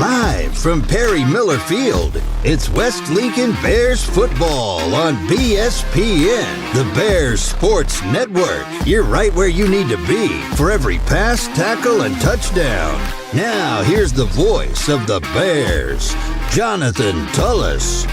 Live from Perry Miller Field, it's West Lincoln Bears football on BSPN, the Bears Sports Network. You're right where you need to be for every pass, tackle, and touchdown. Now, here's the voice of the Bears, Jonathan Tullos.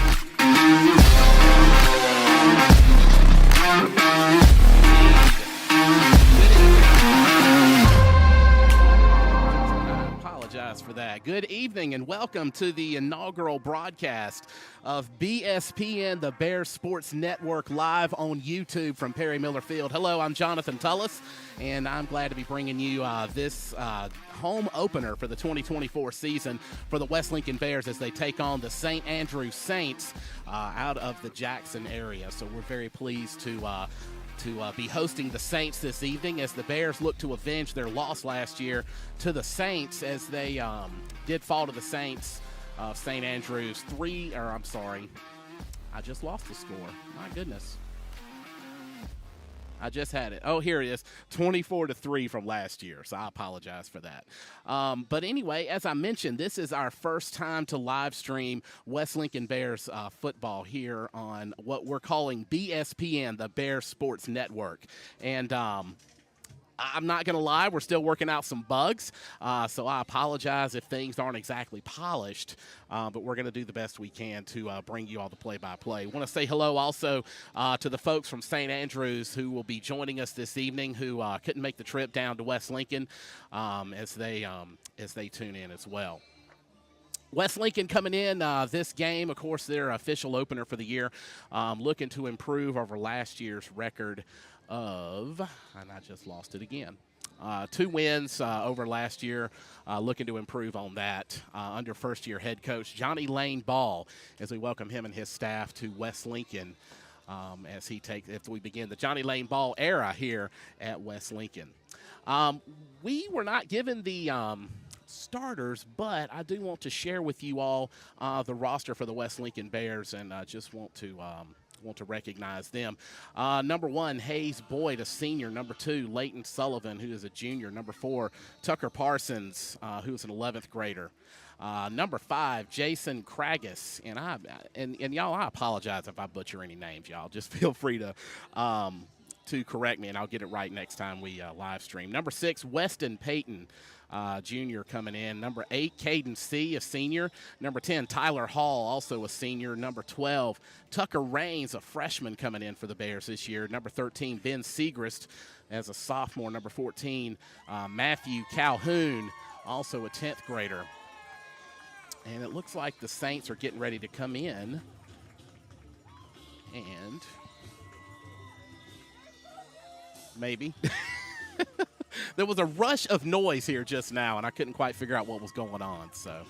For that. Good evening and welcome to the inaugural broadcast of BSPN, the Bears Sports Network, live on YouTube from Perry Miller Field. Hello, I'm Jonathan Tullos, and I'm glad to be bringing you this home opener for the 2024 season for the West Lincoln Bears as they take on the St. Andrews Saints out of the Jackson area. So we're very pleased to be hosting the Saints this evening as the Bears look to avenge their loss last year to the Saints as they did fall to the Saints of St. Andrews. I just lost the score. My goodness. I just had it. Oh, here it is, 24-3 from last year, so I apologize for that. But anyway, as I mentioned, this is our first time to live stream West Lincoln Bears football here on what we're calling BSPN, the Bears Sports Network. And I'm not going to lie, we're still working out some bugs, so I apologize if things aren't exactly polished, but we're going to do the best we can to bring you all the play-by-play. Want to say hello also to the folks from St. Andrews who will be joining us this evening who couldn't make the trip down to West Lincoln as they tune in as well. West Lincoln coming in this game, of course, their official opener for the year, looking to improve over last year's record of, and I just lost it again, 2 wins over last year, looking to improve on that under first-year head coach Johnny Lane Ball as we welcome him and his staff to West Lincoln as we begin the Johnny Lane Ball era here at West Lincoln. We were not given the starters, but I do want to share with you all the roster for the West Lincoln Bears, and just want to recognize them. Number 1, Hayes Boyd, a senior. Number 2, Leighton Sullivan, who is a junior. Number 4, Tucker Parsons, who is an 11th grader. Number 5, Jason Kragus, and y'all, I apologize if I butcher any names, y'all. Just feel free to correct me, and I'll get it right next time we live stream. Number 6, Weston Payton, junior coming in. Number 8, Caden C., a senior. Number 10, Tyler Hall, also a senior. Number 12, Tucker Raines, a freshman coming in for the Bears this year. Number 13, Ben Segrist as a sophomore. Number 14, Matthew Calhoun, also a 10th grader. And it looks like the Saints are getting ready to come in. And maybe. There was a rush of noise here just now, and I couldn't quite figure out what was going on. So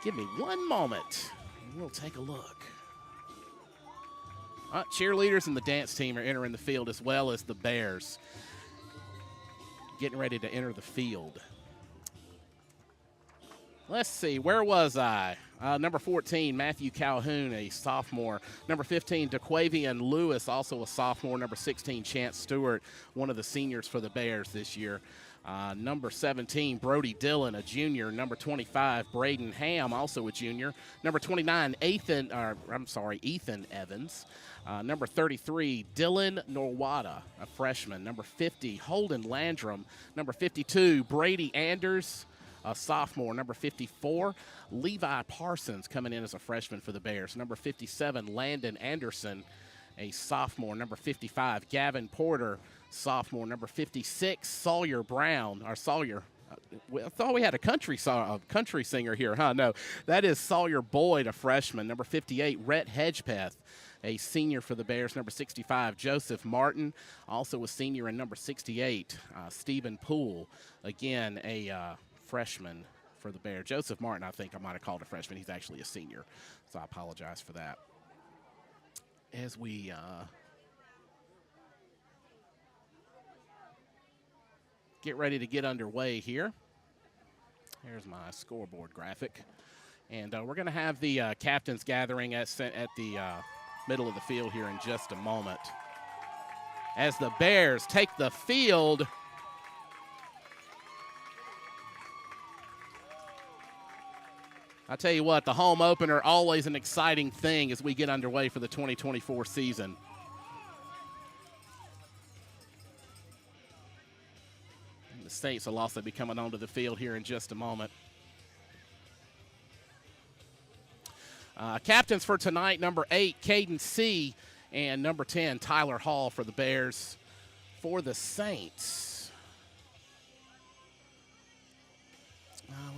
give me one moment, and we'll take a look. Cheerleaders and the dance team are entering the field as well as the Bears getting ready to enter the field. Let's see, where was I? Number 14, Matthew Calhoun, a sophomore. Number 15, DeQuavian Lewis, also a sophomore. Number 16, Chance Stewart, one of the seniors for the Bears this year. Number 17, Brody Dillon, a junior. Number 25, Braden Ham, also a junior. Number 29, Ethan Evans. Number 33, Dylan Norwada, a freshman. Number 50, Holden Landrum. Number 52, Brady Anders, a sophomore. Number 54, Levi Parsons coming in as a freshman for the Bears. Number 57, Landon Anderson, a sophomore. Number 55, Gavin Porter, sophomore. Number 56, Sawyer Brown, or Sawyer. I thought we had a country singer here, huh? No, that is Sawyer Boyd, a freshman. Number 58, Rhett Hedgepeth, a senior for the Bears. Number 65, Joseph Martin, also a senior. And number 68, Stephen Poole, again a freshman for the Bears. Joseph Martin, I think I might have called a freshman. He's actually a senior, so I apologize for that. As we get ready to get underway here. Here's my scoreboard graphic. And we're going to have the captains gathering at the middle of the field here in just a moment. As the Bears take the field I tell you what, the home opener, always an exciting thing as we get underway for the 2024 season. And the Saints will also be coming onto the field here in just a moment. Captains for tonight, number 8, Caden C., and number 10, Tyler Hall for the Bears. For the Saints,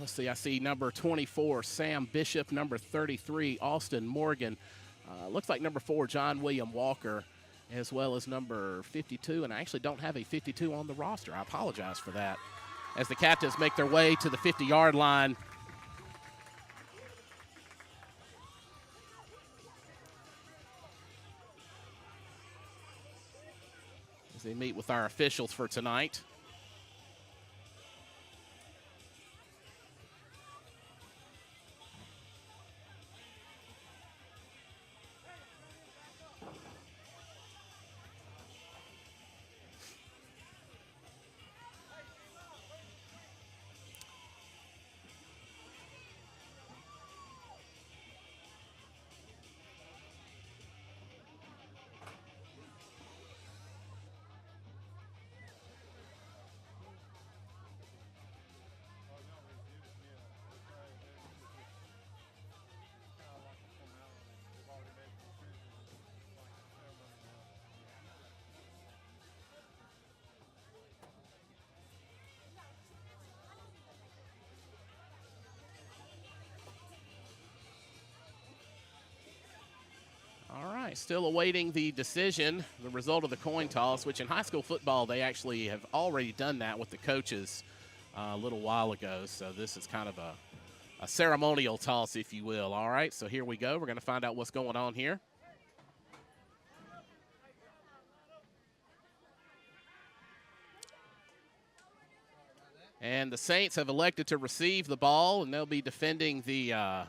let's see, I see number 24, Sam Bishop, number 33, Austin Morgan. Looks like number 4, John William Walker, as well as number 52, and I actually don't have a 52 on the roster. I apologize for that. As the Captains make their way to the 50-yard line. As they meet with our officials for tonight. All right, still awaiting the decision, the result of the coin toss, which in high school football, they actually have already done that with the coaches a little while ago. So this is kind of a ceremonial toss, if you will. All right, so here we go. We're going to find out what's going on here. And the Saints have elected to receive the ball, and they'll be defending the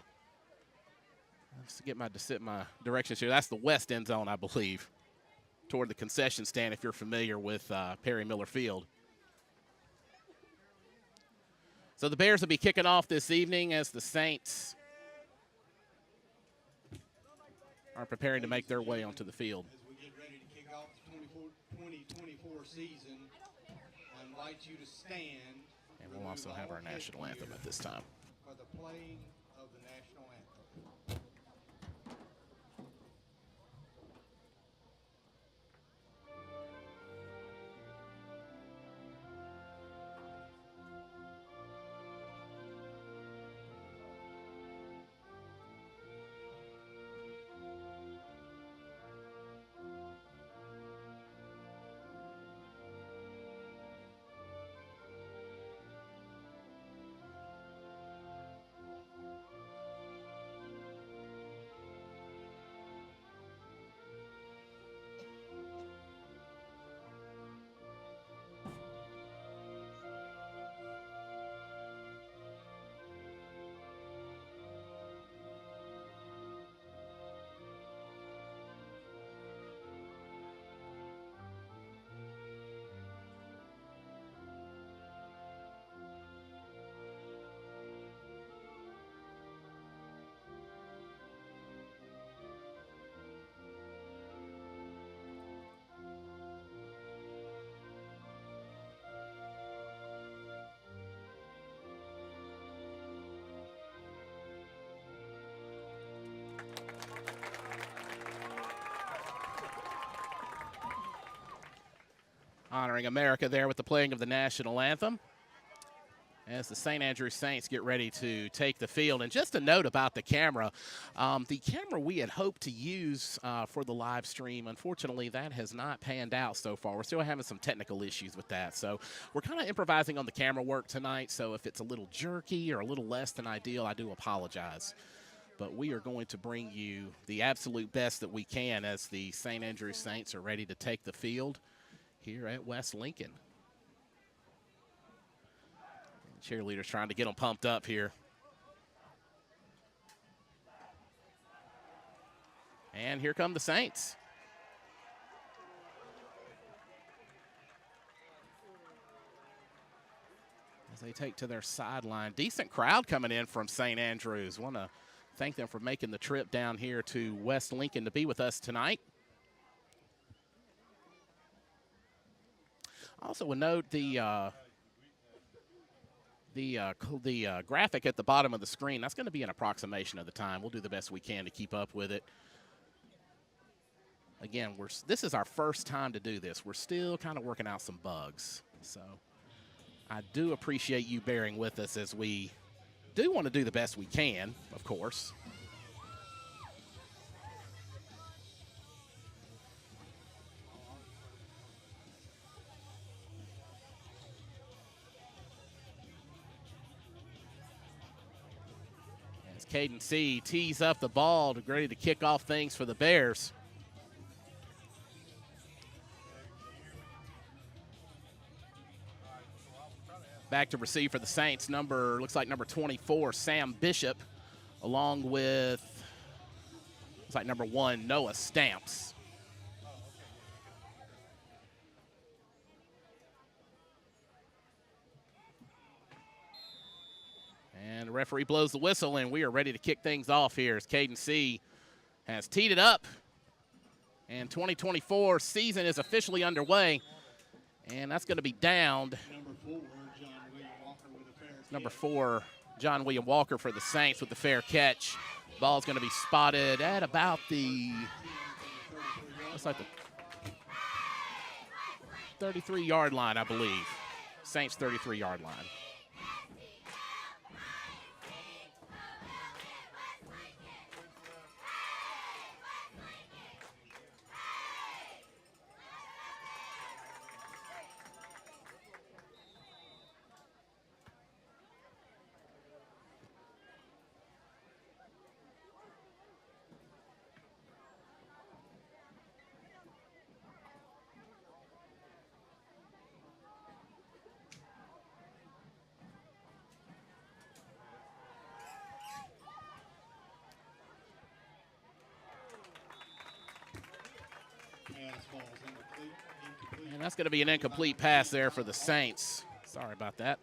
let's get my directions here. That's the west end zone, I believe, toward the concession stand, if you're familiar with Perry Miller Field. So the Bears will be kicking off this evening as the Saints are preparing to make their way onto the field. As we get ready to kick off the 2024 season, I invite you to stand. And we'll also have our national anthem at this time. For the playing of the national anthem. Honoring America there with the playing of the national anthem as the St. Andrews Saints get ready to take the field. And just a note about the camera we had hoped to use for the live stream, unfortunately, that has not panned out so far. We're still having some technical issues with that. So we're kind of improvising on the camera work tonight. So if it's a little jerky or a little less than ideal, I do apologize. But we are going to bring you the absolute best that we can as the St. Andrews Saints are ready to take the field here at West Lincoln. Cheerleaders trying to get them pumped up here. And here come the Saints. They take to their sideline. Decent crowd coming in from St. Andrews. Want to thank them for making the trip down here to West Lincoln to be with us tonight. I also would note the graphic at the bottom of the screen. That's going to be an approximation of the time. We'll do the best we can to keep up with it. Again, this is our first time to do this. We're still kind of working out some bugs. So I do appreciate you bearing with us as we do want to do the best we can, of course. As Caden C tees up the ball, ready to kick off things for the Bears. Back to receive for the Saints, looks like number 24, Sam Bishop, along with, looks like number 1, Noah Stamps. And the referee blows the whistle, and we are ready to kick things off here as Caden C has teed it up. And 2024 season is officially underway, and that's going to be downed. Number 4, John William Walker for the Saints with the fair catch. Ball's going to be spotted at about looks like the 33-yard line, I believe. Saints 33-yard line. And that's going to be an incomplete pass there for the Saints. Sorry about that.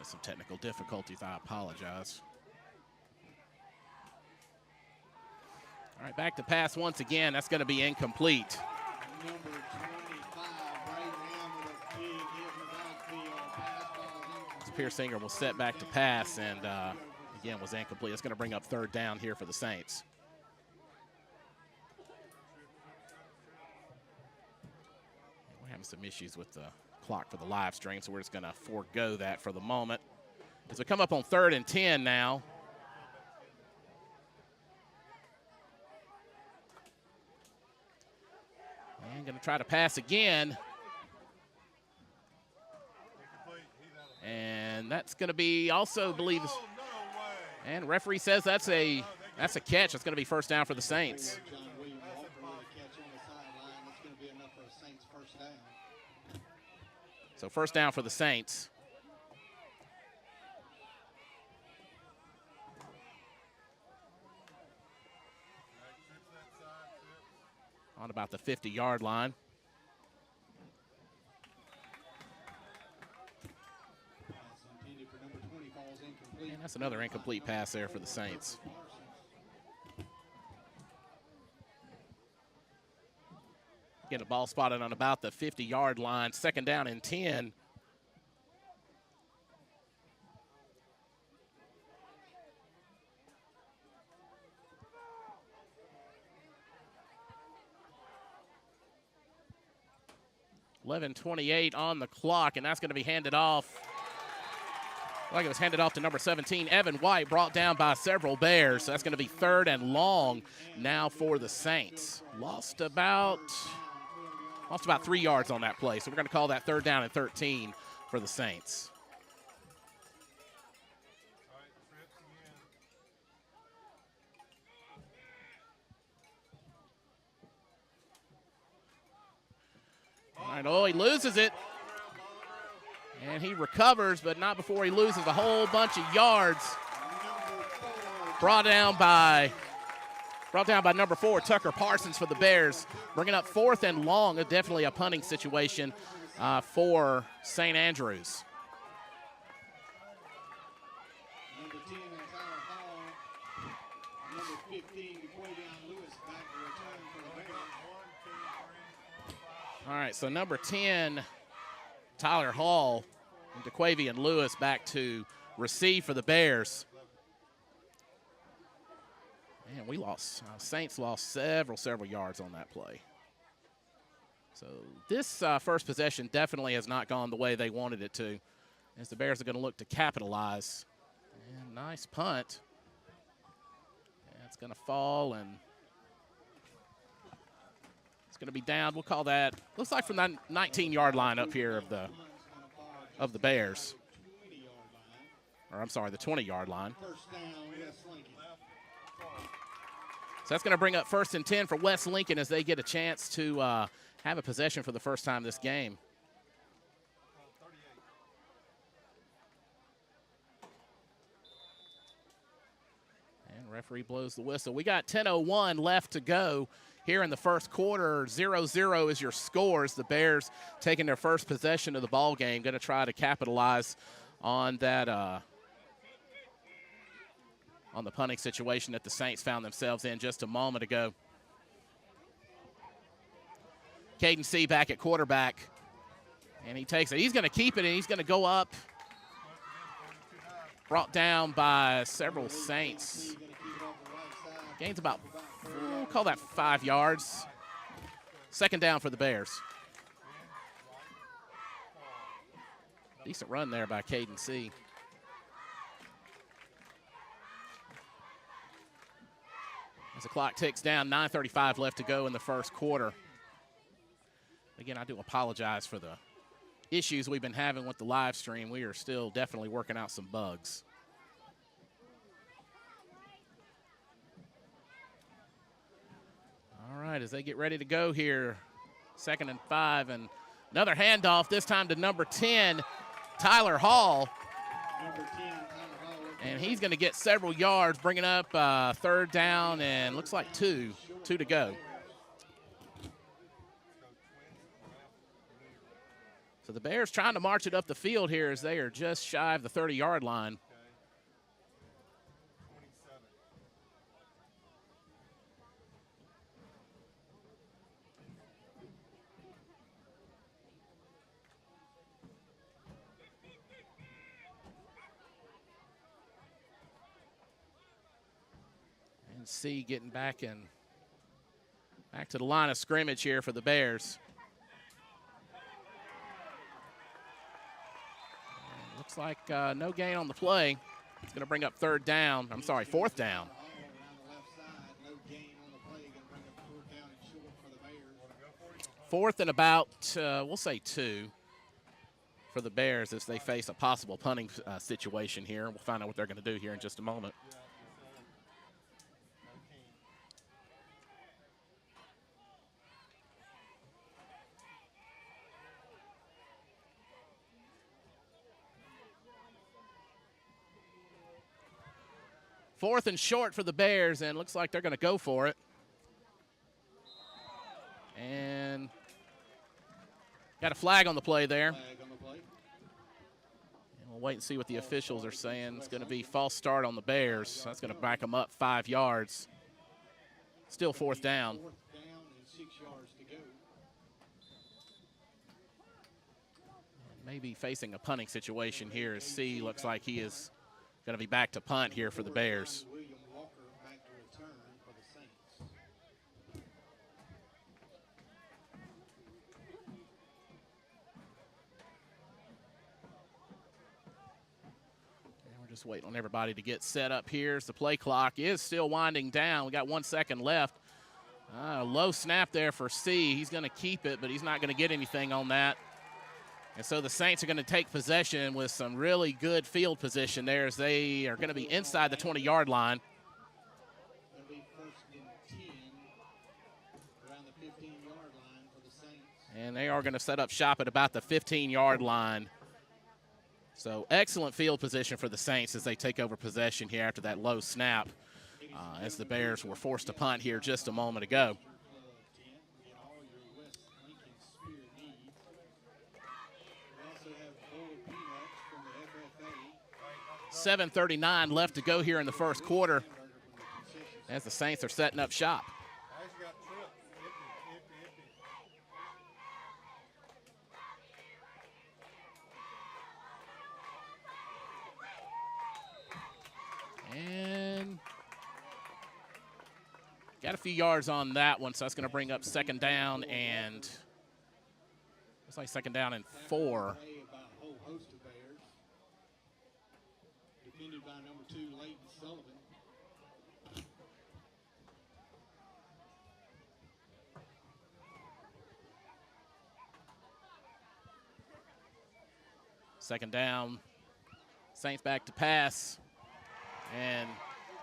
Some technical difficulties. I apologize. All right, back to pass once again. That's going to be incomplete. Number 25, right hand with a big hit in the backfield. Pass ball is Pierce Singer will set back to pass, and again was incomplete. It's going to bring up third down here for the Saints. We're having some issues with the clock for the live stream, so we're just going to forego that for the moment. As we come up on 3rd and 10 now. And going to try to pass again. And that's going to be also, believe, and referee says that's a catch. It's going to be first down for the Saints. John William Walker with a catch on the sideline. That's going to be enough for a Saints first down. So first down for the Saints. On about the 50-yard line. And that's another incomplete pass there for the Saints. Get a ball spotted on about the 50-yard line. 2nd down and 10. .28 on the clock, and that's going to be handed off. Like it was handed off to number 17, Evan White, brought down by several Bears. So that's going to be 3rd and long now for the Saints. Lost about 3 yards on that play, so we're going to call that 3rd down and 13 for the Saints. right, oh, he loses it. And he recovers, but not before he loses a whole bunch of yards. Brought down by number 4, Tucker Parsons for the Bears. Bringing up 4th and long, definitely a punting situation for St. Andrews. Number 10, Tyler Hall. Number 15, Lewis, back to return for the Bears. All right, so number 10, Tyler Hall, and DeQuavian Lewis back to receive for the Bears. Man, we lost. Saints lost several yards on that play. So this first possession definitely has not gone the way they wanted it to, as the Bears are going to look to capitalize. And nice punt. And it's going to fall, and it's going to be down. We'll call that, looks like from the 19-yard line up here of the Bears. Or I'm sorry, the 20-yard line. First down, West Lincoln. So that's going to bring up 1st and 10 for West Lincoln as they get a chance to have a possession for the first time this game. And referee blows the whistle. We got 10:01 left to go here in the first quarter. 0-0 is your scores. The Bears taking their first possession of the ball game, going to try to capitalize on that on the punting situation that the Saints found themselves in just a moment ago. Caden C back at quarterback, and he takes it. He's going to keep it, and he's going to go up. Brought down by several Saints. Gains about, we'll call that 5 yards. 2nd down for the Bears. Decent run there by Caden C. As the clock ticks down, 9:35 left to go in the first quarter. Again, I do apologize for the issues we've been having with the live stream. We are still definitely working out some bugs. All right, as they get ready to go here, 2nd and 5, and another handoff, this time to number 10, Tyler Hall. Number 10, Tyler Hall. And he's going to get several yards, bringing up 3rd down, and looks like two to go. So the Bears trying to march it up the field here as they are just shy of the 30-yard line. And C getting back to the line of scrimmage here for the Bears. And looks like no gain on the play. It's going to bring up 4th down. All around the left side, no gain on the play. Going to bring up 4th down and short for the Bears. 4th and about, we'll say 2 for the Bears as they face a possible punting situation here. We'll find out what they're going to do here in just a moment. Fourth and short for the Bears, and looks like they're going to go for it. And got a flag on the play there. Flag on the play. And we'll wait and see what the officials are saying. It's going to be false start on the Bears. That's going to back them up 5 yards. Still 4th down. 4th down and 6 yards to go. Maybe facing a punting situation here as C looks like he is going to be back to punt here for the Bears. William Walker back to return for the Saints. And we're just waiting on everybody to get set up here as the play clock is still winding down. We got 1 second left. Low snap there for C. He's going to keep it, but he's not going to get anything on that. And so the Saints are going to take possession with some really good field position there as they are going to be inside the 20-yard line. It'll be 1st and 10. around the 15-yard line for the Saints. And they are going to set up shop at about the 15-yard line. So excellent field position for the Saints as they take over possession here after that low snap, as the Bears were forced to punt here just a moment ago. 7:39 left to go here in the first quarter as the Saints are setting up shop. And got a few yards on that one, so that's going to bring up second down, and looks like second down and 4. Defended by number 2, Leighton Sullivan. Second down, Saints back to pass, and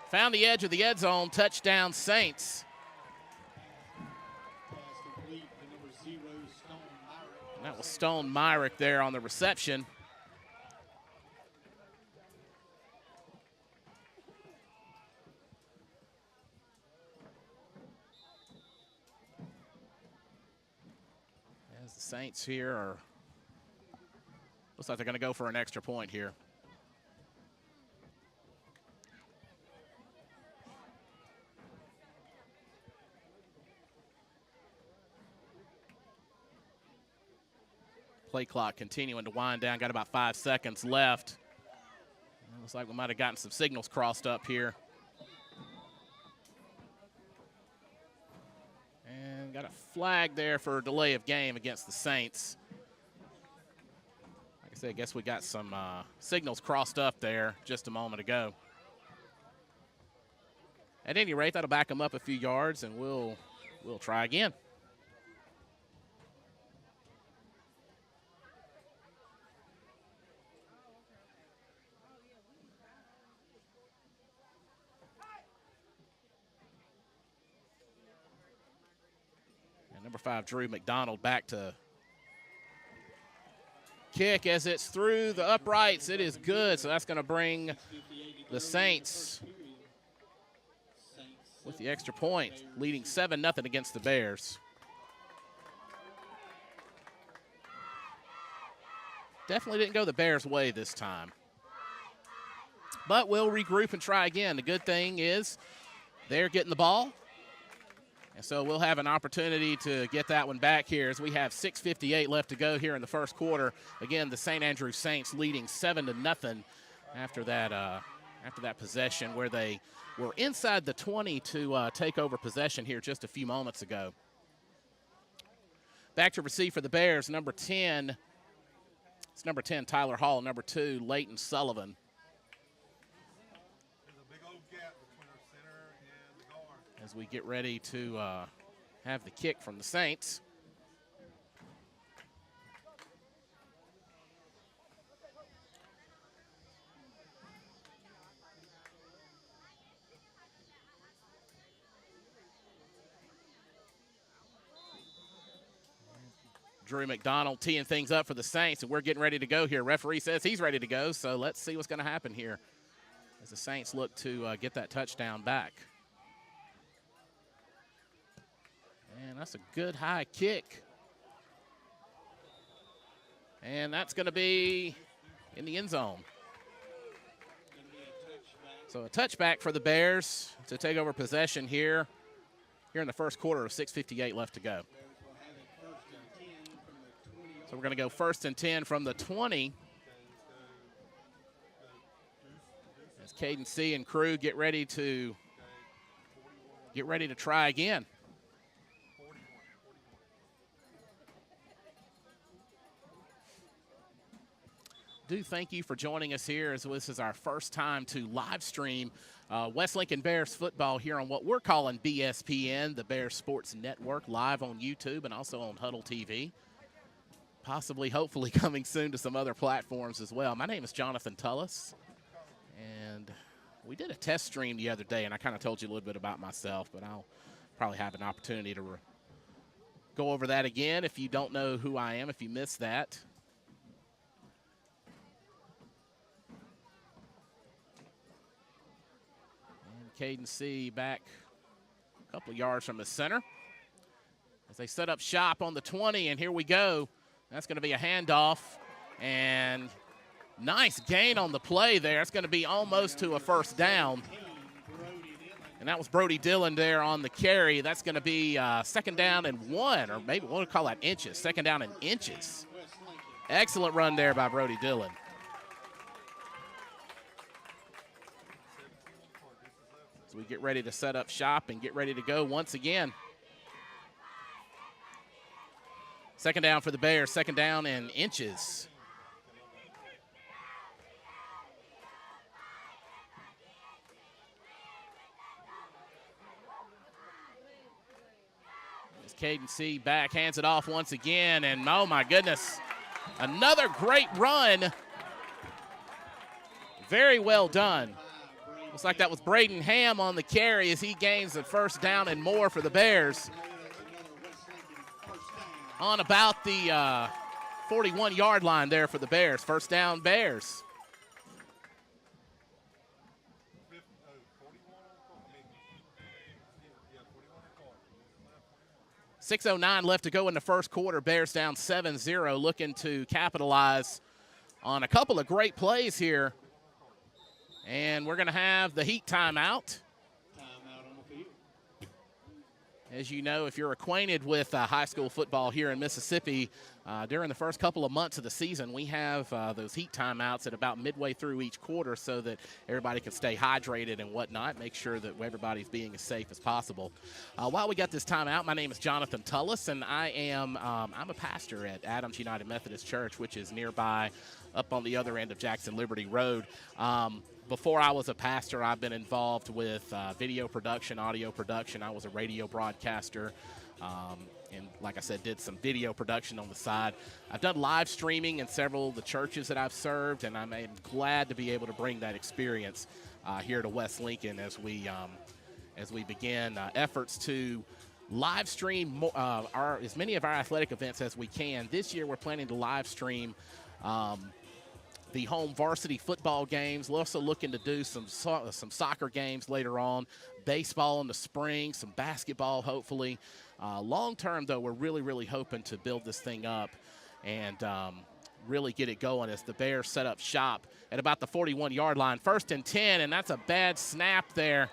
found the edge of the end zone. Touchdown, Saints. Pass complete to number 0, Stone Myrick. And that was Stone Myrick there on the reception. As the Saints here are, looks like they're going to go for an extra point here. Play clock continuing to wind down. Got about 5 seconds left. Looks like we might have gotten some signals crossed up here. And got a flag there for a delay of game against the Saints. Like I said, I guess we got some signals crossed up there just a moment ago. At any rate, that'll back them up a few yards, and we'll try again. Number 5, Drew McDonald back to kick as it's through the uprights. It is good, so that's going to bring the Saints with the extra point, leading 7-0 against the Bears. Definitely didn't go the Bears' way this time. But we'll regroup and try again. The good thing is they're getting the ball. And so we'll have an opportunity to get that one back here as we have 6:58 left to go here in the first quarter. Again, the St. Andrews Saints leading 7-0 after that possession where they were inside the 20 to take over possession here just a few moments ago. Back to receive for the Bears, number 10. It's number 10, Tyler Hall. Number 2, Leighton Sullivan. As we get ready to have the kick from the Saints. Drew McDonald teeing things up for the Saints, and we're getting ready to go here. Referee says he's ready to go, so let's see what's going to happen here as the Saints look to get that touchdown back. And that's a good high kick. And that's going to be in the end zone. So a touchback for the Bears to take over possession here in the first quarter of 6:58 left to go. So we're going to go 1st and 10 from the 20. As Caden C and crew get ready to try again. Do thank you for joining us here as this is our first time to live stream West Lincoln Bears football here on what we're calling BSPN, the Bears Sports Network, live on YouTube and also on Huddle TV. Possibly, hopefully, coming soon to some other platforms as well. My name is Jonathan Tullos, and we did a test stream the other day, and I kind of told you a little bit about myself, but I'll probably have an opportunity to go over that again if you don't know who I am, if you missed that. And Caden C back a couple of yards from the center as they set up shop on the 20, and here we go. That's going to be a handoff, and nice gain on the play there. It's going to be almost to a first down. And that was Brody Dillon there on the carry. That's going to be second down and 1, or maybe we'll call that inches. Second down and inches. Excellent run there by Brody Dillon. So we get ready to set up shop and get ready to go once again. Second down for the Bears, second down and inches. As Caden C back, hands it off once again, and oh my goodness, another great run. Very well done. Looks like that was Braden Ham on the carry as he gains the first down and more for the Bears. On about the 41-yard line there for the Bears. First down, Bears. .609 left to go in the first quarter. Bears down 7-0, looking to capitalize on a couple of great plays here. And we're going to have the Heat timeout. As you know, if you're acquainted with high school football here in Mississippi, during the first couple of months of the season, we have those Heat timeouts at about midway through each quarter so that everybody can stay hydrated and whatnot, make sure that everybody's being as safe as possible. While we got this timeout, my name is Jonathan Tullos, and I'm a pastor at Adams United Methodist Church, which is nearby up on the other end of Jackson Liberty Road. Before I was a pastor, I've been involved with video production, audio production. I was a radio broadcaster, and like I said, did some video production on the side. I've done live streaming in several of the churches that I've served, and I'm glad to be able to bring that experience here to West Lincoln as we begin efforts to live stream as many of our athletic events as we can. This year, we're planning to live stream the home varsity football games. We're also looking to do some soccer games later on, baseball in the spring, some basketball hopefully. Long term, though, we're really hoping to build this thing up and really get it going as the Bears set up shop at about the 41-yard line. First and 10, and that's a bad snap there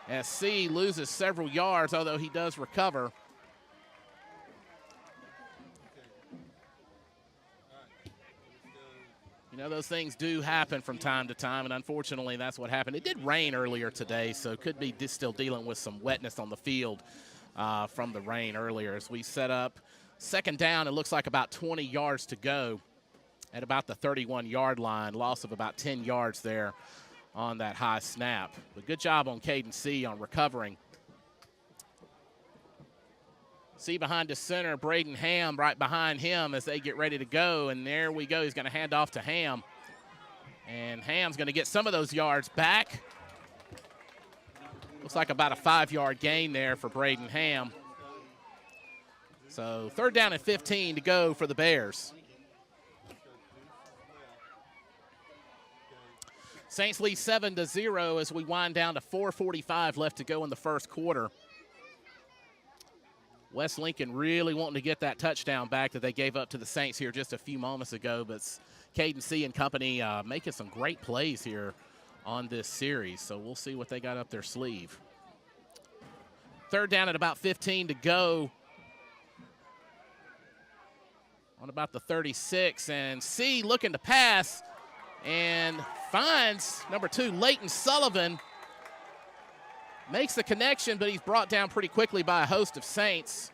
as C loses several yards, although he does recover. You know, those things do happen from time to time, and unfortunately that's what happened. It did rain earlier today, so could be still dealing with some wetness on the field from the rain earlier. As we set up second down, it looks like about 20 yards to go at about the 31-yard line. Loss of about 10 yards there on that high snap. But good job on Caden C on recovering. C behind the center, Braden Ham right behind him as they get ready to go. And there we go. He's going to hand off to Ham. And Ham's going to get some of those yards back. Looks like about a 5-yard gain there for Braden Ham. So third down and 15 to go for the Bears. Saints lead 7-0 as we wind down to 4:45 left to go in the first quarter. West Lincoln really wanting to get that touchdown back that they gave up to the Saints here just a few moments ago, but Caden C and company making some great plays here on this series, so we'll see what they got up their sleeve. Third down at about 15 to go on about the 36, and C looking to pass and finds number 2, Leighton Sullivan. Makes the connection, but he's brought down pretty quickly by a host of Saints.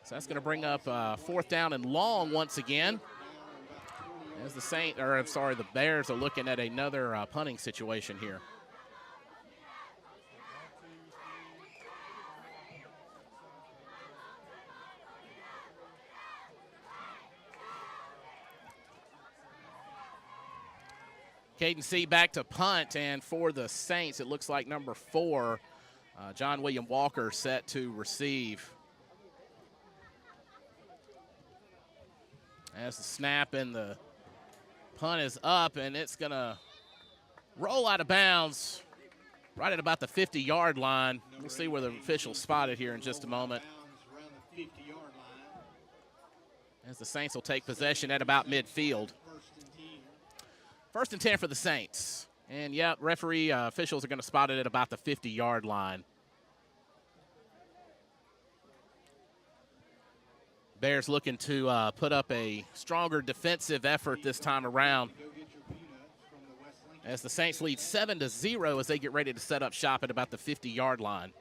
So that's going to bring up fourth down and long once again. As the Bears are looking at another punting situation here. Caden C back to punt, and for the Saints, it looks like number 4, John William Walker set to receive. As the snap and the punt is up, and it's going to roll out of bounds right at about the 50-yard line. We'll see where the official spotted here in just a moment. As the Saints will take possession at about midfield. 1st and 10 for the Saints. And, yeah, referee officials are going to spot it at about the 50-yard line. Bears looking to put up a stronger defensive effort this time around, as the Saints lead 7-0 as they get ready to set up shop at about the 50-yard line.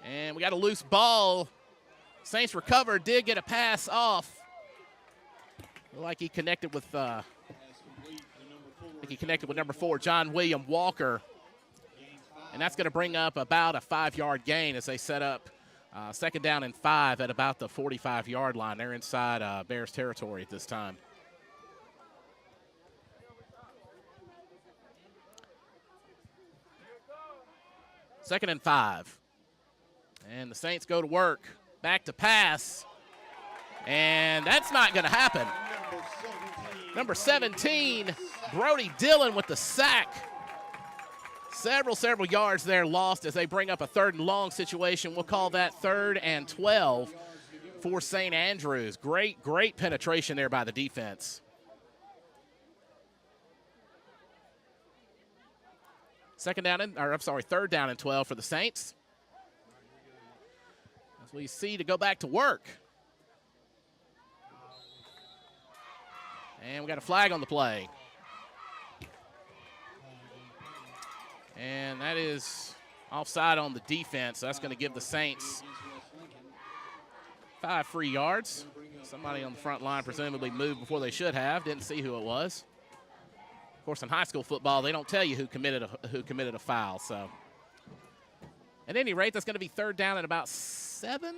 And we got a loose ball. Saints recovered, did get a pass off. Like he connected with, number 4, John William Walker. And that's going to bring up about a 5-yard gain as they set up 2nd down and 5 at about the 45-yard line. They're inside Bears territory at this time. Second and 5. And the Saints go to work. Back to pass. And that's not going to happen. Number 17, Brody Dillon with the sack. Several yards there lost as they bring up a 3rd and long situation. We'll call that 3rd and 12 for St. Andrews. Great penetration there by the defense. Third down and 12 for the Saints. As we see to go back to work. And we got a flag on the play. And that is offside on the defense. So that's going to give the Saints 5 free yards. Somebody on the front line presumably moved before they should have. Didn't see who it was. Of course, in high school football, they don't tell you who committed a foul. So, at any rate, that's going to be 3rd down at about 7.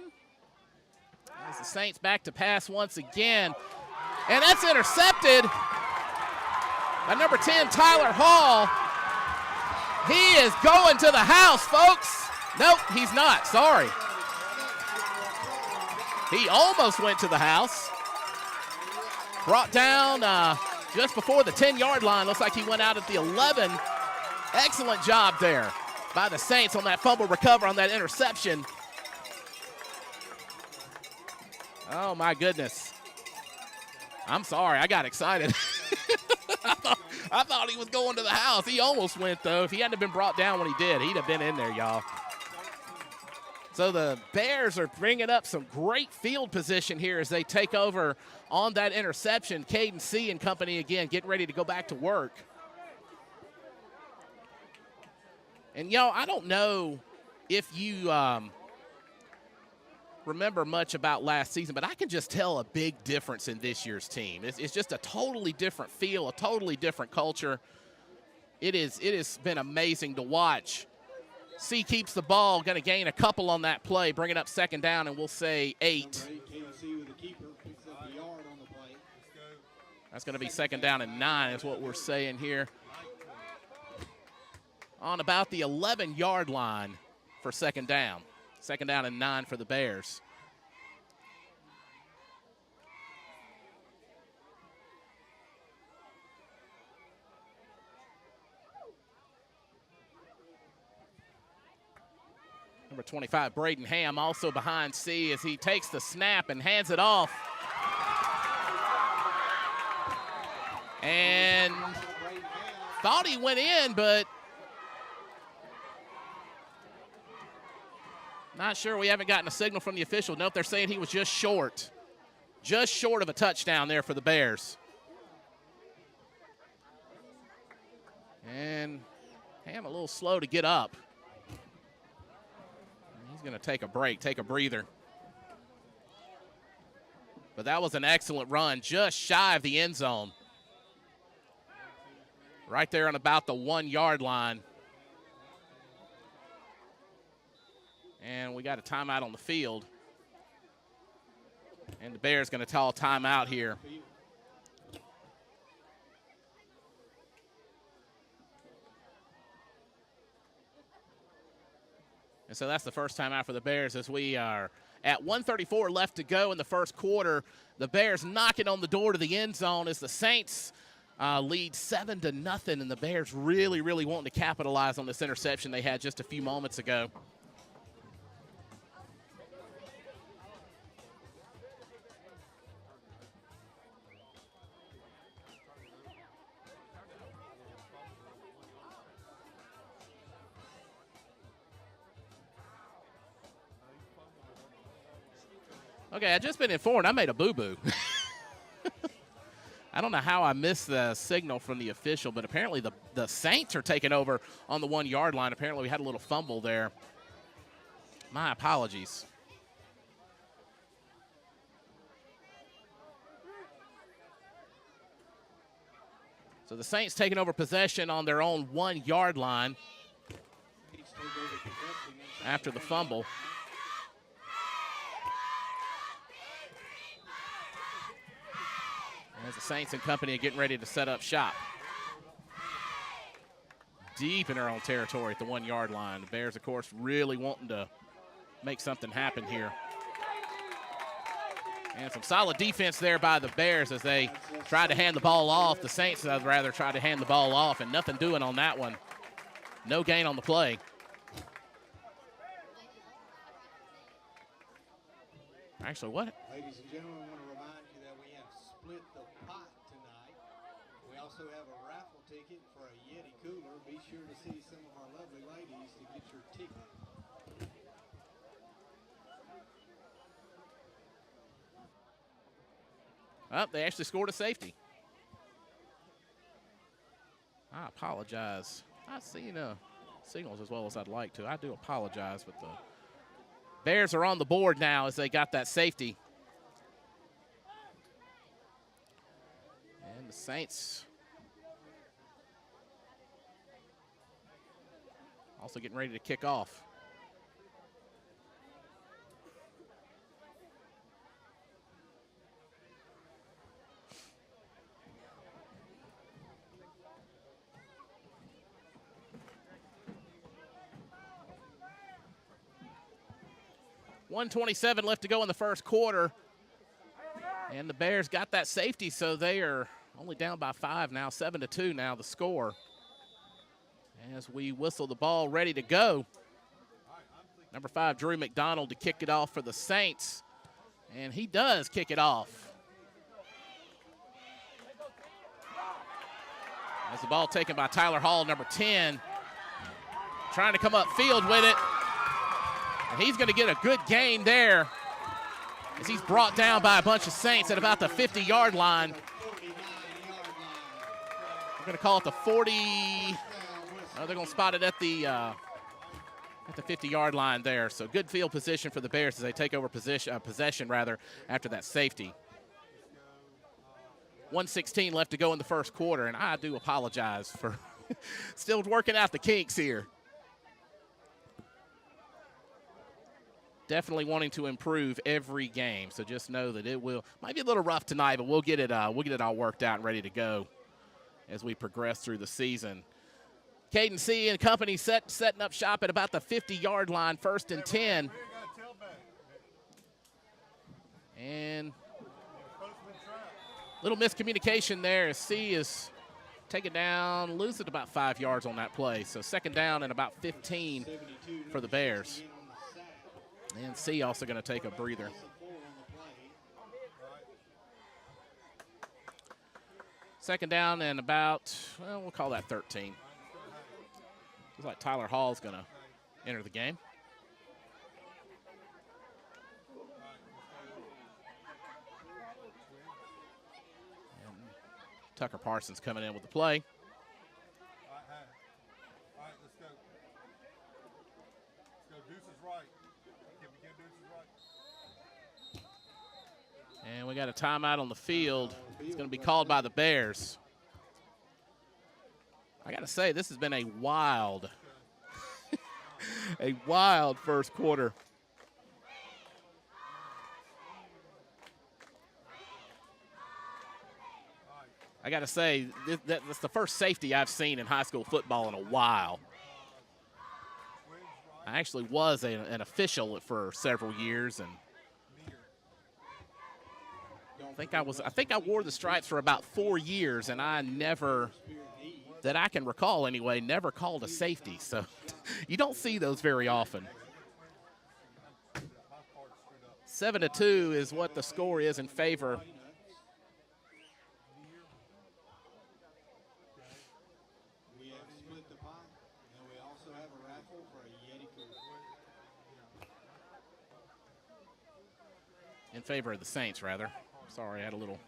As the Saints back to pass once again. And that's intercepted by number 10, Tyler Hall. He is going to the house, folks. Nope, he's not. Sorry. He almost went to the house. Brought down just before the 10-yard line. Looks like he went out at the 11. Excellent job there by the Saints on that fumble recover on that interception. Oh, my goodness. I'm sorry. I got excited. I thought he was going to the house. He almost went, though. If he hadn't been brought down when he did, he'd have been in there, y'all. So the Bears are bringing up some great field position here as they take over on that interception. Caden C. and company, again, getting ready to go back to work. And, y'all, I don't know if you remember much about last season, but I can just tell a big difference in this year's team. It's just a totally different feel, a totally different culture. It has been amazing to watch. C keeps the ball, going to gain a couple on that play, bring it up 2nd down, and we'll say 8. That's going to be 2nd down and 9 is what we're saying here. On about the 11-yard line for 2nd down. 2nd down and 9 for the Bears. Number 25, Braden Ham, also behind C as he takes the snap and hands it off. And thought he went in, but not sure. We haven't gotten a signal from the official. Nope, they're saying he was just short. Just short of a touchdown there for the Bears. And Ham a little slow to get up. He's going to take a break, take a breather. But that was an excellent run, just shy of the end zone. Right there on about the 1-yard line. And we got a timeout on the field. And the Bears going to call timeout here. And so that's the first time out for the Bears as we are at 1:34 left to go in the first quarter. The Bears knocking on the door to the end zone as the Saints lead 7-0, and the Bears really, really wanting to capitalize on this interception they had just a few moments ago. Okay, I just been informed I made a boo-boo. I don't know how I missed the signal from the official, but apparently the Saints are taking over on the 1 yard line. Apparently we had a little fumble there. My apologies. So the Saints taking over possession on their own 1 yard line after the fumble. As the Saints and company are getting ready to set up shop. Deep in their own territory at the 1 yard line. The Bears, of course, really wanting to make something happen here. And some solid defense there by the Bears as they tried to hand the ball off. The Saints, I'd rather, tried to hand the ball off, and nothing doing on that one. No gain on the play. Actually, what? Ladies and gentlemen, I want to remind you that we have split the pot tonight. We also have a raffle ticket for a Yeti cooler. Be sure to see some of our lovely ladies to get your ticket. Oh, they actually scored a safety. I apologize. Not seeing signals as well as I'd like to. I do apologize, but the Bears are on the board now as they got that safety. And the Saints also getting ready to kick off. .127 left to go in the first quarter. And the Bears got that safety, so they are only down by 5 now, 7-2 now the score. As we whistle the ball ready to go. Number 5, Drew McDonald, to kick it off for the Saints. And he does kick it off. As the ball taken by Tyler Hall, number 10. Trying to come up field with it. And he's going to get a good gain there as he's brought down by a bunch of Saints at about the 50 yard line. We're going to call it the 40. Oh, they're going to spot it at the 50 yard line there. So good field position for the Bears as they take over possession after that safety. 1:16 left to go in the first quarter, and I do apologize for still working out the kinks here. Definitely wanting to improve every game, so just know that it might be a little rough tonight, but we'll get it all worked out and ready to go as we progress through the season. Caden C and company setting up shop at about the 50 yard line, 1st and 10. And little miscommunication there as C is taken down, losing about 5 yards on that play. So 2nd down and about 15 for the Bears. And C also going to take a breather. Second down and about, well, we'll call that 13. Looks like Tyler Hall's going to enter the game. And Tucker Parsons coming in with the play. All right, let's go. Let's go. Deuce is right. And we got a timeout on the field. It's going to be called by the Bears. I got to say, this has been a wild, a wild first quarter. I got to say, that's the first safety I've seen in high school football in a while. I actually was an official for several years, and I think I wore the stripes for about 4 years, and I never, that I can recall anyway, never called a safety. So you don't see those very often. 7-2 is what the score is in favor. We have split the pot, and we also have a raffle for a Yeti cooler. In favor of the Saints, rather. Sorry, I had a little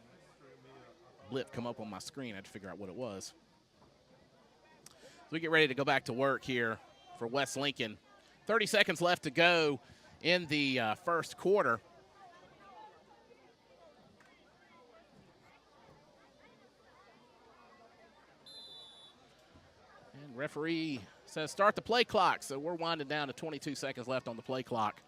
blip come up on my screen. I had to figure out what it was. So we get ready to go back to work here for West Lincoln. 30 seconds left to go in the first quarter. And referee says start the play clock. So we're winding down to 22 seconds left on the play clock.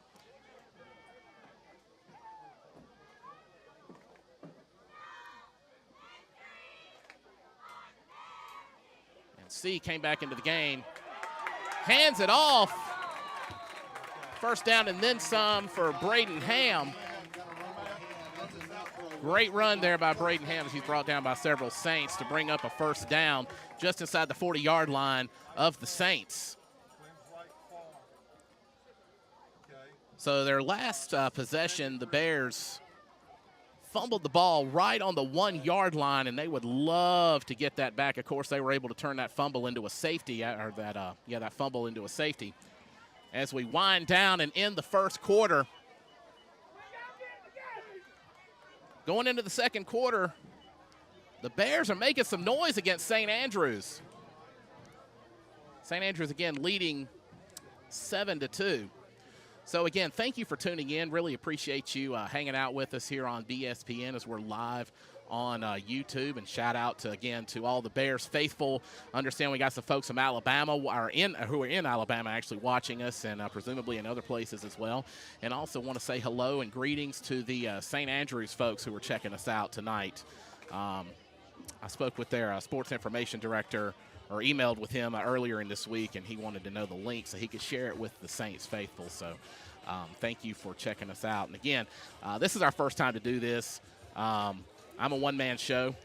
C came back into the game, hands it off. First down and then some for Braden Ham. Great run there by Braden Ham as he's brought down by several Saints to bring up a first down just inside the 40-yard line of the Saints. So their last possession, the Bears fumbled the ball right on the 1-yard line, and they would love to get that back. Of course, they were able to turn that fumble into a safety, or that fumble into a safety. As we wind down and end the first quarter, going into the second quarter, the Bears are making some noise against St. Andrews. St. Andrews again leading 7-2. So, again, thank you for tuning in. Really appreciate you hanging out with us here on BSPN as we're live on YouTube. And shout out, to all the Bears faithful. Understand we got some folks from Alabama who are in Alabama actually watching us, and presumably in other places as well. And also want to say hello and greetings to the St. Andrews folks who are checking us out tonight. I spoke with their sports information director, or emailed with him earlier in this week, and he wanted to know the link so he could share it with the Saints faithful. So thank you for checking us out. And again, this is our first time to do this. I'm a one-man show,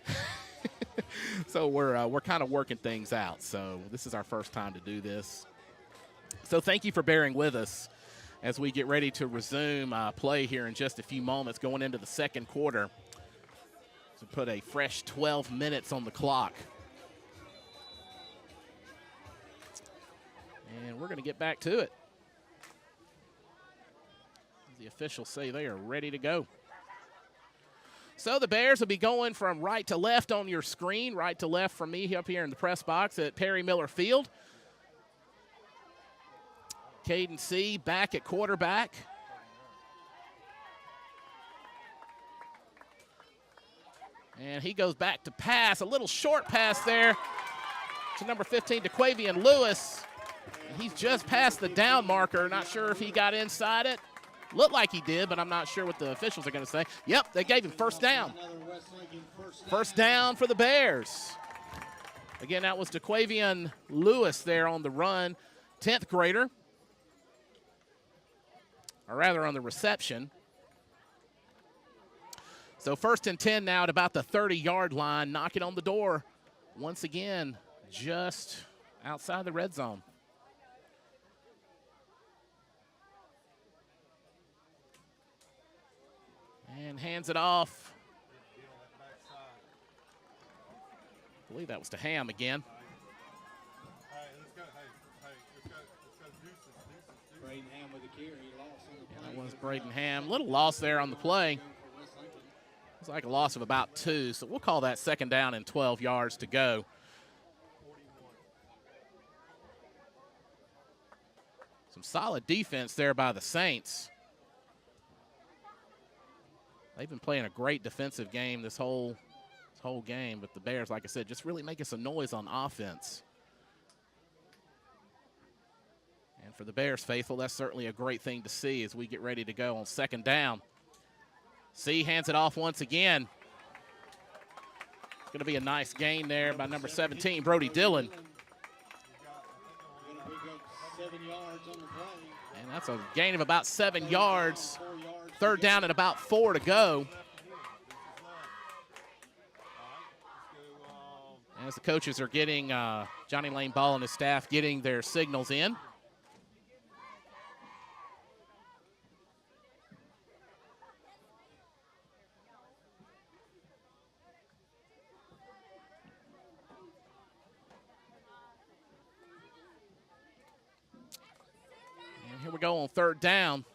so we're kind of working things out. So this is our first time to do this. So thank you for bearing with us as we get ready to resume play here in just a few moments, going into the second quarter. So put a fresh 12 minutes on the clock. And we're going to get back to it. The officials say they are ready to go. So the Bears will be going from right to left on your screen, right to left from me up here in the press box at Perry Miller Field. Caden C back at quarterback. And he goes back to pass. A little short pass there to number 15, DeQuavian Lewis. He's just past the down marker. Not sure if he got inside it. Looked like he did, but I'm not sure what the officials are going to say. Yep, they gave him first down. First down for the Bears. Again, that was DeQuavian Lewis there on the run, 10th grader. Or rather on the reception. So 1st and 10 now at about the 30-yard line, knocking on the door once again, just outside the red zone. And hands it off. I believe that was to Ham again. Hey, let's go. Let's go. Deuces. Braden Ham with the carry. Loss on the play. That was Braden Ham. Little loss there on the play. It's like a loss of about 2, so we'll call that second down and 12 yards to go. Some solid defense there by the Saints. They've been playing a great defensive game this whole game, but the Bears, like I said, just really making some noise on offense. And for the Bears faithful, that's certainly a great thing to see as we get ready to go on second down. C hands it off once again. It's going to be a nice gain there by number 17, Brody Dillon. Going to pick up 7 yards on the play. And that's a gain of about 7 yards. 4 yards. Third down and about 4 to go. As the coaches are getting, Johnny Lane Ball and his staff getting their signals in. And here we go on third down.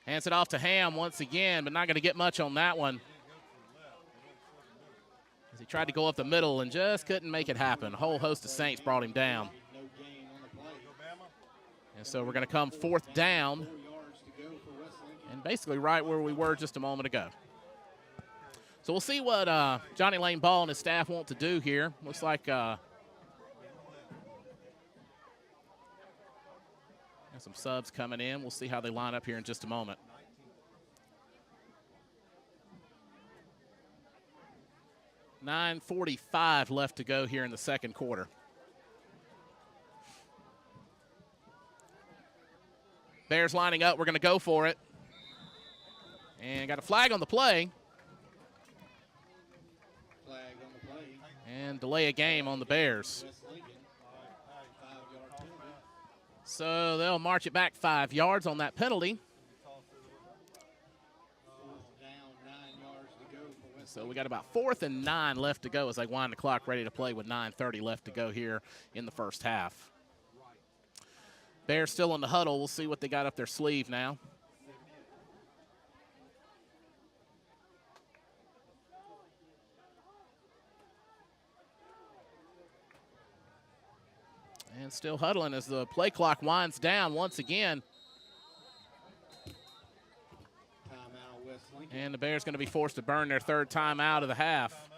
Hands it off to Ham once again, but not going to get much on that one. As he tried to go up the middle and just couldn't make it happen. A whole host of Saints brought him down. No gain on the play. And so we're going to come fourth down, 4 yards to go for West Lincoln. and basically right where we were just a moment ago. So we'll see what Johnny Lane Ball and his staff want to do here. Looks like got some subs coming in. We'll see how they line up here in just a moment. .9:45 left to go here in the second quarter. Bears lining up. We're going to go for it. And got a flag on the play. Flag on the play. And delay a game on the Bears. West Lincoln. 5-yard penalty. So they'll march it back 5 yards on that penalty. 4th down, 9 yards to go for West So we got about 4th and 9 left to go as they wind the clock ready to play with 9:30 left to go here in the first half. Bears still in the huddle. We'll see what they got up their sleeve now. And still huddling as the play clock winds down once again. Timeout, West Lincoln. And the Bears going to be forced to burn their third timeout of the half.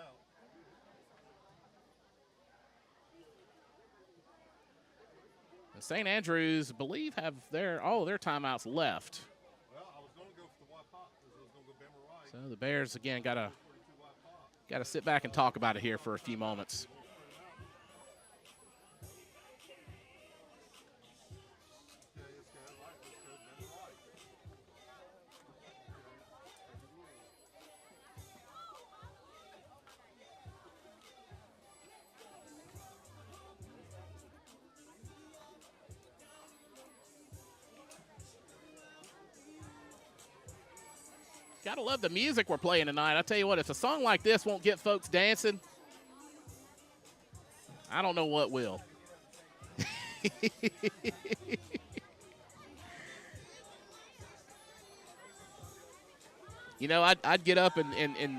And St. Andrews, I believe, have all their timeouts left. Well, I was going to go for the white pot because I was going to go Bama right. So the Bears, again, got to sit back and talk about it here for a few moments. Okay, let's go right. Let's go Bama right. Gotta love the music we're playing tonight. I tell you what, if a song like this won't get folks dancing, I don't know what will. You know, I'd get up and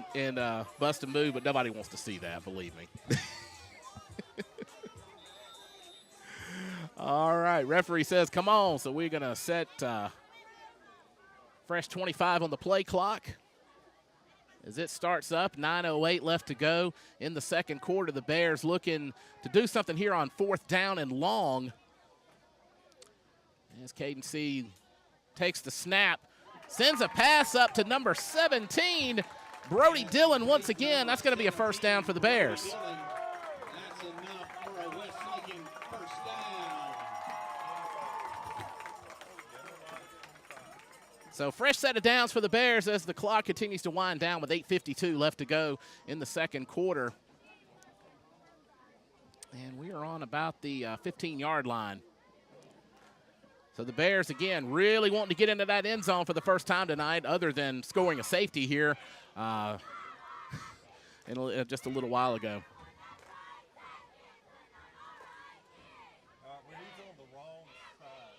bust a move, but nobody wants to see that, believe me. All right, referee says, come on. So we're going to set fresh 25 on the play clock as it starts up. 9:08 left to go in the second quarter. The Bears looking to do something here on 4th down and long. As Caden C takes the snap, sends a pass up to number 17, Brody Dillon once again. That's going to be a first down for the Bears. That's enough for a West Lincoln first down. So fresh set of downs for the Bears as the clock continues to wind down with 8:52 left to go in the second quarter. And we are on about the 15-yard line. So the Bears, again, really wanting to get into that end zone for the first time tonight, other than scoring a safety here just a little while ago. When he's on the wrong side.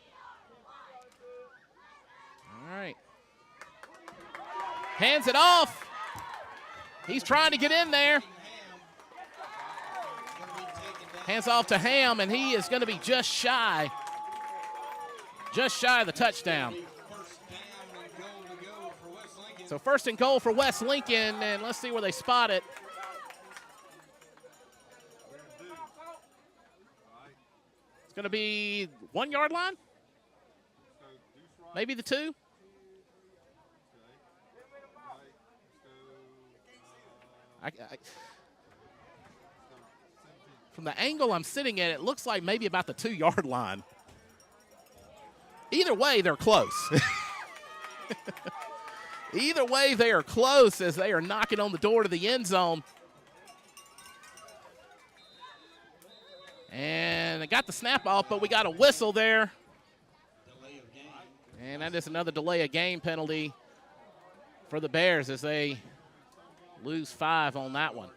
All right. Hands it off. He's trying to get in there. Hands off to Ham, and he is going to be just shy of the touchdown. So first and goal for West Lincoln, and let's see where they spot it. It's going to be 1 yard line, maybe the 2. From the angle I'm sitting at, it looks like maybe about the 2-yard line. Either way, they're close. Either way, they are close as they are knocking on the door to the end zone. And they got the snap off, but we got a whistle there. And that is another delay of game penalty for the Bears as they lose 5 on that one.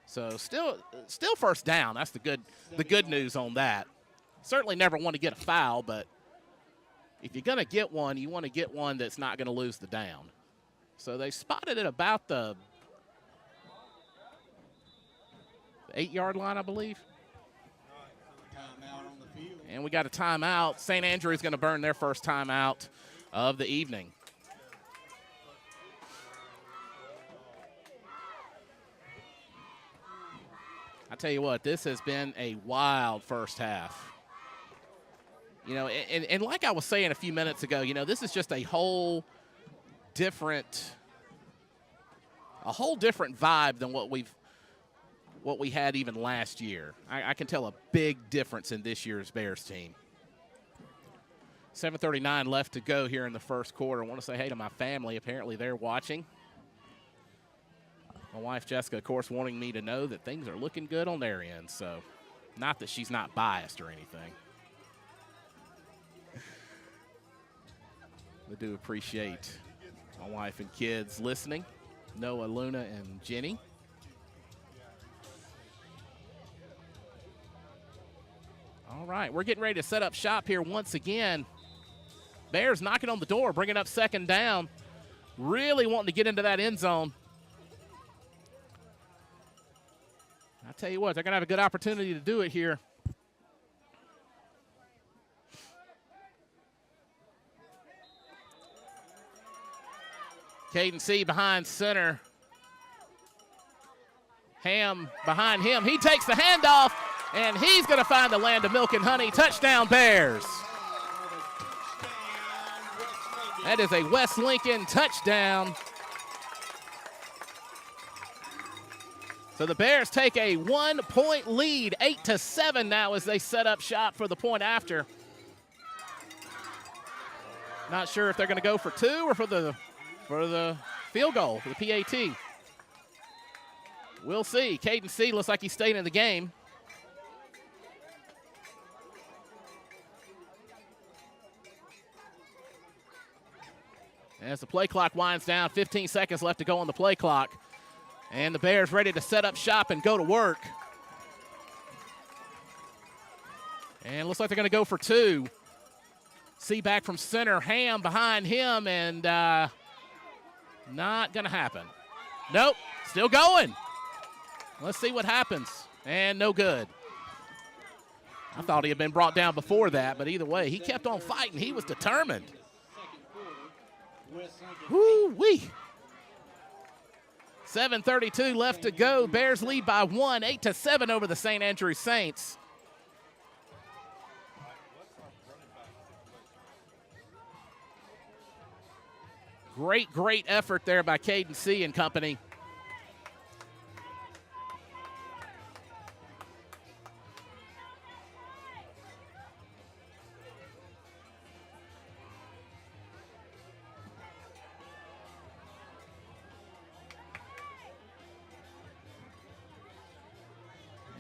So still first down. That's the good news on that. Certainly never want to get a foul, but if you're going to get one, you want to get one that's not going to lose the down. So they spotted it about the 8-yard line, I believe. Timeout on the field. And we got a timeout. St. Andrew's going to burn their first timeout of the evening. I tell you what, this has been a wild first half. You know, and like I was saying a few minutes ago, you know, this is just a whole different vibe than what we had even last year. I can tell a big difference in this year's Bears team. 7:39 left to go here in the first quarter. I want to say hey to my family. Apparently they're watching. My wife, Jessica, of course, wanting me to know that things are looking good on their end. So, not that she's not biased or anything. I do appreciate my wife and kids listening. Noah, Luna, and Jenny. All right, we're getting ready to set up shop here once again. Bears knocking on the door, bringing up second down. Really wanting to get into that end zone. I tell you what, they're going to have a good opportunity to do it here. Caden C behind center. Ham behind him. He takes the handoff, and he's going to find the land of milk and honey. Touchdown, Bears. That is a West Lincoln touchdown. So the Bears take a 1-point lead, 8-7 now as they set up shop for the point after. Not sure if they're going to go for 2 or for the field goal, for the PAT. We'll see. Caden C looks like he's staying in the game. As the play clock winds down, 15 seconds left to go on the play clock. And the Bears ready to set up shop and go to work. And looks like they're going to go for 2. C back from center, Ham behind him, and not going to happen. Nope, still going. Let's see what happens. And no good. I thought he had been brought down before that, but either way, he kept on fighting. He was determined. Woo-wee. 7:32 left to go. Bears lead by 1, 8-7 over the St. Andrews Saints. Great effort there by Caden C and company.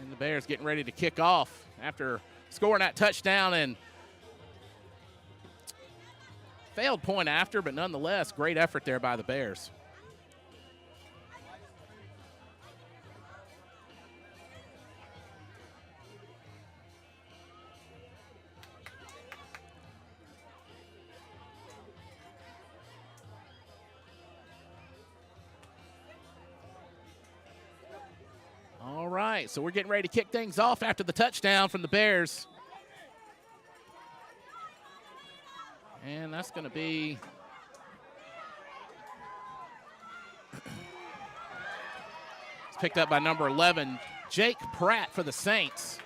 And the Bears getting ready to kick off after scoring that touchdown and failed point after, but nonetheless, great effort there by the Bears. All right, so we're getting ready to kick things off after the touchdown from the Bears. And that's going to be it's picked up by number 11, Jake Pratt for the Saints.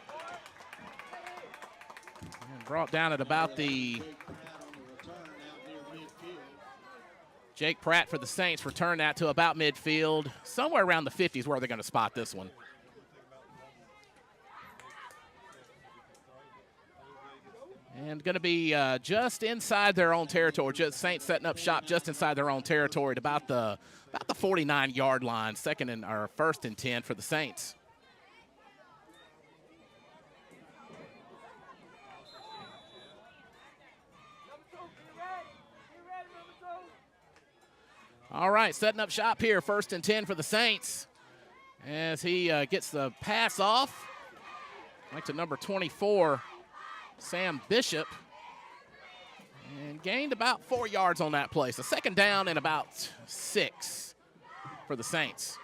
And brought down at about the Jake Pratt for the Saints returned that to about midfield. Somewhere around the 50s where they're going to spot this one. And going to be just inside their own territory. Just Saints setting up shop just inside their own territory at about the 49-yard line. First and 10 for the Saints. All right, setting up shop here. First and 10 for the Saints. As he gets the pass off. Like to number 24. Sam Bishop, and gained about 4 yards on that play. So second down and about 6 for the Saints.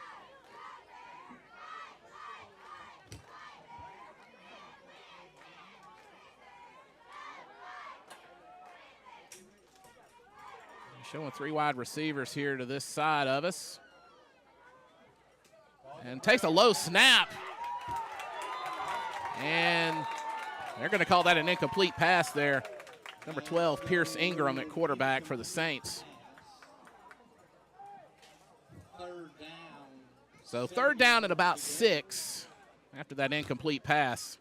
Showing 3 wide receivers here to this side of us. And takes a low snap. And they're going to call that an incomplete pass there. Number 12, Pierce Ingram at quarterback for the Saints. So third down at about 6 after that incomplete pass.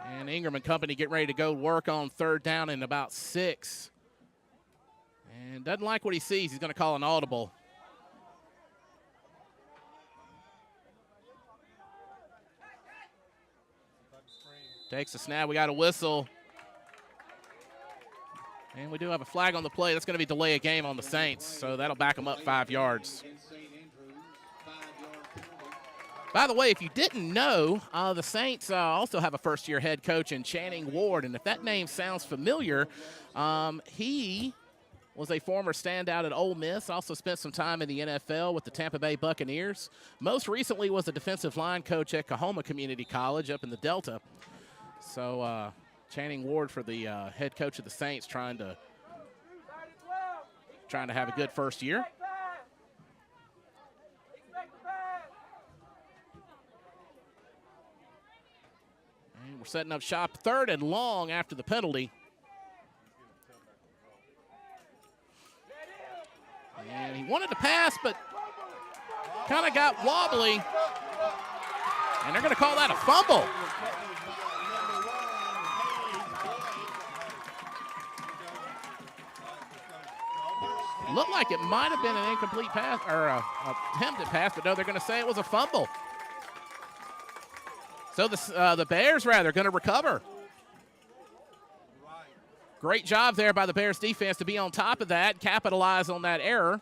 And Ingram and company getting ready to go work on third down in about 6. And doesn't like what he sees. He's going to call an audible. Takes a snap. We got a whistle. And we do have a flag on the play. That's going to be delay a game on the Saints. So that'll back them up 5 yards. By the way, if you didn't know, the Saints also have a first-year head coach in Channing Ward. And if that name sounds familiar, he was a former standout at Ole Miss, also spent some time in the NFL with the Tampa Bay Buccaneers. Most recently was a defensive line coach at Coahoma Community College up in the Delta. So Channing Ward for the head coach of the Saints trying to have a good first year. And we're setting up shop third and long after the penalty. And he wanted to pass, but kind of got wobbly. And they're going to call that a fumble. Looked like it might have been an incomplete pass or a attempted pass, but no, they're going to say it was a fumble. So the Bears, rather, going to recover. Great job there by the Bears defense to be on top of that, capitalize on that error.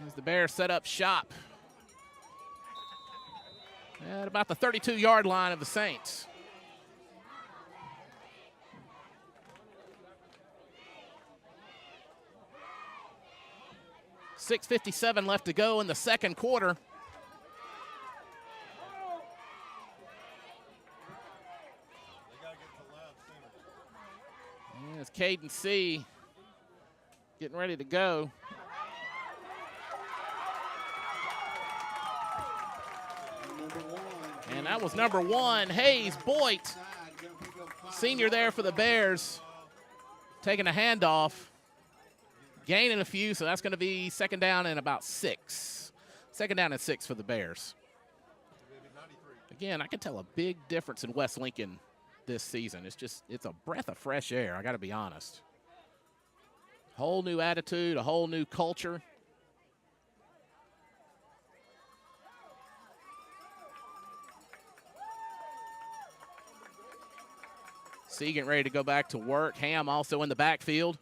As the Bears set up shop at about the 32-yard line of the Saints. .657 left to go in the second quarter. As Caden C getting ready to go. And that was number 1, Hayes Boyd, senior there for the Bears, taking a handoff. Gaining a few, so that's going to be second down and about 6. Second down and 6 for the Bears. Again, I can tell a big difference in West Lincoln this season. It's a breath of fresh air, I got to be honest. Whole new attitude, a whole new culture. C getting ready to go back to work. Ham also in the backfield.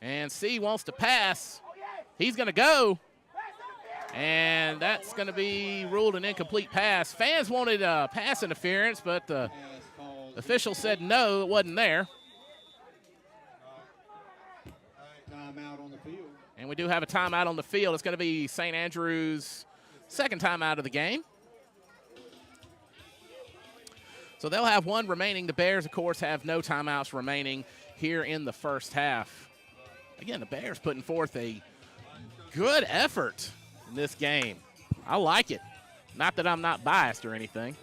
And C wants to pass. He's going to go. And that's going to be ruled an incomplete pass. Fans wanted pass interference, but the official said no, it wasn't there. Timeout on the field. And we do have a timeout on the field. It's going to be St. Andrew's second timeout of the game. So they'll have one remaining. The Bears, of course, have no timeouts remaining here in the first half. Again, the Bears putting forth a good effort in this game. I like it. Not that I'm not biased or anything.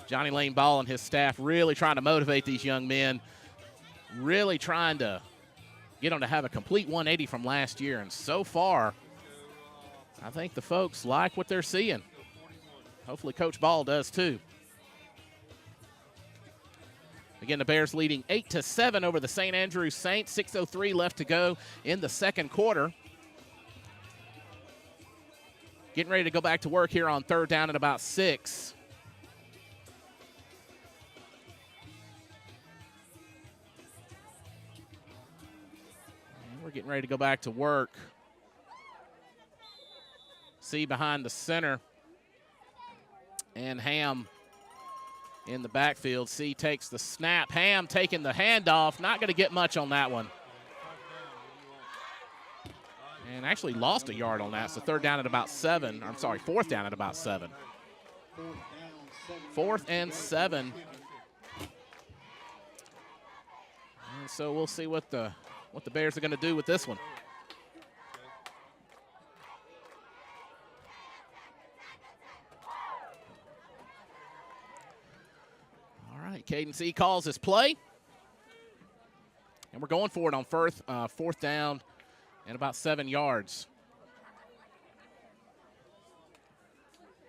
Johnny Lane Ball and his staff really trying to motivate these young men, really trying to get them to have a complete 180 from last year. And so far, I think the folks like what they're seeing. Hopefully Coach Ball does too. Again, the Bears leading 8-7 over the St. Andrews Saints. 6:03 left to go in the second quarter. Getting ready to go back to work here on third down at about 6. And we're getting ready to go back to work. See behind the center. And Ham in the backfield. C takes the snap. Ham taking the handoff. Not going to get much on that one. And actually lost a yard on that. So third down at about 7. I'm sorry, fourth down at about 7. Fourth and 7. And so we'll see what the Bears are going to do with this one. All right, Caden C calls his play. And we're going for it on fourth down and about 7 yards.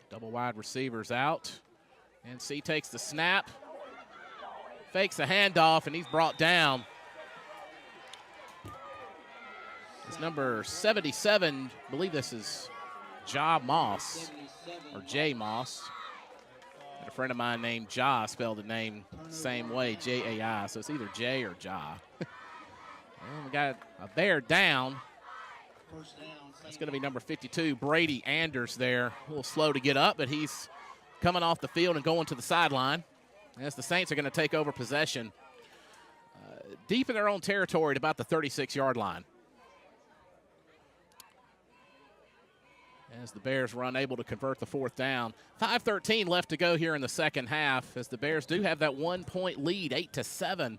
Double wide receivers out. And C takes the snap. Fakes a handoff, and he's brought down. It's number 77. I believe this is Ja Moss, or Jay Moss. And a friend of mine named Ja spelled the name the same way, J-A-I. So it's either Jay or Ja. And we got a Bear down. That's going to be number 52, Brady Anders there. A little slow to get up, but he's coming off the field and going to the sideline as the Saints are going to take over possession deep in their own territory at about the 36-yard line. As the Bears were unable to convert the fourth down. 5:13 left to go here in the second half as the Bears do have that 1-point lead, 8-7.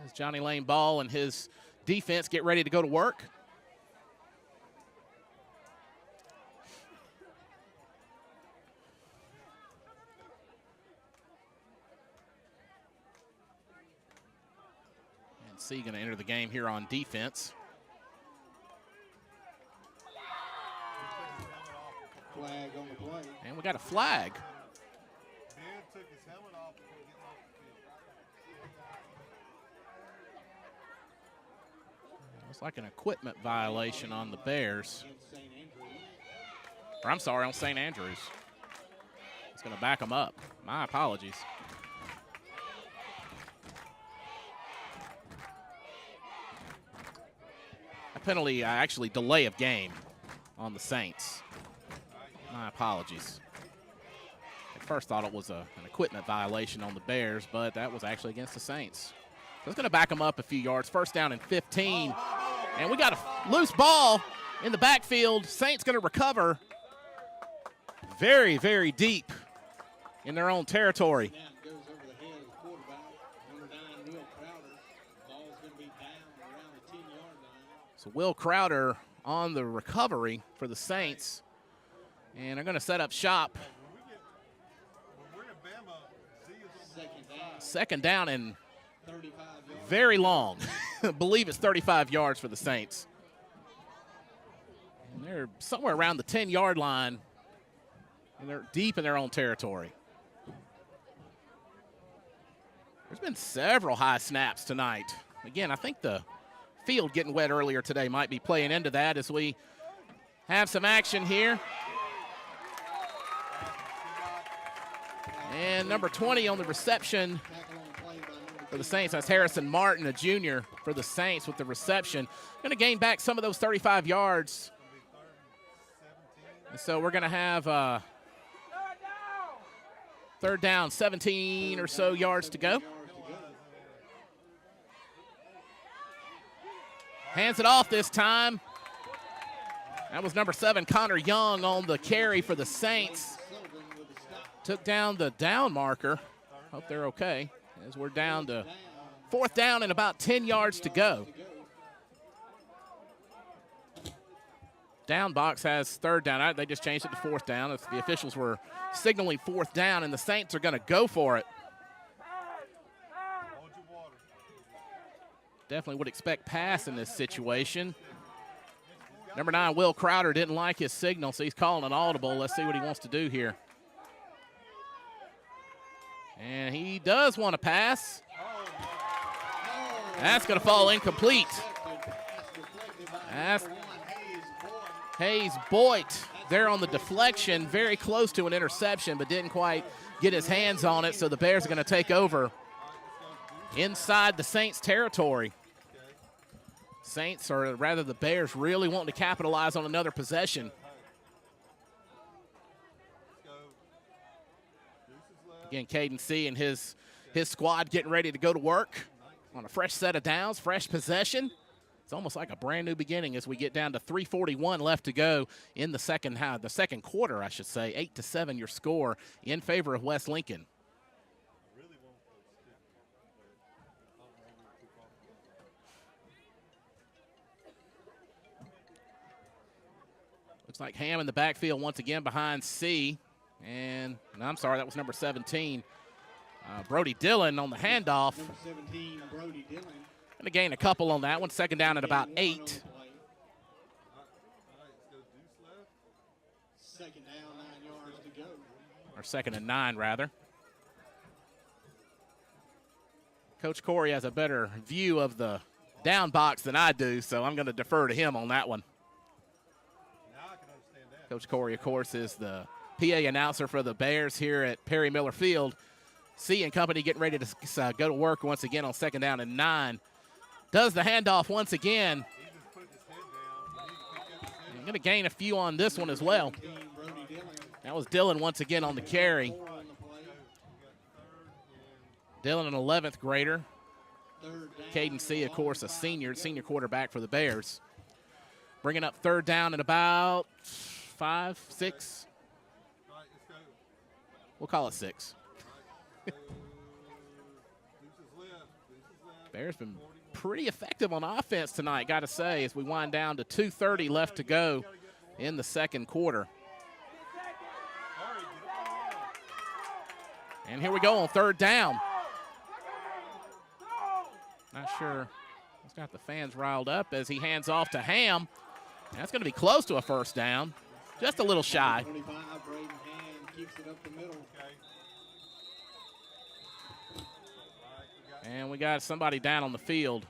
As Johnny Lane Ball and his defense get ready to go to work. And C going to enter the game here on defense. Flag on the play. And we got a flag. Ben took his helmet off before getting off the field. Looks like an equipment violation on the Bears. Or I'm sorry, on St. Andrews. It's going to back them up. My apologies. A penalty, actually delay of game on the Saints. My apologies. At first thought it was an equipment violation on the Bears, but that was actually against the Saints. So it's going to back them up a few yards. First down and 15. And we got a loose ball in the backfield. Saints going to recover very, very deep in their own territory. Goes over the head of the quarterback. Number 9, Will Crowder. Ball's going to be down around the 10-yard line. So Will Crowder on the recovery for the Saints. And they're going to set up shop. When we're in Bama, Z is on the Second down. Second down and 35 yards. very long. I believe it's 35 yards for the Saints. And they're somewhere around the 10-yard line. And they're deep in their own territory. There's been several high snaps tonight. Again, I think the field getting wet earlier today might be playing into that as we have some action here. And number 20 on the reception Tackle on play by number for the Saints. That's Harrison Martin, a junior for the Saints with the reception. Going to gain back some of those 35 yards. And so we're going to have third down, 17 or so yards to go. Hands it off this time. That was number 7, Connor Young, on the carry for the Saints. Took down the down marker. Hope they're okay, as we're down to 4th down and about 10 yards to go. Down box has 3rd down. They just changed it to 4th down. If the officials were signaling 4th down, and the Saints are going to go for it. Definitely would expect pass in this situation. Number 9, Will Crowder, didn't like his signal, so he's calling an audible. Let's see what he wants to do here. And he does want to pass. That's going to fall incomplete. That's Hayes Boyd there on the deflection, very close to an interception, but didn't quite get his hands on it, so the Bears are going to take over inside the Saints territory. Saints, or rather the Bears, really wanting to capitalize on another possession. Again, Caden C and his squad getting ready to go to work on a fresh set of downs, fresh possession. It's almost like a brand new beginning as we get down to 3:41 left to go in the second quarter, I should say. 8-7 your score in favor of West Lincoln. Looks like Ham in the backfield once again behind C. And I'm sorry, that was number 17. Brody Dillon on the handoff. Number 17, Brody Dillon. Going to gain a couple on that one. 2nd down at about 8. 2nd down, 9 yards to go. Or 2nd and 9, rather. Coach Corey has a better view of the down box than I do, so I'm going to defer to him on that one. Coach Corey, of course, is the PA announcer for the Bears here at Perry Miller Field. C and company getting ready to go to work once again on 2nd down and 9. Does the handoff once again. I'm going to gain a few on this one as well. That was Dillon once again on the carry. Dillon, an 11th grader. Caden C, of course, a senior quarterback for the Bears. Bringing up 3rd down and about 5, 6. We'll call it 6. Bears been pretty effective on offense tonight, got to say, as we wind down to 2:30 left to go in the second quarter. And here we go on 3rd down. Not sure. He's got the fans riled up as he hands off to Ham. That's going to be close to a 1st down. Just a little shy. 25, Braden Ham keeps it up the middle. And we got somebody down on the field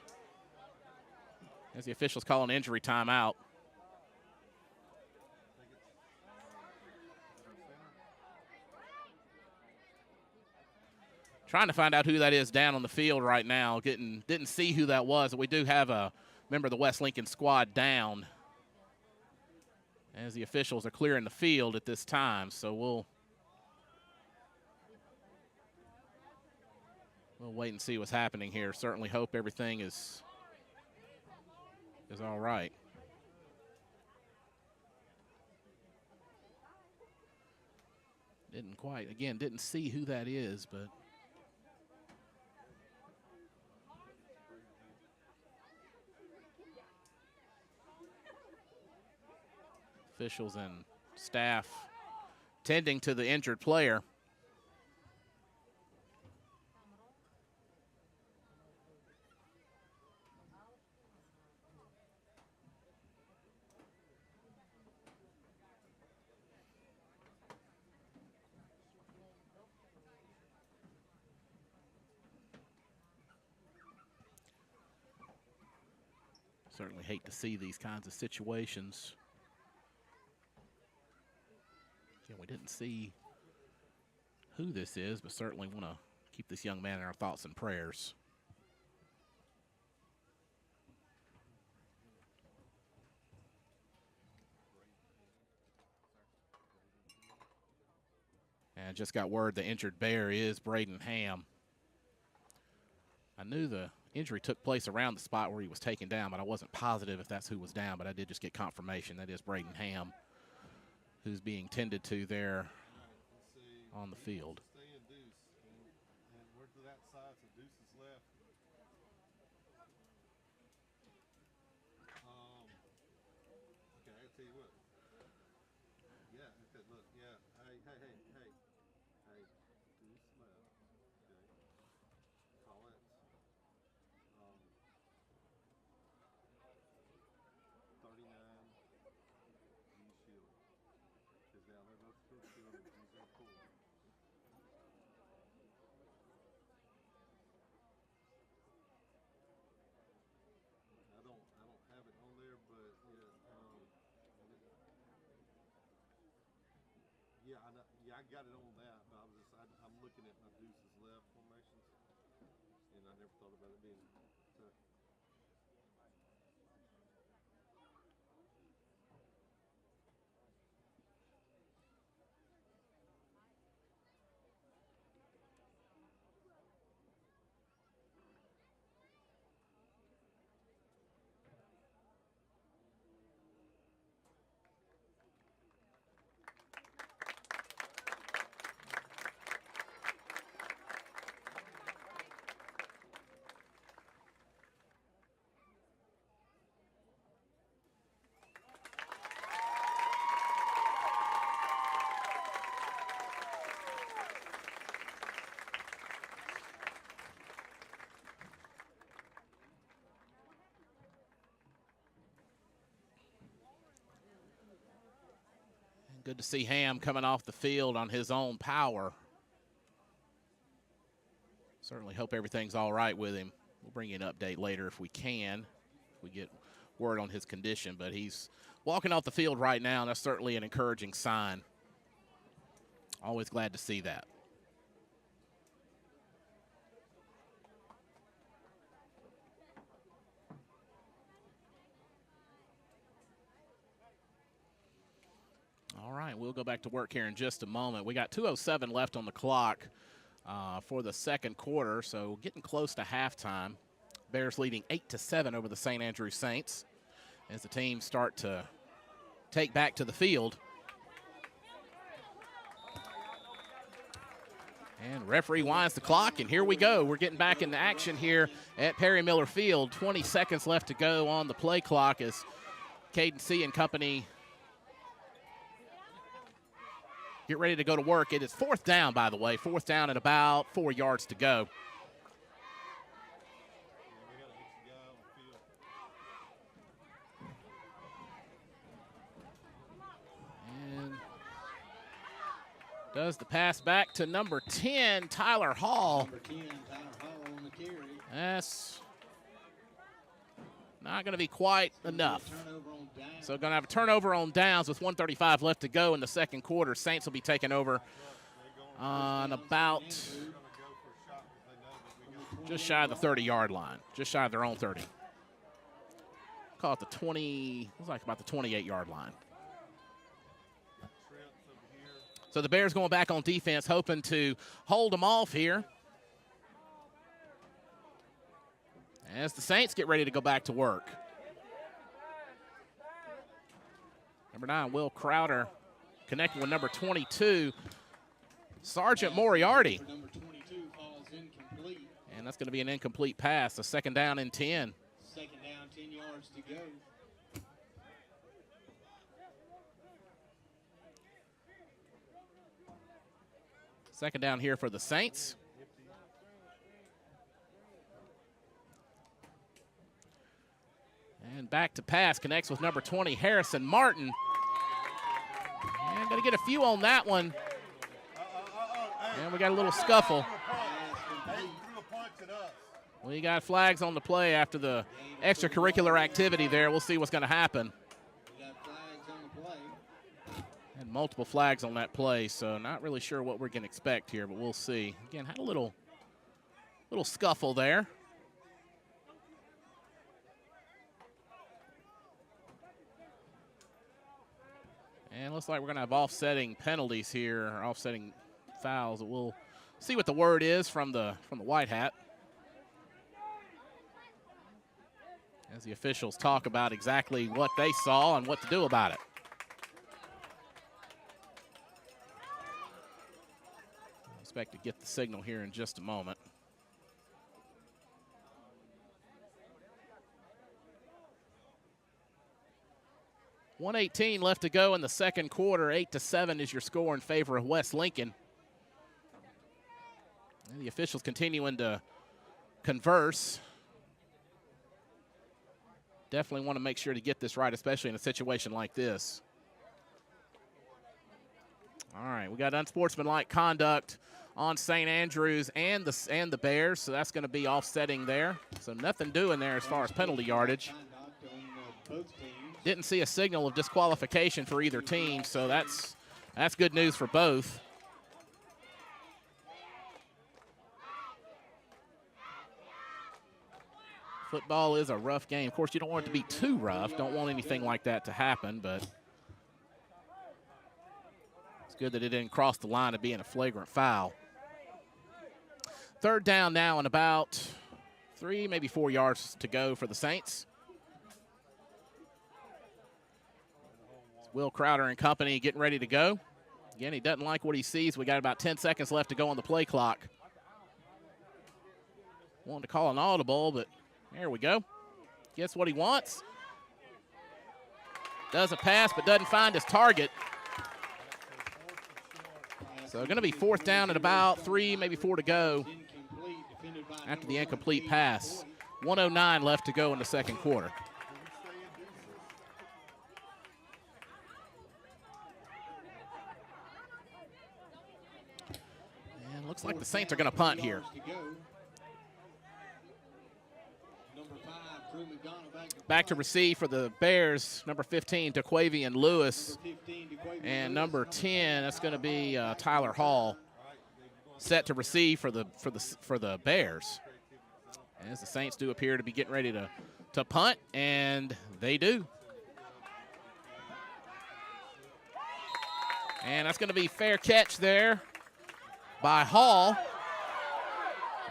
as the officials call an injury timeout. Trying to find out who that is down on the field right now. Didn't see who that was. We do have a member of the West Lincoln squad down as the officials are clearing the field at this time. So we'll wait and see what's happening here. Certainly hope everything is all right. Didn't see who that is, but officials and staff tending to the injured player. Certainly hate to see these kinds of situations. Again, we didn't see who this is, but certainly want to keep this young man in our thoughts and prayers. And just got word the injured Bear is Braden Ham. I knew the injury took place around the spot where he was taken down, but I wasn't positive if that's who was down, but I did just get confirmation. That is Braden Ham, who's being tended to there on the field. Stay in deuce. And we're to that side, so deuce is left. Okay, I tell you what. Yeah, okay, look, yeah. Hey. Hey, deuce left. Okay. Call it. 39. D shield. Is down there, both full shield and D's are full. I don't have it on there, but yeah, I got it on that, but I'm looking at my deuces left formations, and I never thought about it being tough. Good to see Ham coming off the field on his own power. Certainly hope everything's all right with him. We'll bring you an update later if we can, if we get word on his condition. But he's walking off the field right now, and that's certainly an encouraging sign. Always glad to see that. All right, we'll go back to work here in just a moment. We got 2:07 left on the clock for the second quarter, so getting close to halftime. Bears leading 8-7 over the St. Andrews Saints as the teams start to take back to the field. And referee winds the clock, and here we go. We're getting back into action here at Perry Miller Field. 20 seconds left to go on the play clock as Caden C. and company get ready to go to work. It is fourth down, by the way. Fourth down and about 4 yards to go. And does the pass back to number 10, Tyler Hall. Number 10, Tyler Hall on the carry. That's not going to be quite enough. So going to have a turnover on downs with 1:35 left to go in the second quarter. Saints will be taking over on about just shy of the 30-yard line, just shy of their own 30. Call it the 20, looks like about the 28-yard line. So the Bears going back on defense, hoping to hold them off here as the Saints get ready to go back to work. Number 9, Will Crowder, connecting with number 22, Sergeant Moriarty. Number 22 falls incomplete. And that's going to be an incomplete pass, a second down and 10. Second down, 10 yards to go. Second down here for the Saints. And back to pass, connects with number 20, Harrison Martin. And going to get a few on that one. And we got a little scuffle. We got flags on the play after the extracurricular activity there. We'll see what's going to happen. We got flags on the play. And multiple flags on that play, so not really sure what we're going to expect here, but we'll see. Again, had a little scuffle there. And looks like we're going to have offsetting penalties here, or offsetting fouls. We'll see what the word is from the white hat. as the officials talk about exactly what they saw and what to do about it. I expect to get the signal here in just a moment. .118 left to go in the second quarter. 8-7 is your score in favor of West Lincoln. And the officials continuing to converse. Definitely want to make sure to get this right, especially in a situation like this. All right, we got unsportsmanlike conduct on St. Andrews and the Bears, so that's going to be offsetting there. So nothing doing there as far as penalty yardage. Didn't see a signal of disqualification for either team, so that's good news for both. Football is a rough game. Of course, you don't want it to be too rough. Don't want anything like that to happen, but it's good that it didn't cross the line of being a flagrant foul. Third down now and about 3, maybe 4 yards to go for the Saints. It's Will Crowder and company getting ready to go. Again, he doesn't like what he sees. We got about 10 seconds left to go on the play clock. Wanted to call an audible, but there we go. Gets what he wants. Does a pass, but doesn't find his target. So going to be fourth down at about 3, maybe 4 to go after the incomplete pass. 1:09 left to go in the second quarter. And looks like the Saints are going to punt here. Back to receive for the Bears, number 15, DeQuavian Lewis. And number 10, that's going to be Tyler Hall, set to receive for the Bears. As the Saints do appear to be getting ready to punt, and they do. And that's going to be fair catch there by Hall.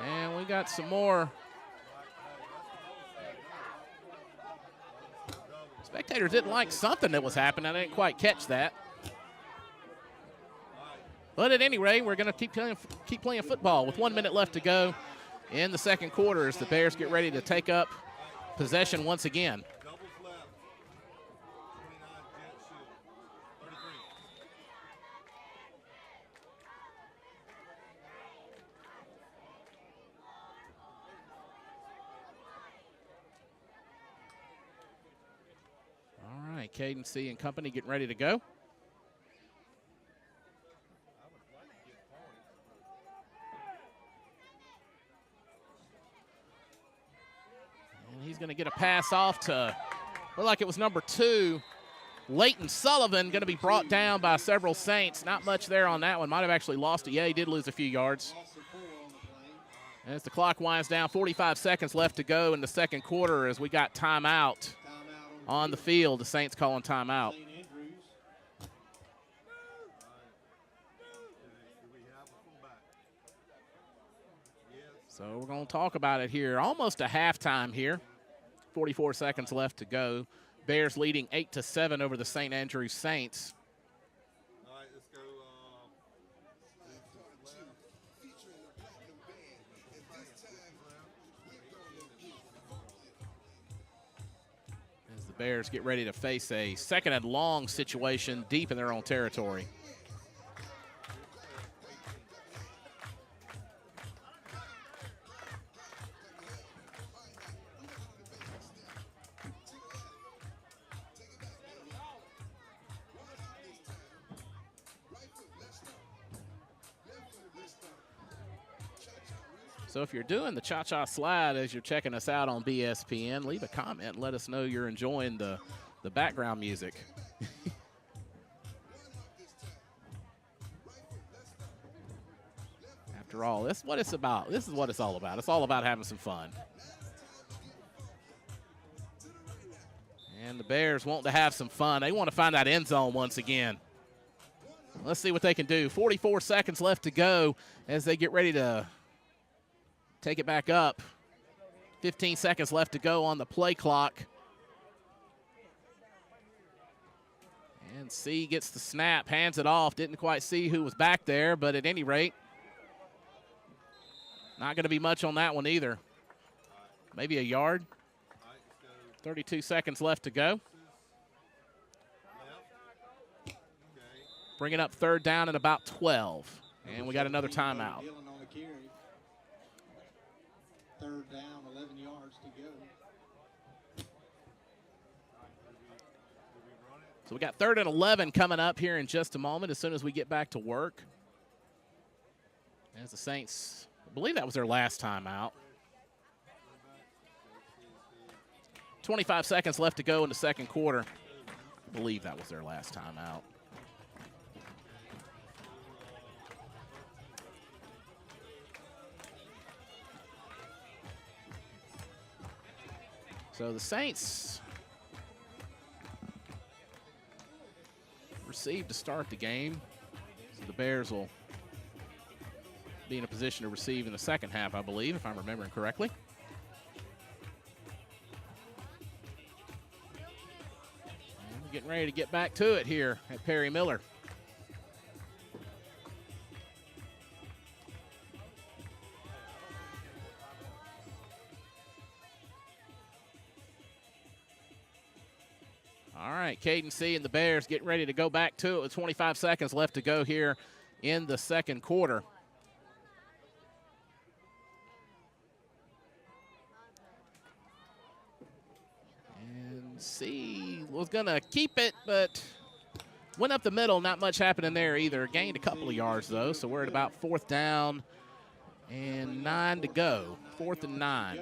And we got some more. Spectators didn't like something that was happening. I didn't quite catch that. But at any rate, we're going to keep playing football with 1 minute left to go in the second quarter as the Bears get ready to take up possession once again. All right, Caden C. and company getting ready to go. And he's going to get a pass off to, look like it was number 2, Leighton Sullivan, going to be brought down by several Saints. Not much there on that one. Might have actually lost it. Yeah, he did lose a few yards. As the clock winds down, 45 seconds left to go in the second quarter as we got timeout on the field. The Saints calling timeout. So we're going to talk about it here. Almost a halftime here. 44 seconds left to go. Bears leading 8-7 over the St. Andrews Saints. All right, let's go. As the Bears get ready to face a second and long situation deep in their own territory. So if you're doing the cha-cha slide as you're checking us out on BSPN, leave a comment and let us know you're enjoying the background music. After all, this is what it's about. This is what it's all about. It's all about having some fun. And the Bears want to have some fun. They want to find that end zone once again. Let's see what they can do. 44 seconds left to go as they get ready to take it back up. 15 seconds left to go on the play clock. And C gets the snap, hands it off. Didn't quite see who was back there, but at any rate, not going to be much on that one either. Maybe a yard. 32 seconds left to go. Bringing up third down at about 12. And we got another timeout. Third down, 11 yards to go. So we got 3rd and 11 coming up here in just a moment as soon as we get back to work. As the Saints, I believe that was their last timeout. 25 seconds left to go in the second quarter. I believe that was their last timeout. So the Saints receive to start the game. So the Bears will be in a position to receive in the second half, I believe, if I'm remembering correctly. And we're getting ready to get back to it here at Perry Miller. All right, Caden C and the Bears getting ready to go back to it with 25 seconds left to go here in the second quarter. And C was going to keep it, but went up the middle. Not much happening there either. Gained a couple of yards, though, so we're at about 4th down and 9 to go. 4th and 9.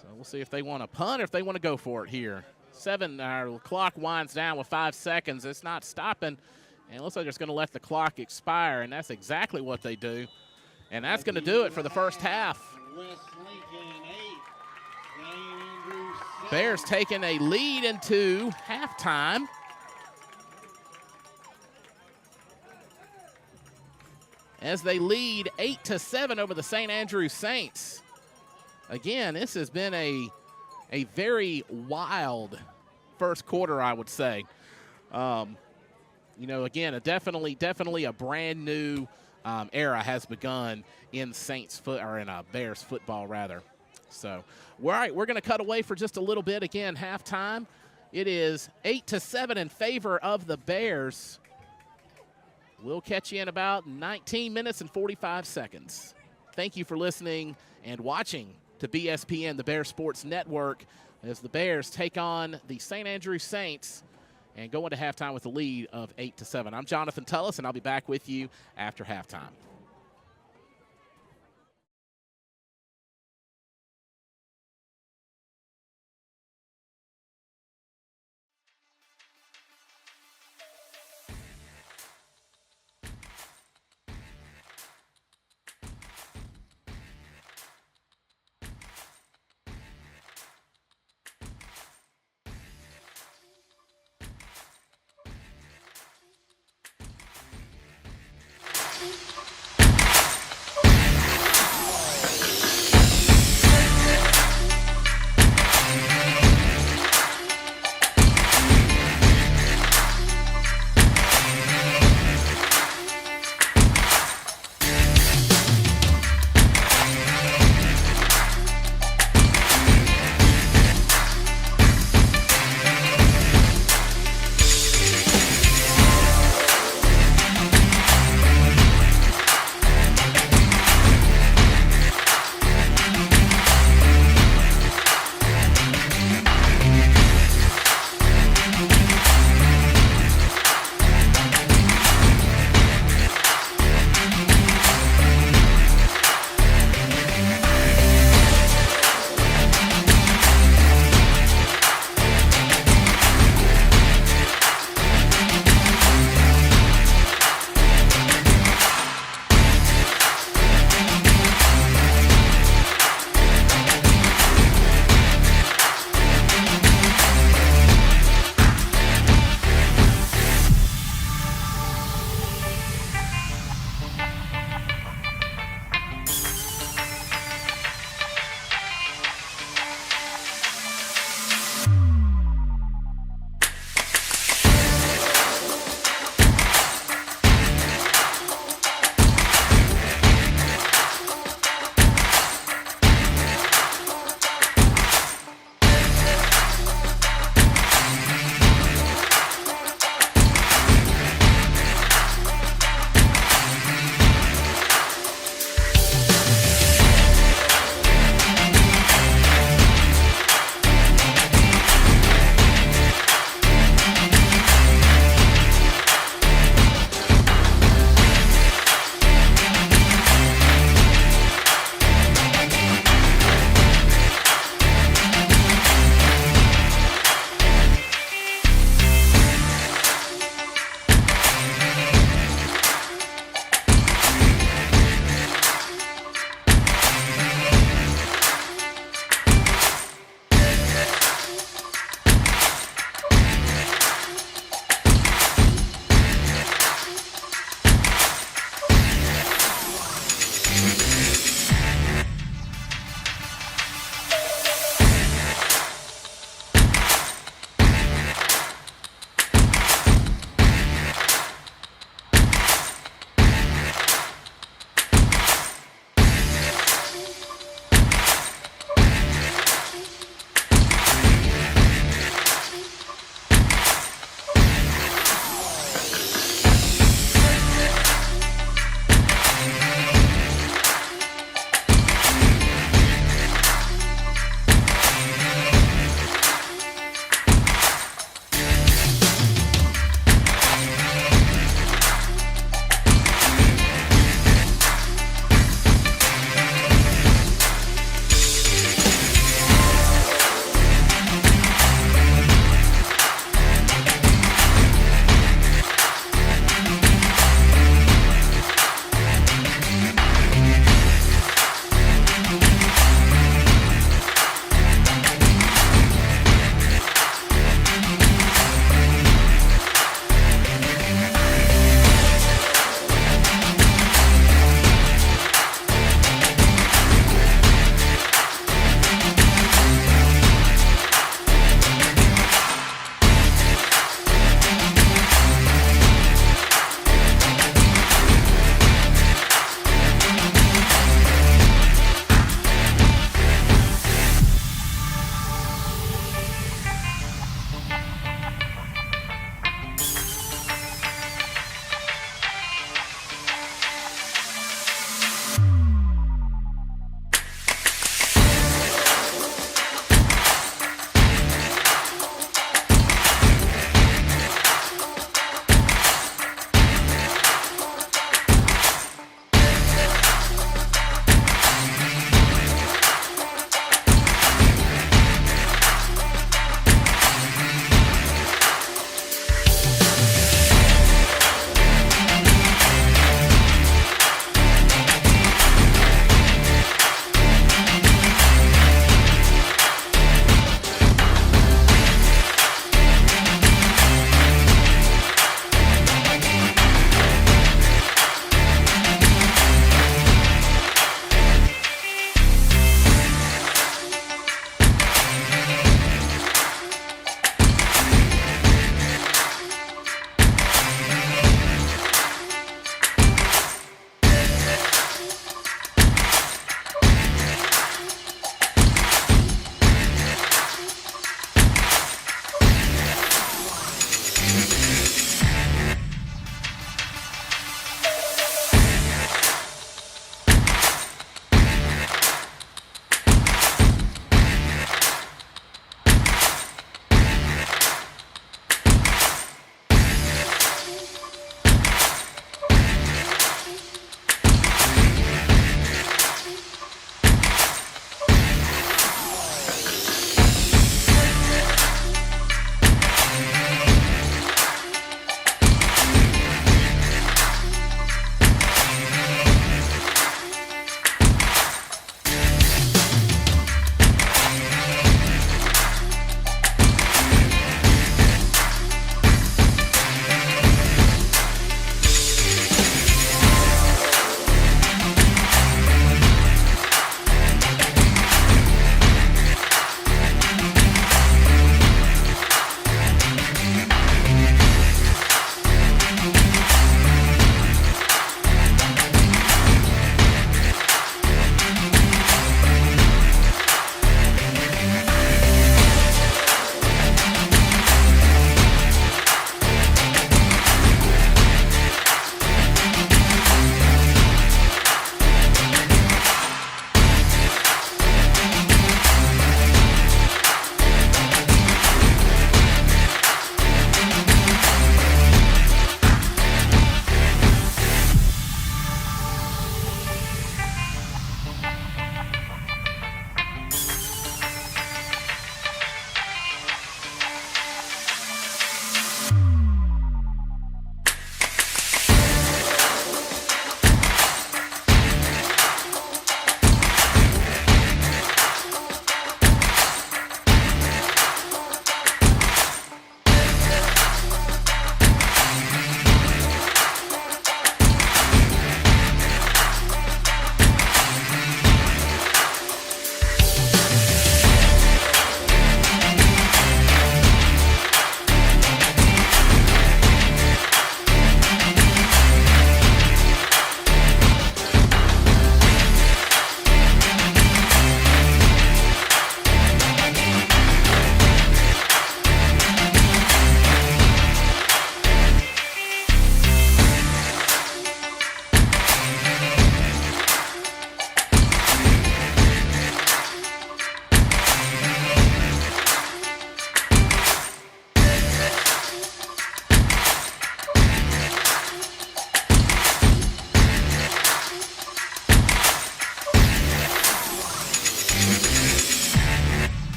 So we'll see if they want to punt or if they want to go for it here. Our clock winds down with 5 seconds. It's not stopping, and it looks like they're just going to let the clock expire, and that's exactly what they do. And that's going to do it for the first half. Bears taking a lead into halftime. As they lead 8-7 over the St. Andrews Saints. Again, this has been a very wild first quarter, I would say. You know, again, definitely a brand new era has begun in Bears football, rather. So, all right, we're going to cut away for just a little bit. Again, halftime. It is 8-7 in favor of the Bears. We'll catch you in about 19 minutes and 45 seconds. Thank you for listening and watching to BSPN, the Bears Sports Network, as the Bears take on the St. Andrews Saints and go into halftime with a lead of 8-7. I'm Jonathan Tullos, and I'll be back with you after halftime.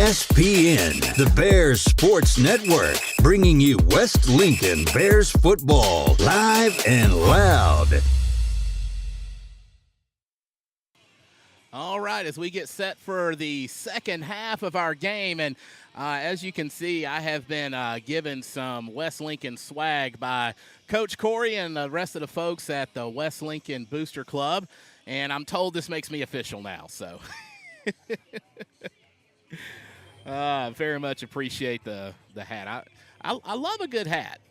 BSPN, the Bears Sports Network, bringing you West Lincoln Bears football live and loud. All right, as we get set for the second half of our game, and as you can see, I have been given some West Lincoln swag by Coach Corey and the rest of the folks at the West Lincoln Booster Club, and I'm told this makes me official now, so very much appreciate the hat. I love a good hat.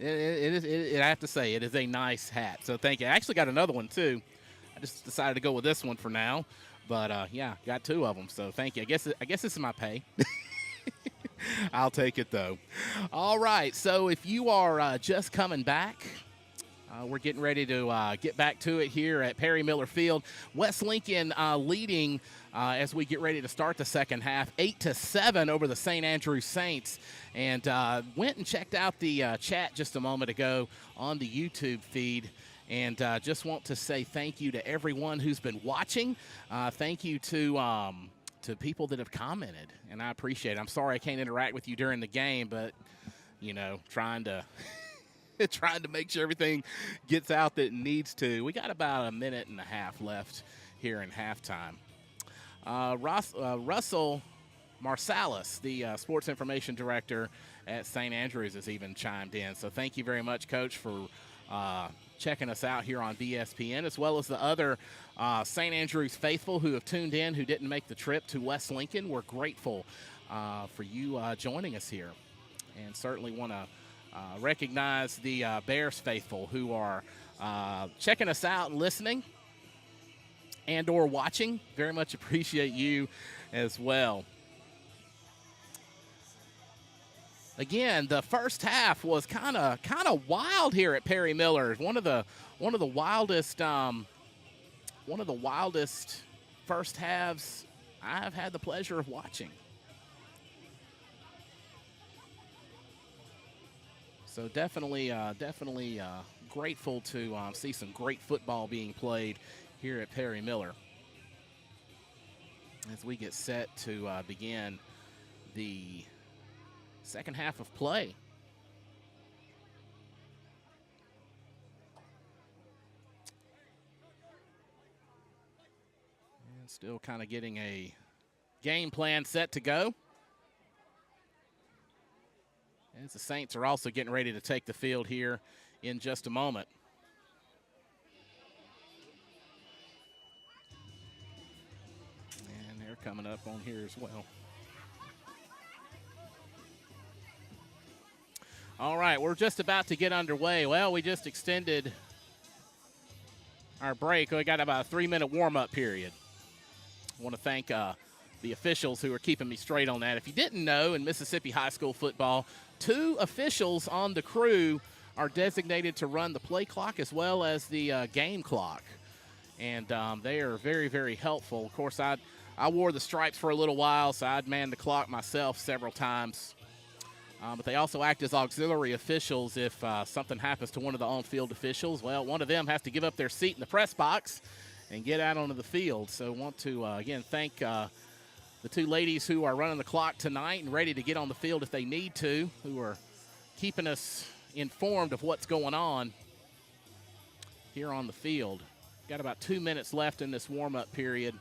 I have to say, it is a nice hat, so thank you. I actually got another one, too. I just decided to go with this one for now, but yeah, got two of them. So thank you. I guess this is my pay. I'll take it though. All right. So if you are just coming back, we're getting ready to get back to it here at Perry Miller Field. West Lincoln leading as we get ready to start the second half, 8-7 over the St. Andrews Saints. And went and checked out the chat just a moment ago on the YouTube feed. And just want to say thank you to everyone who's been watching. Thank you to people that have commented, and I appreciate it. I'm sorry I can't interact with you during the game, but, you know, trying to make sure everything gets out that it needs to. We got about a minute and a half left here in halftime. Russell Marsalis, the sports information director at St. Andrews, has even chimed in. So thank you very much, Coach, for checking us out here on BSPN, as well as the other St. Andrews faithful who have tuned in, who didn't make the trip to West Lincoln. We're grateful for you joining us here, and certainly want to recognize the Bears faithful who are checking us out and listening and or watching. Very much appreciate you as well. Again, the first half was kind of wild here at Perry Miller. One of the wildest first halves I've had the pleasure of watching. So definitely grateful to see some great football being played here at Perry Miller as we get set to begin the second half of play. And still kind of getting a game plan set to go. As the Saints are also getting ready to take the field here in just a moment. And they're coming up on here as well. All right, we're just about to get underway. Well, we just extended our break. We got about a 3-minute warm-up period. I want to thank the officials who are keeping me straight on that. If you didn't know, in Mississippi high school football, 2 officials on the crew are designated to run the play clock as well as the game clock. And they are very, very helpful. Of course, I wore the stripes for a little while, so I'd man the clock myself several times. But they also act as auxiliary officials if something happens to one of the on-field officials. Well, one of them has to give up their seat in the press box and get out onto the field. So I want to, again, thank the 2 ladies who are running the clock tonight and ready to get on the field if they need to, who are keeping us informed of what's going on here on the field. Got about 2 minutes left in this warm-up period.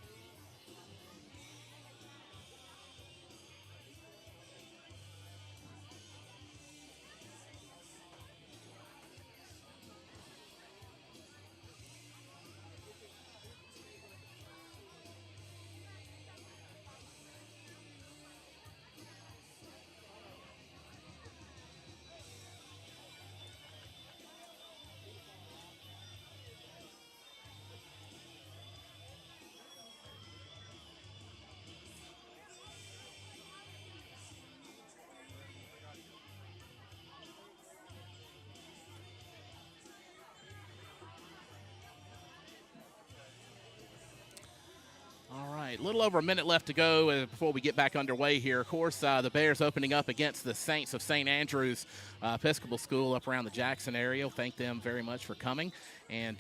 A little over a minute left to go before we get back underway here. Of course, the Bears opening up against the Saints of St. Andrews Episcopal School up around the Jackson area. Thank them very much for coming. And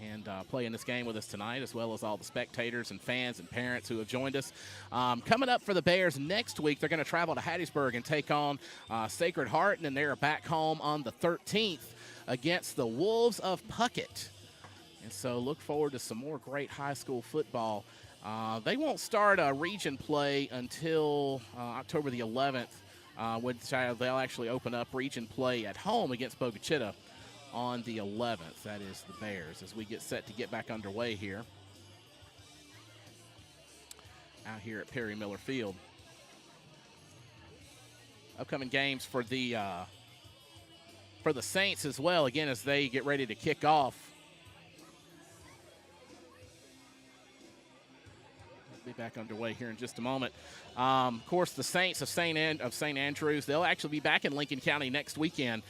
and playing this game with us tonight, as well as all the spectators and fans and parents who have joined us. Coming up for the Bears next week, they're going to travel to Hattiesburg and take on Sacred Heart, and then they're back home on the 13th against the Wolves of Puckett. And so look forward to some more great high school football. They won't start region play until October the 11th, which they'll actually open up region play at home against Bogachita on the 11th. That is the Bears, as we get set to get back underway here out here at Perry Miller Field. Upcoming games for the Saints as well, again, as they get ready to kick off. We'll be back underway here in just a moment. Of course, the Saints of St. Andrews, they'll actually be back in Lincoln County next weekend,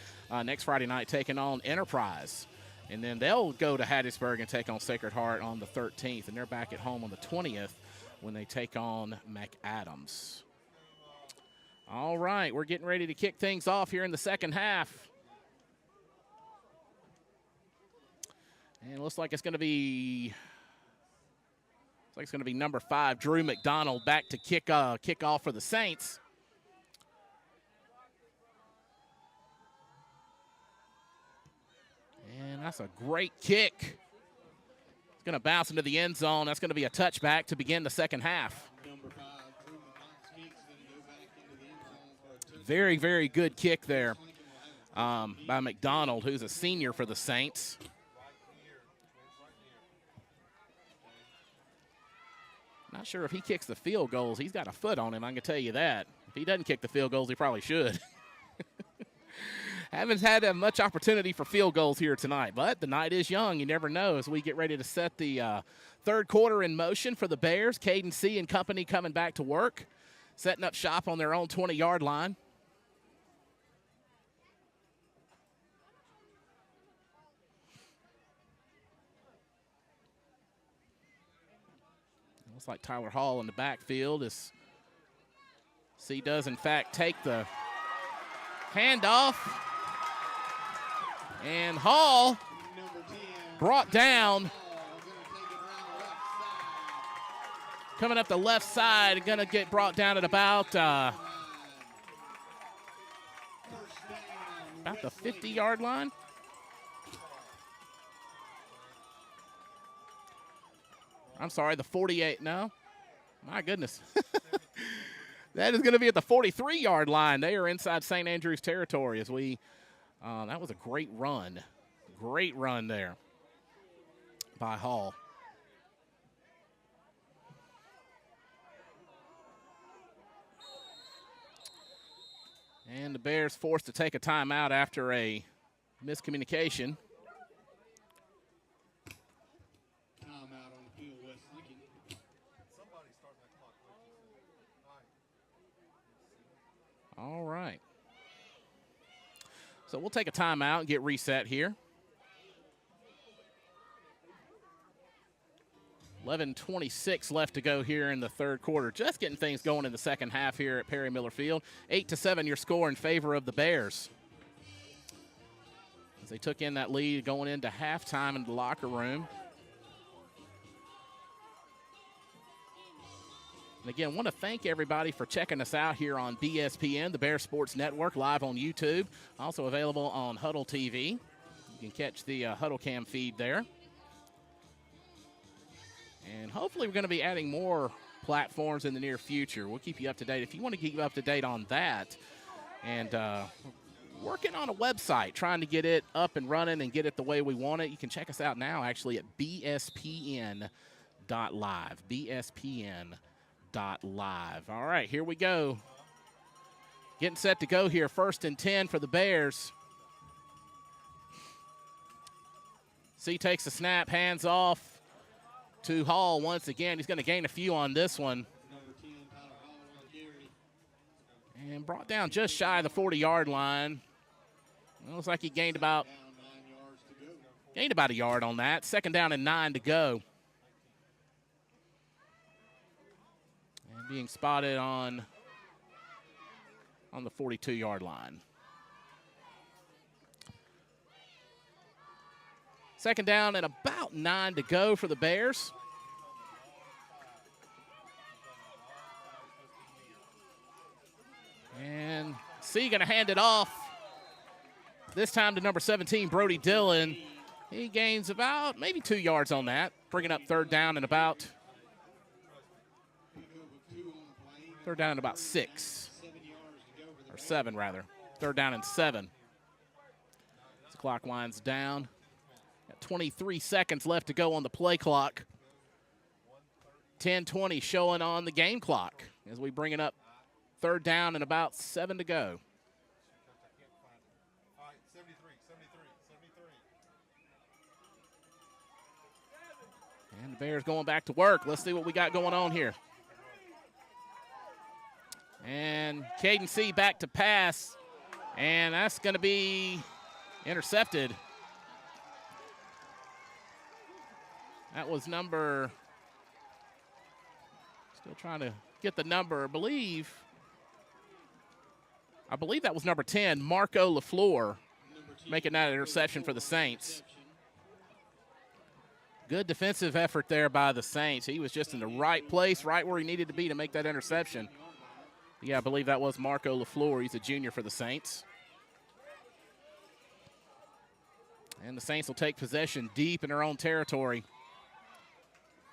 next Friday night, taking on Enterprise. And then they'll go to Hattiesburg and take on Sacred Heart on the 13th. And they're back at home on the 20th when they take on McAdams. All right, we're getting ready to kick things off here in the second half. And it looks like it's going to be number 5, Drew McDonald, back to kick off for the Saints. And that's a great kick. It's going to bounce into the end zone. That's going to be a touchback to begin the second half. Number 5, Drew McDonald's kick's going to go back into the end zone for a touchdown. Very, very good kick there by McDonald, who's a senior for the Saints. Not sure if he kicks the field goals. He's got a foot on him, I can tell you that. If he doesn't kick the field goals, he probably should. Haven't had much opportunity for field goals here tonight, but the night is young. You never know as we get ready to set the third quarter in motion for the Bears. Caden C. and company coming back to work, setting up shop on their own 20-yard line. Looks like Tyler Hall in the backfield as C does, in fact, take the handoff. And Hall brought down. Coming up the left side, going to get brought down at about the 50-yard line. I'm sorry, the 48. No, my goodness. That is going to be at the 43-yard line. They are inside St. Andrews territory as we that was a great run. Great run there by Hall. And the Bears forced to take a timeout after a miscommunication. Timeout on the field, West Lincoln. All right. So we'll take a timeout and get reset here. 11:26 left to go here in the third quarter. Just getting things going in the second half here at Perry Miller Field. 8-7 your score in favor of the Bears. As they took in that lead going into halftime in the locker room. And again, want to thank everybody for checking us out here on BSPN, the Bear Sports Network, live on YouTube. Also available on Huddle TV. You can catch the Huddle Cam feed there. And hopefully we're going to be adding more platforms in the near future. We'll keep you up to date. If you want to keep up to date on that, and working on a website, trying to get it up and running and get it the way we want it, you can check us out now actually at bspn.live. bspn.live. All right, here we go. Getting set to go here. 1st and 10 for the Bears. C takes the snap, hands off to Hall once again. He's going to gain a few on this one. Number 10, Tyler Hall on the carry. And brought down just shy of the 40-yard line. It looks like he gained about Down 9 yards to go. Gained about a yard on that. 2nd down and 9 to go. And being spotted on the 42-yard line. Second down and about 9 to go for the Bears. And C going to hand it off. This time to number 17, Brody Dillon. He gains about maybe 2 yards on that, bringing up third down and about 6. Or 7, rather. Third down and 7. As the clock winds down. Got 23 seconds left to go on the play clock. 10:20 showing on the game clock as we bring it up third down and about 7 to go. And the Bears going back to work. Let's see what we got going on here. And Caden C back to pass. And that's going to be intercepted. That was number, still trying to get the number, I believe that was number 10, Marco LaFleur, making that interception for the Saints. Good defensive effort there by the Saints. He was just in the right place, right where he needed to be to make that interception. Yeah, I believe that was Marco LaFleur. He's a junior for the Saints. And the Saints will take possession deep in their own territory.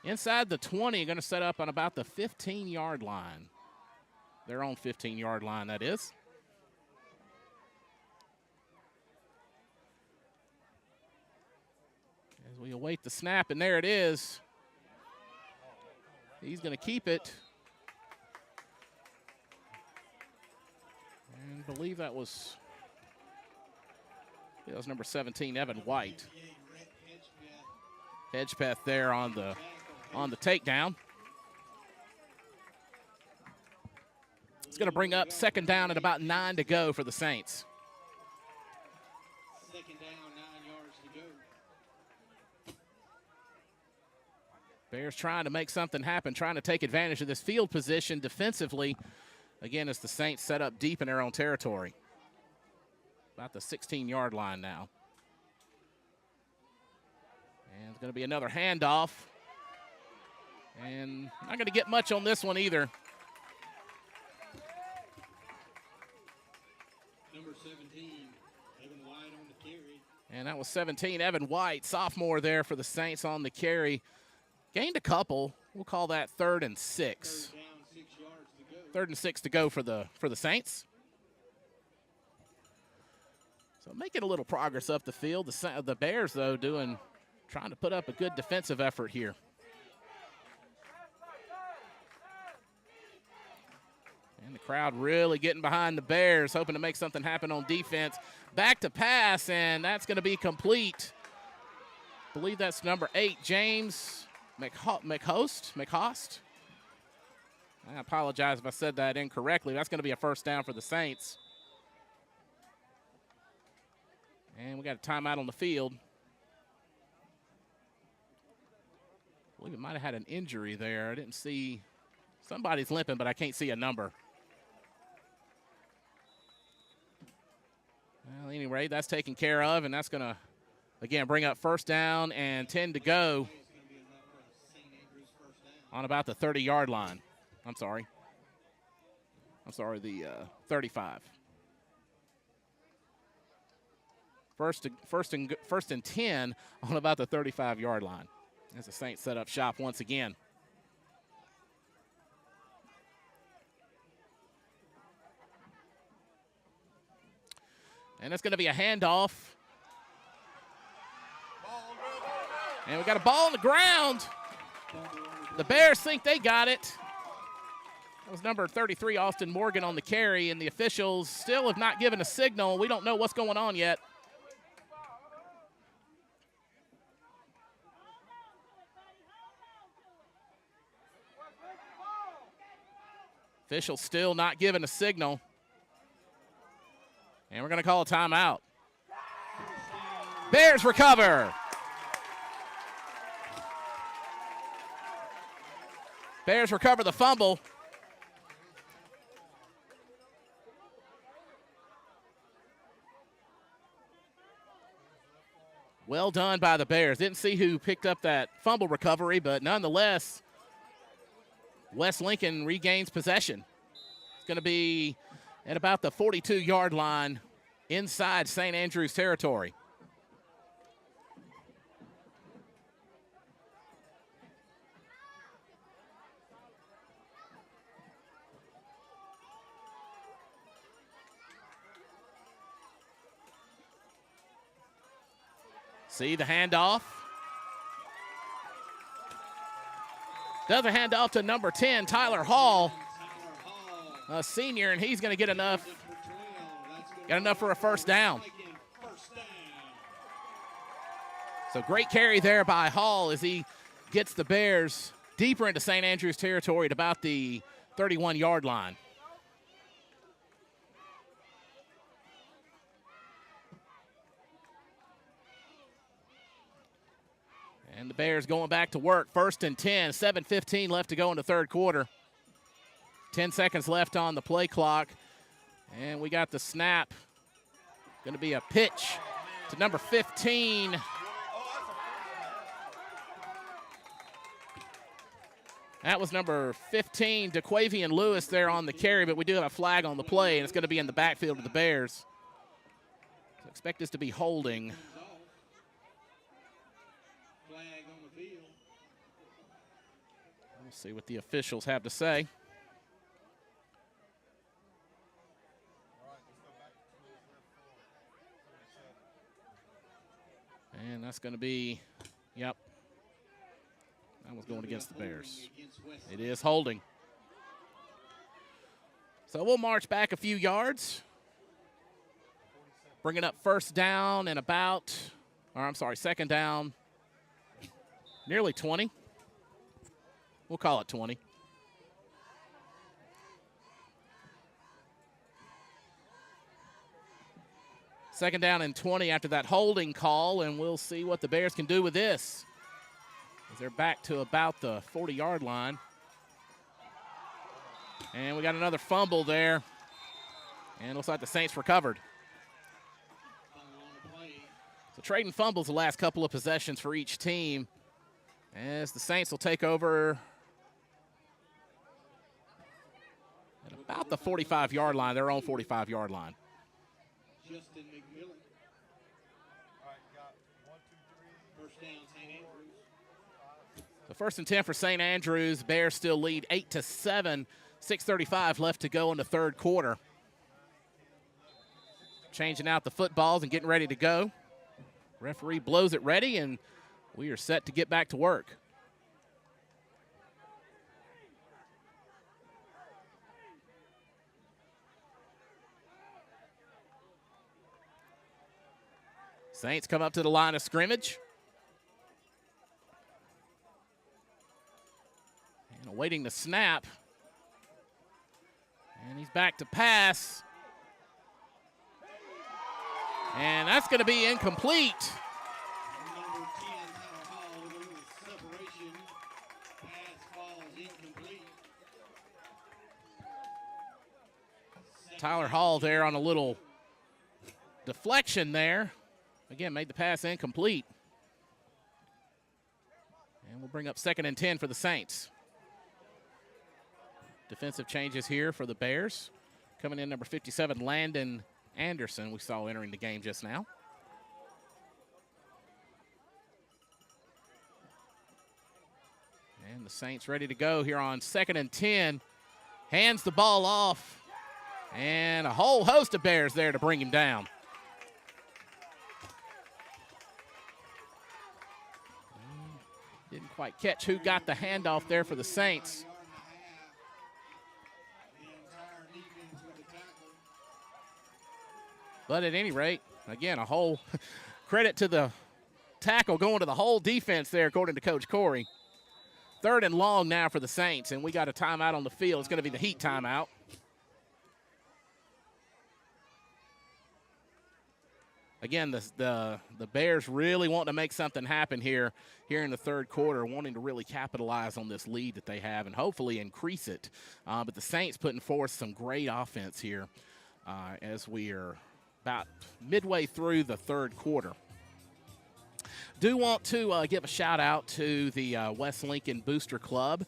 Inside the 20, going to set up on about the 15-yard line. Their own 15-yard line, that is. As we await the snap, and there it is. He's going to keep it. And I believe that was number 17, Evan White. Hedgepeth there on the takedown. It's going to bring up second down and about 9 to go for the Saints. Second down, 9 yards to go. Bears trying to make something happen, trying to take advantage of this field position defensively. Again, as the Saints set up deep in their own territory. About the 16-yard line now. And it's going to be another handoff. And not going to get much on this one either. Number 17, Evan White on the carry. And that was 17, Evan White, sophomore there for the Saints on the carry. Gained a couple. We'll call that 3rd and 6. Third down, 6 yards to go. 3rd and 6 to go for the Saints. So making a little progress up the field. The Bears, though, trying to put up a good defensive effort here. And the crowd really getting behind the Bears, hoping to make something happen on defense. Back to pass, and that's going to be complete. I believe that's number 8, James McHost. I apologize if I said that incorrectly. That's going to be a first down for the Saints. And we got a timeout on the field. I believe it might have had an injury there. I didn't see. Somebody's limping, but I can't see a number. Well, anyway, that's taken care of, and that's going to, again, bring up first down and 10 to go on about the 30-yard line. I'm sorry, the 35. First and 10 on about the 35-yard line as the Saints set up shop once again. And it's going to be a handoff. And we got a ball on the ground. The Bears think they got it. That was number 33, Austin Morgan, on the carry, and the officials still have not given a signal. We don't know what's going on yet. Officials still not giving a signal. And we're going to call a timeout. Bears recover. Bears recover the fumble. Well done by the Bears. Didn't see who picked up that fumble recovery, but nonetheless, West Lincoln regains possession. It's going to be at about the 42-yard line inside St. Andrews territory. See the handoff. Does a handoff to number 10, Tyler Hall, a senior, and he's going to get enough. Got enough for a first down. So great carry there by Hall as he gets the Bears deeper into St. Andrews territory at about the 31-yard line. And the Bears going back to work. 1st and 10, 7:15 left to go in the third quarter. 10 seconds left on the play clock. And we got the snap. Going to be a pitch to number 15. That was number 15, DeQuavian Lewis there on the carry, but we do have a flag on the play, and it's going to be in the backfield of the Bears. So expect this to be holding. We'll see what the officials have to say. And that's going to be, yep, that was going against the Bears. It is holding. So we'll march back a few yards. Bringing up first down and about, or I'm sorry, second down, nearly 20. We'll call it 20. Second down and 20 after that holding call, and we'll see what the Bears can do with this. As they're back to about the 40-yard line. And we got another fumble there. And looks like the Saints recovered. So trading fumbles the last couple of possessions for each team, as the Saints will take over at about the 45-yard line, their own 45-yard line. Justin McMillan. All right, got 1, 2, 3. First down, St. Andrews. So 1st and 10 for St. Andrews. Bears still lead 8-7. 6:35 left to go in the third quarter. Changing out the footballs and getting ready to go. Referee blows it ready, and we are set to get back to work. Saints come up to the line of scrimmage. And awaiting the snap. And he's back to pass. And that's going to be incomplete. Number 10, Tyler Hall, with a little separation. Pass falls incomplete. Tyler Hall there on a little deflection there. Again, made the pass incomplete. And we'll bring up 2nd and 10 for the Saints. Defensive changes here for the Bears. Coming in number 57, Landon Anderson, we saw entering the game just now. And the Saints ready to go here on 2nd and 10. Hands the ball off. And a whole host of Bears there to bring him down. Didn't quite catch who got the handoff there for the Saints. But at any rate, again, a whole credit to the tackle going to the whole defense there, according to Coach Corey. 3rd and long now for the Saints, and we got a timeout on the field. It's going to be the Heat timeout. Again, the Bears really want to make something happen here in the third quarter, wanting to really capitalize on this lead that they have and hopefully increase it. But the Saints putting forth some great offense here as we are about midway through the third quarter. Do want to give a shout out to the West Lincoln Booster Club.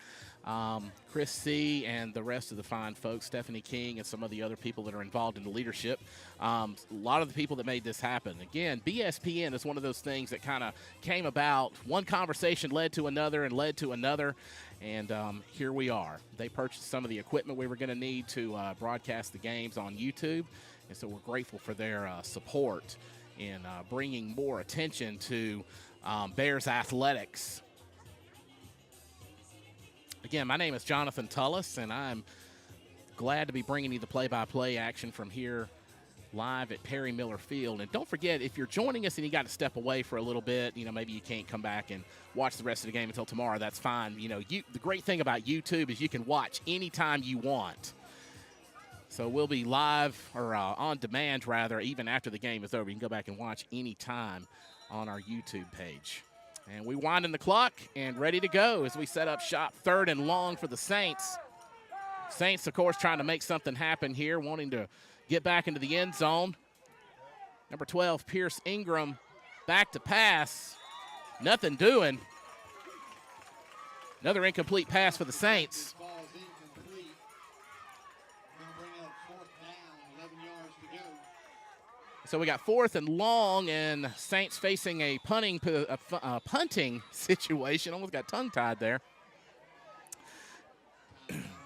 Chris C. and the rest of the fine folks, Stephanie King and some of the other people that are involved in the leadership. A lot of the people that made this happen. Again, BSPN is one of those things that kind of came about. One conversation led to another and led to another, and here we are. They purchased some of the equipment we were going to need to broadcast the games on YouTube, and so we're grateful for their support in bringing more attention to Bears athletics. Again, my name is Jonathan Tullos, and I'm glad to be bringing you the play-by-play action from here live at Perry Miller Field. And don't forget, if you're joining us and you got to step away for a little bit, maybe you can't come back and watch the rest of the game until tomorrow, that's fine. The great thing about YouTube is you can watch anytime you want. So we'll be live, or on demand, rather, even after the game is over. You can go back and watch anytime on our YouTube page. And we winding the clock and ready to go as we set up shop 3rd and long for the Saints. Saints, of course, trying to make something happen here, wanting to get back into the end zone. Number 12, Pierce Ingram, back to pass. Nothing doing. Another incomplete pass for the Saints. Ball's incomplete. Gonna bring up 4th down, 11 yards to go. So we got 4th and long, and Saints facing a punting situation. Almost got tongue-tied there.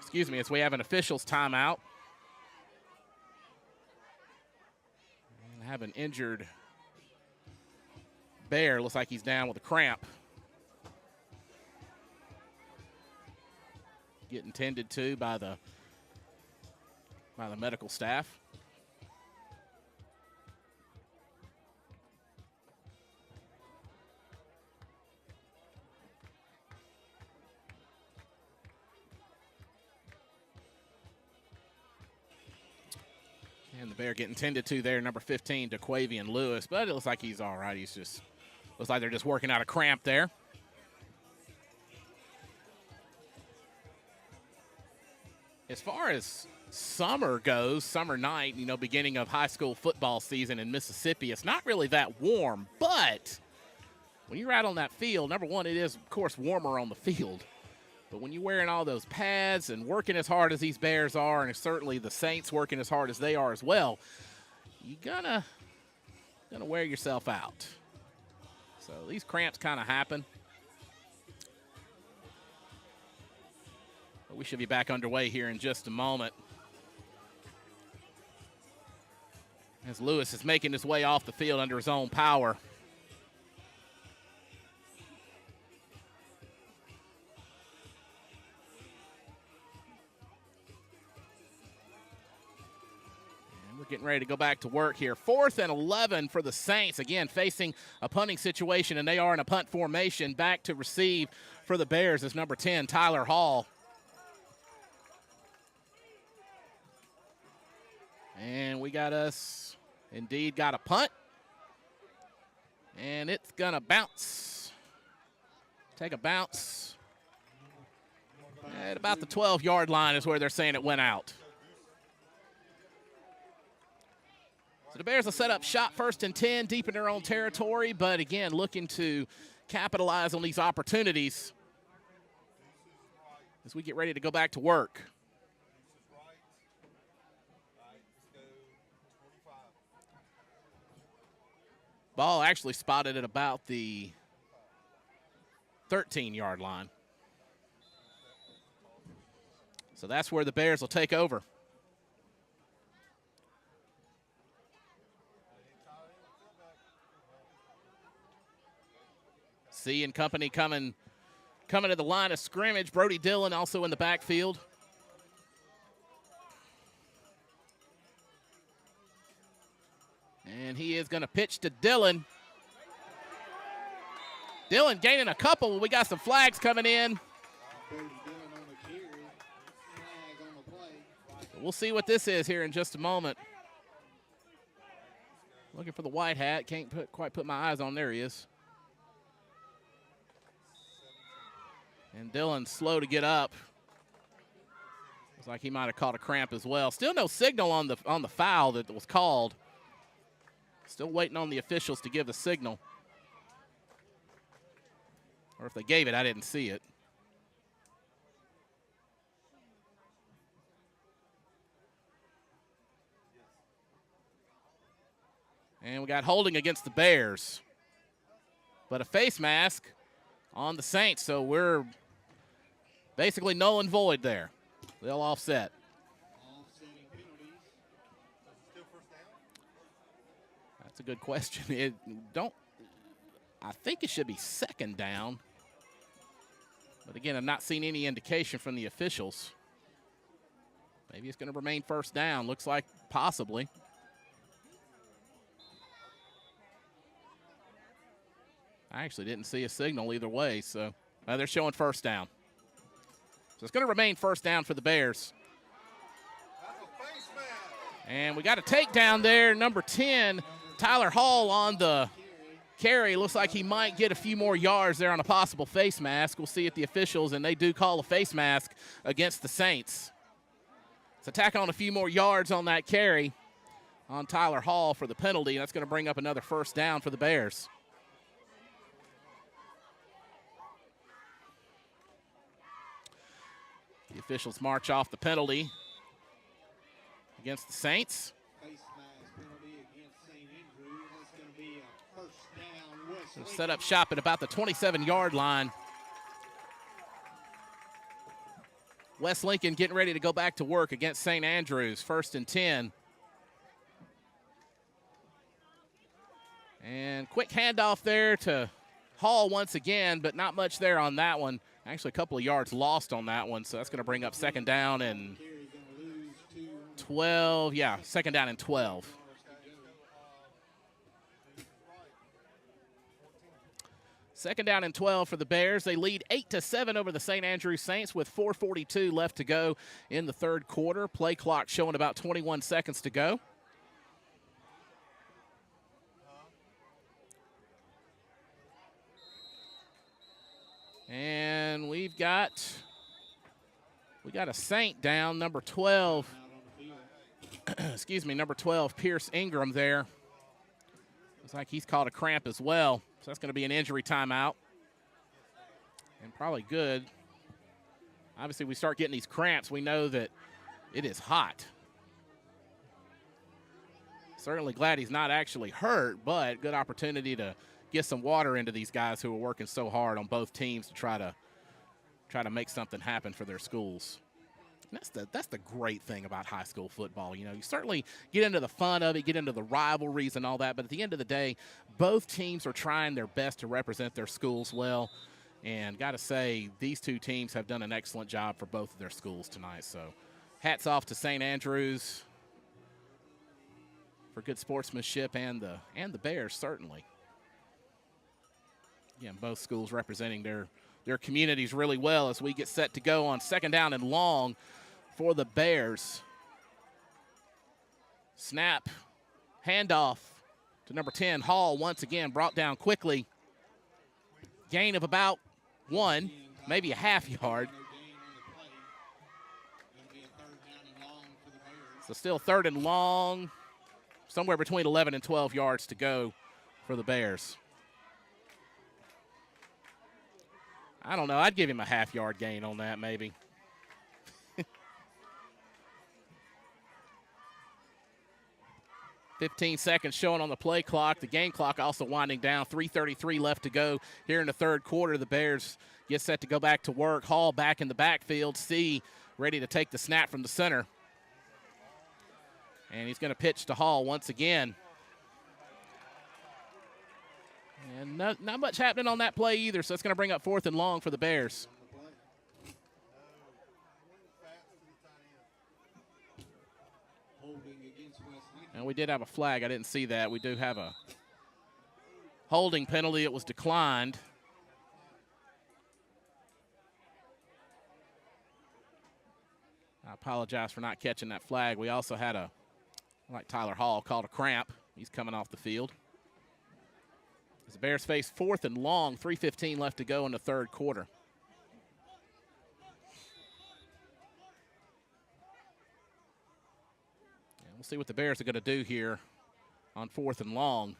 Excuse me, as we have an official's timeout. And have an injured Bear. Looks like he's down with a cramp. Getting tended to by the medical staff. And the Bear getting tended to there, number 15, DeQuavian Lewis. But it looks like he's all right. Looks like they're just working out a cramp there. As far as summer goes, summer night, beginning of high school football season in Mississippi, it's not really that warm. But when you're out on that field, number one, it is, of course, warmer on the field. But when you're wearing all those pads and working as hard as these Bears are, and certainly the Saints working as hard as they are as well, you're gonna wear yourself out. So these cramps kind of happen. But we should be back underway here in just a moment. As Lewis is making his way off the field under his own power. Getting ready to go back to work here. 4th and 11 for the Saints. Again, facing a punting situation, and they are in a punt formation. Back to receive for the Bears is number 10, Tyler Hall. And we got a punt. And it's going to bounce. Take a bounce. At about the 12-yard line is where they're saying it went out. So the Bears will set up shop 1st and 10, deep in their own territory, but again, looking to capitalize on these opportunities as we get ready to go back to work. Ball actually spotted at about the 13-yard line. So that's where the Bears will take over. C and company coming to the line of scrimmage. Brody Dillon also in the backfield. And he is going to pitch to Dillon. Dillon gaining a couple. We got some flags coming in. Brody Dillon on the carry. Flag on the play. We'll see what this is here in just a moment. Looking for the white hat. Can't quite put my eyes on. There he is. And Dillon's slow to get up. Looks like he might have caught a cramp as well. Still no signal on the foul that was called. Still waiting on the officials to give the signal. Or if they gave it, I didn't see it. And we got holding against the Bears. But a face mask on the Saints, so we're basically null and void there. They'll offset. Offsetting penalties. Still first down? That's a good question. I think it should be second down. But again, I've not seen any indication from the officials. Maybe it's going to remain first down. Looks like possibly. I actually didn't see a signal either way, so they're showing first down. So it's going to remain first down for the Bears. That's a face mask. And we got a takedown there, number 10, Tyler Hall on the carry. Looks like he might get a few more yards there on a possible face mask. We'll see if the officials, and they do call a face mask against the Saints. So tack on a few more yards on that carry on Tyler Hall for the penalty. That's going to bring up another first down for the Bears. The officials march off the penalty against the Saints. Face mask penalty against St. Andrews. That's going to be a first down. West They'll Lincoln. set up shop at about the 27-yard line. West Lincoln getting ready to go back to work against St. Andrews, 1st and 10. And quick handoff there to Hall once again, but not much there on that one. Actually, a couple of yards lost on that one, so that's going to bring up second down and Carey going to lose 2. 12. Yeah, second down and 12. Second down and 12 for the Bears. They lead 8-7 over the St. Andrews Saints with 4:42 left to go in the third quarter. Play clock showing about 21 seconds to go. And we got a Saint down, number 12. Excuse me, number 12, Pierce Ingram there. Looks like he's caught a cramp as well. So that's going to be an injury timeout. And probably good. Obviously, we start getting these cramps, we know that it is hot. Certainly glad he's not actually hurt, but good opportunity to get some water into these guys who are working so hard on both teams to try to make something happen for their schools. And that's the great thing about high school football. You know, you certainly get into the fun of it, get into the rivalries and all that, but at the end of the day, both teams are trying their best to represent their schools well. And got to say, these two teams have done an excellent job for both of their schools tonight. So hats off to St. Andrews for good sportsmanship and the Bears, certainly. Again, both schools representing their communities really well as we get set to go on second down and long for the Bears. Snap, handoff to number 10, Hall, once again brought down quickly. Gain of about 1, maybe a half yard. So still third and long, somewhere between 11 and 12 yards to go for the Bears. I don't know. I'd give him a half-yard gain on that, maybe. $15 seconds showing on the play clock. The game clock also winding down. 3:33 left to go here in the third quarter. The Bears get set to go back to work. Hall back in the backfield. C ready to take the snap from the center. And he's going to pitch to Hall once again. And not much happening on that play either, so it's going to bring up 4th and long for the Bears. And we did have a flag. I didn't see that. We do have a holding penalty. It was declined. I apologize for not catching that flag. We also had like Tyler Hall, called a cramp. He's coming off the field. As the Bears face 4th and long, 3:15 left to go in the third quarter. And we'll see what the Bears are going to do here on 4th and long.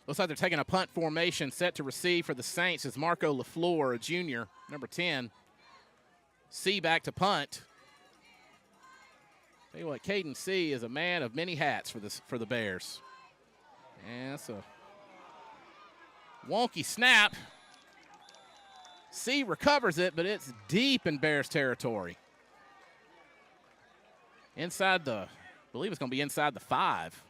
Looks like they're taking a punt formation. Set to receive for the Saints is Marco LaFleur, a junior, number 10. C back to punt. Tell you what, Caden C is a man of many hats for the Bears. And that's a wonky snap. C recovers it, but it's deep in Bears territory. Inside the, I believe it's going to be inside the 5.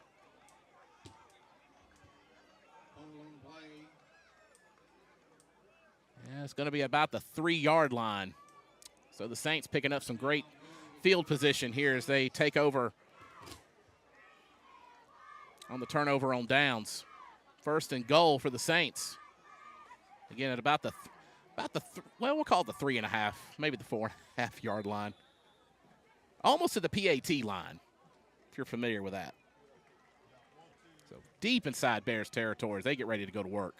Yeah, it's going to be about the 3-yard line. So the Saints picking up some great field position here as they take over on the turnover on downs. First and goal for the Saints. Again, at about the well, we'll call it the 3.5, maybe the 4.5-yard line. Almost to the PAT line, if you're familiar with that. So deep inside Bears territory as they get ready to go to work.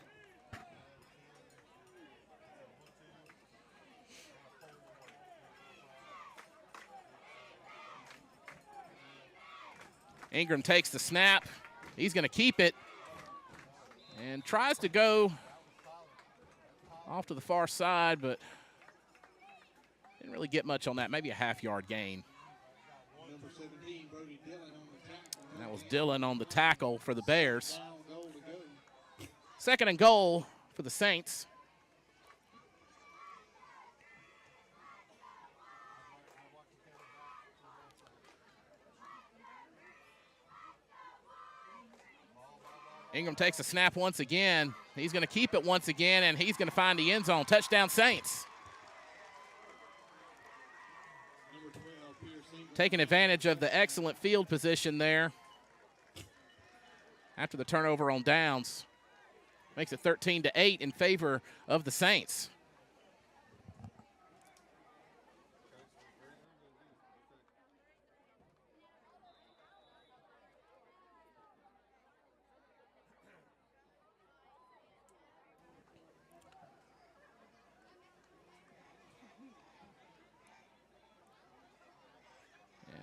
Ingram takes the snap. He's going to keep it and tries to go off to the far side, but didn't really get much on that. Maybe a half-yard gain. Number 17, Brody Dillon on the tackle. And that was Dillon on the tackle for the Bears. Second and goal for the Saints. Ingram takes a snap once again. He's going to keep it once again, and he's going to find the end zone. Touchdown, Saints. Taking advantage of the excellent field position there after the turnover on downs. Makes it 13-8 in favor of the Saints.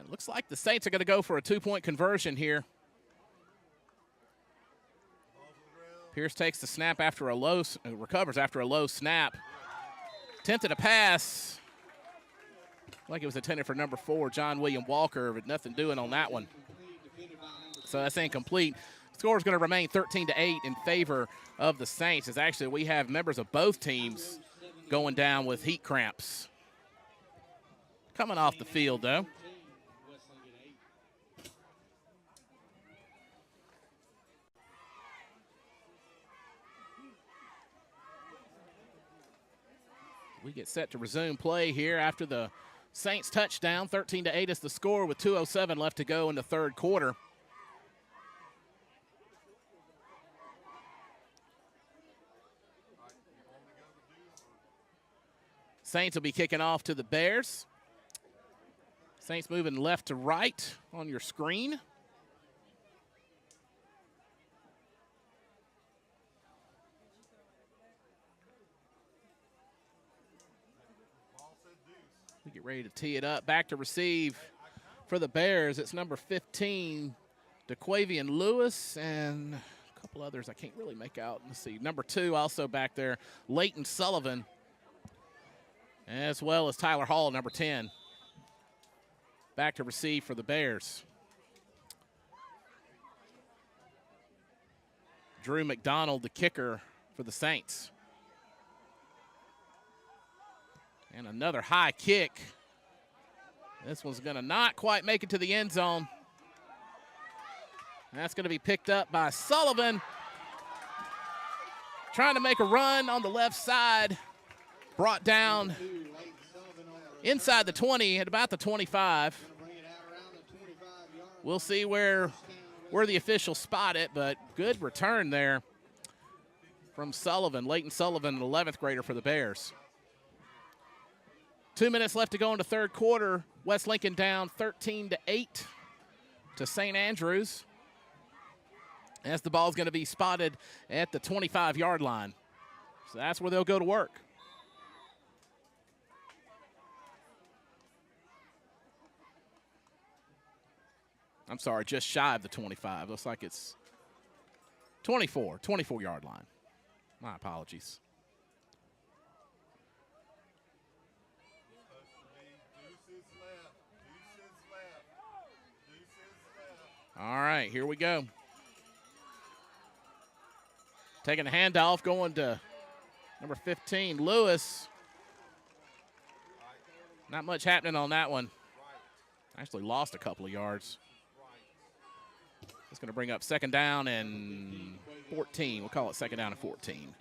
Looks like the Saints are going to go for a 2-point conversion here. Pierce takes the snap after a low, recovers after a low snap. Attempted a pass. Like it was intended for number 4, John William Walker, but nothing doing on that one. So that's incomplete. Score is going to remain 13-8 in favor of the Saints. As actually we have members of both teams going down with heat cramps. Coming off the field, though. We get set to resume play here after the Saints touchdown. 13-8 is the score with 2:07 left to go in the third quarter. Saints will be kicking off to the Bears. Saints moving left to right on your screen. We get ready to tee it up. Back to receive for the Bears. It's number 15, DeQuavian Lewis, and a couple others I can't really make out. Let's see. Number 2 also back there, Leighton Sullivan, as well as Tyler Hall, number 10. Back to receive for the Bears. Drew McDonald, the kicker for the Saints. And another high kick. This one's going to not quite make it to the end zone. That's going to be picked up by Sullivan. Trying to make a run on the left side. Brought down inside the 20 at about the 25. We'll see where the officials spot it, but good return there from Sullivan. Leighton Sullivan, an 11th grader for the Bears. 2 minutes left to go in the third quarter. West Lincoln down 13-8 to St. Andrews. As the ball's going to be spotted at the 25-yard line. So that's where they'll go to work. I'm sorry, just shy of the 25. Looks like it's 24-yard line. My apologies. All right, here we go. Taking the handoff, going to number 15, Lewis. Not much happening on that one. Actually lost a couple of yards. It's going to bring up second down and 14. We'll call it second down and 14.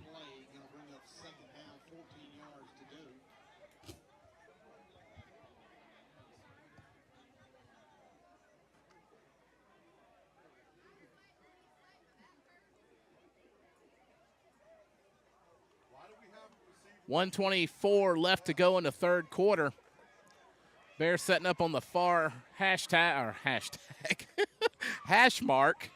.124 left to go in the third quarter. Bears setting up on the far hash mark.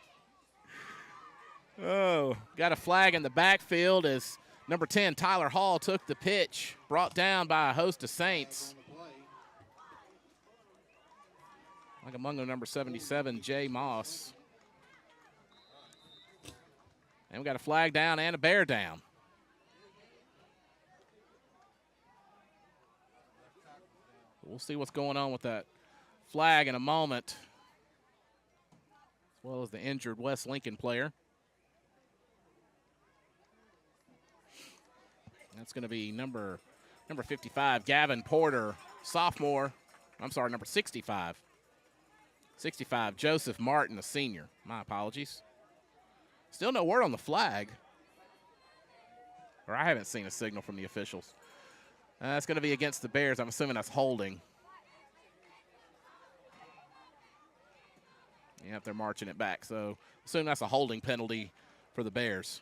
Oh, got a flag in the backfield as number 10, Tyler Hall, took the pitch, brought down by a host of Saints. Like among them, number 77, Jay Moss. And we got a flag down and a Bear down. We'll see what's going on with that flag in a moment, as well as the injured West Lincoln player. That's going to be number 55, Gavin Porter, sophomore. I'm sorry, number 65. 65, Joseph Martin, a senior. My apologies. Still no word on the flag. Or I haven't seen a signal from the officials. That's going to be against the Bears. I'm assuming that's holding. Yep, they're marching it back. So assume that's a holding penalty for the Bears.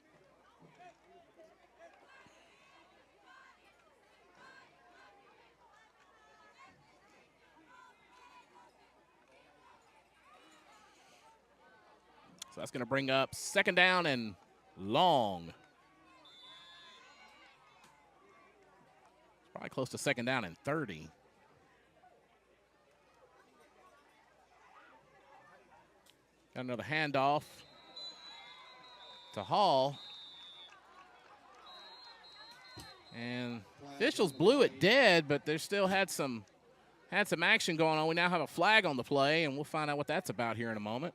So that's going to bring up second down and long. Probably close to second down and 30. Got another handoff to Hall. And officials blew it dead, but they still had some action going on. We now have a flag on the play, and we'll find out what that's about here in a moment.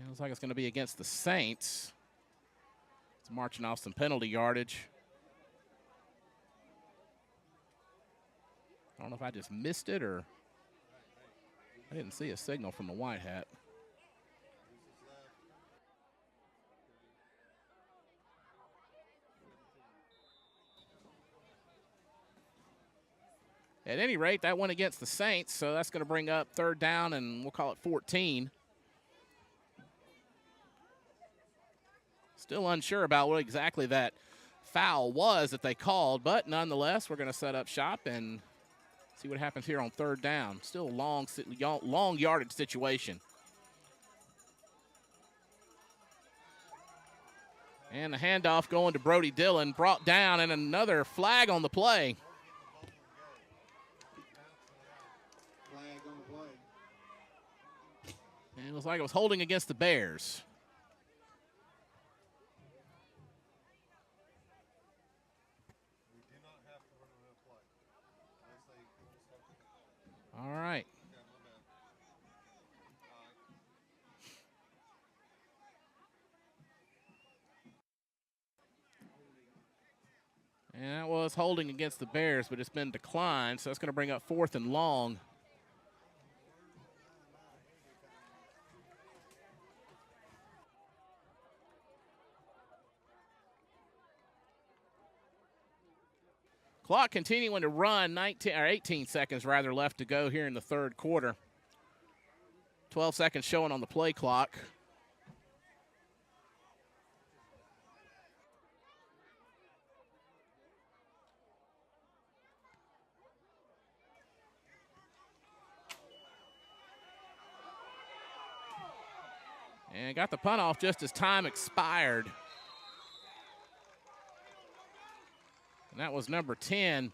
Looks like it's going to be against the Saints. It's marching off some penalty yardage. I don't know if I just missed it or I didn't see a signal from the white hat. At any rate, that went against the Saints, so that's going to bring up third down, and we'll call it 14. Still unsure about what exactly that foul was that they called, but nonetheless, we're going to set up shop and see what happens here on third down. Still a long yardage situation. And the handoff going to Brody Dillon, brought down, and another flag on the play. Flag on the play. And it looks like it was holding against the Bears. All right. And that was holding against the Bears, but it's been declined, so that's going to bring up fourth and long. Clock continuing to run, 18 seconds rather left to go here in the third quarter. 12 seconds showing on the play clock. And got the punt off just as time expired. And that was number 10,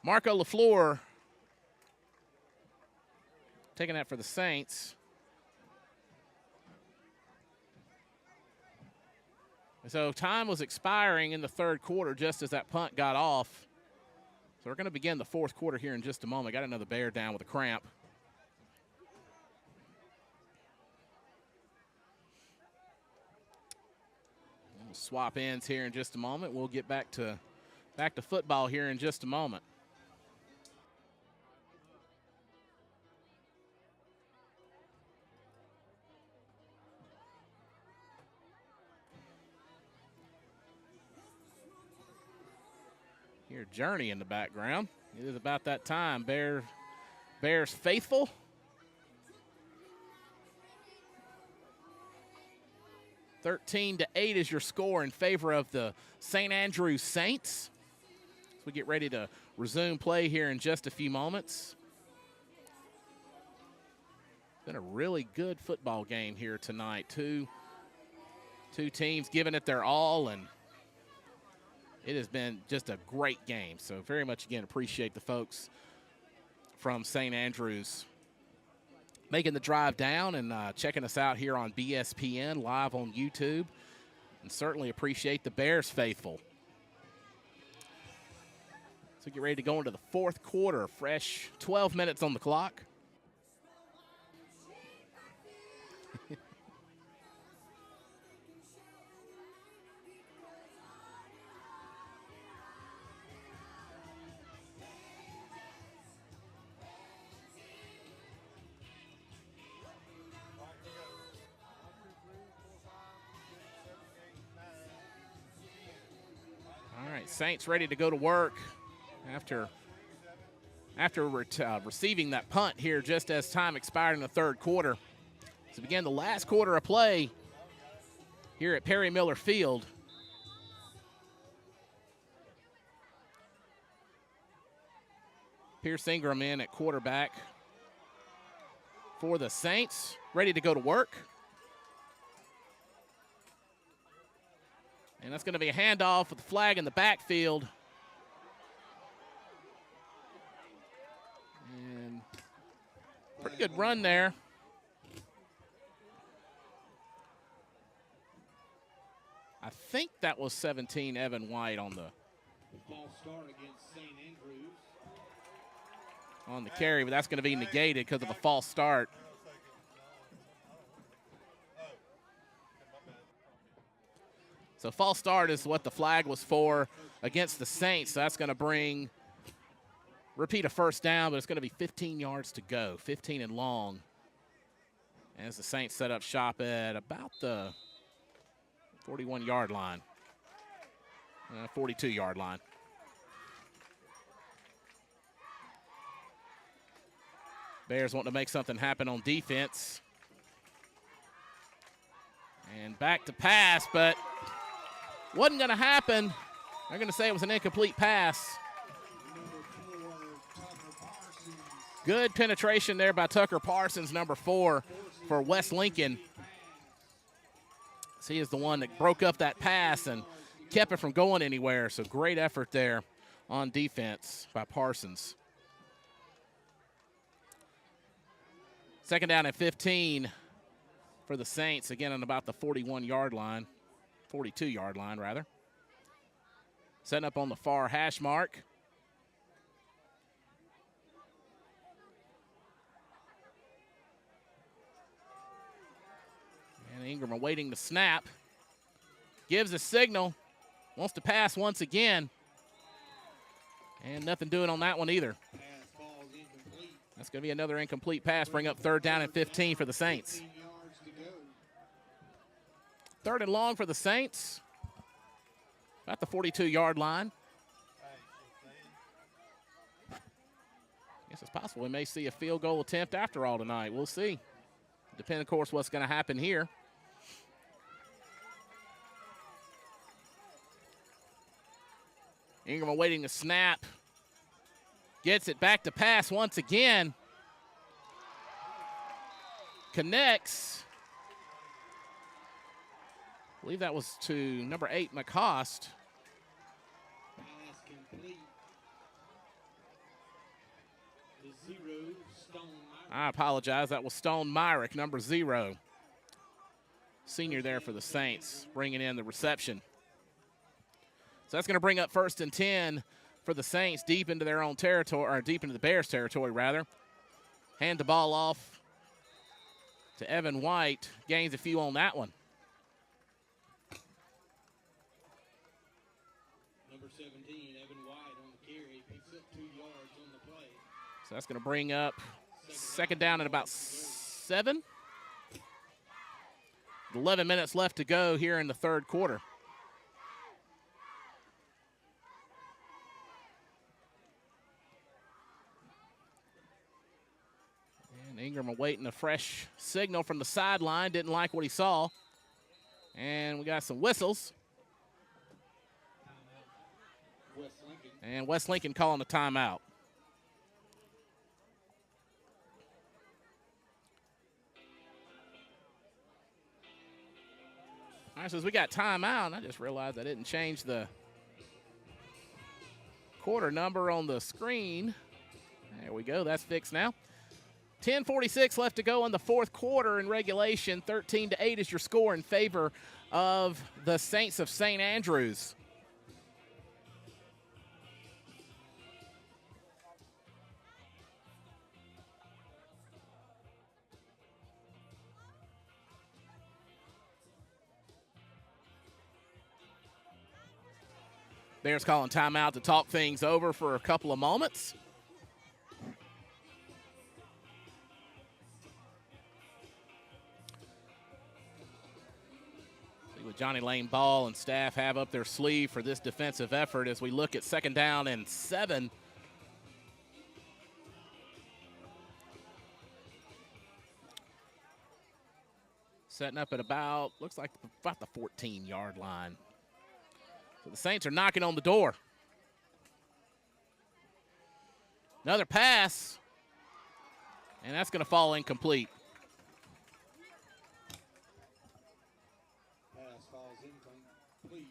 Marco LaFleur, taking that for the Saints. So time was expiring in the third quarter just as that punt got off. So we're going to begin the fourth quarter here in just a moment. Got another Bear down with a cramp. We'll swap ends here in just a moment. We'll get back to football here in just a moment. Hear Journey in the background. It is about that time. Bears faithful. (13-8) is your score in favor of the St. Andrews Saints. As we get ready to resume play here in just a few moments. Been a really good football game here tonight. Two teams giving it their all, and it has been just a great game. So very much, again, appreciate the folks from St. Andrews making the drive down and checking us out here on BSPN, live on YouTube. And certainly appreciate the Bears faithful. So get ready to go into the fourth quarter. Fresh 12 minutes on the clock. All right, Saints ready to go to work after receiving that punt here just as time expired in the third quarter. So begin the last quarter of play here at Perry Miller Field. Pierce Ingram in at quarterback for the Saints, ready to go to work. And that's going to be a handoff with the flag in the backfield. And pretty good run there. I think that was 17, Evan White on the False start against St. Andrews. on the carry, but that's going to be negated because of a false start. So false start is what the flag was for against the Saints. So that's going to repeat a first down, but it's going to be 15 yards to go, 15 and long, as the Saints set up shop at about the 41-yard line, 42-yard line. Bears want to make something happen on defense. And back to pass, but wasn't going to happen. They're going to say it was an incomplete pass. Good penetration there by Tucker Parsons, number 4 for West Lincoln. So he is the one that broke up that pass and kept it from going anywhere. So great effort there on defense by Parsons. Second down at 15 for the Saints, again on about the 41-yard line, 42-yard line, rather. Setting up on the far hash mark. And Ingram awaiting the snap. Gives a signal. Wants to pass once again. And nothing doing on that one either. That's going to be another incomplete pass. Bring up third down and 15 for the Saints. Third and long for the Saints. At the 42-yard line. Guess it's possible we may see a field goal attempt after all tonight. We'll see. Depending, of course, what's going to happen here. Ingram awaiting the snap. Gets it back to pass once again. Connects. I believe that was to number 8, McCost. complete. The 0, Stone Myrick. I apologize. That was Stone Myrick, number 0. Senior there for the Saints, bringing in the reception. So that's going to bring up 1st and 10 for the Saints, deep into their own territory, or deep into the Bears' territory, rather. Hand the ball off to Evan White. Gains a few on that one. Number 17, Evan White on the carry, picks up 2 yards on the play. So that's going to bring up 2nd down at about 7. 11 minutes left to go here in the 3rd quarter. And Ingram awaiting a fresh signal from the sideline. Didn't like what he saw. And we got some whistles. West Lincoln. And West Lincoln calling a timeout. All right, so as we got timeout, I just realized I didn't change the quarter number on the screen. There we go. That's fixed now. 10:46 left to go in the 4th quarter in regulation. 13-8 is your score in favor of the Saints of St. Andrews. Bears calling timeout to talk things over for a couple of moments. See what Johnny Lane Ball and staff have up their sleeve for this defensive effort as we look at 2nd down and 7. Setting up at about, looks like about the 14-yard line. So the Saints are knocking on the door. Another pass, and that's going to fall incomplete. Pass falls incomplete.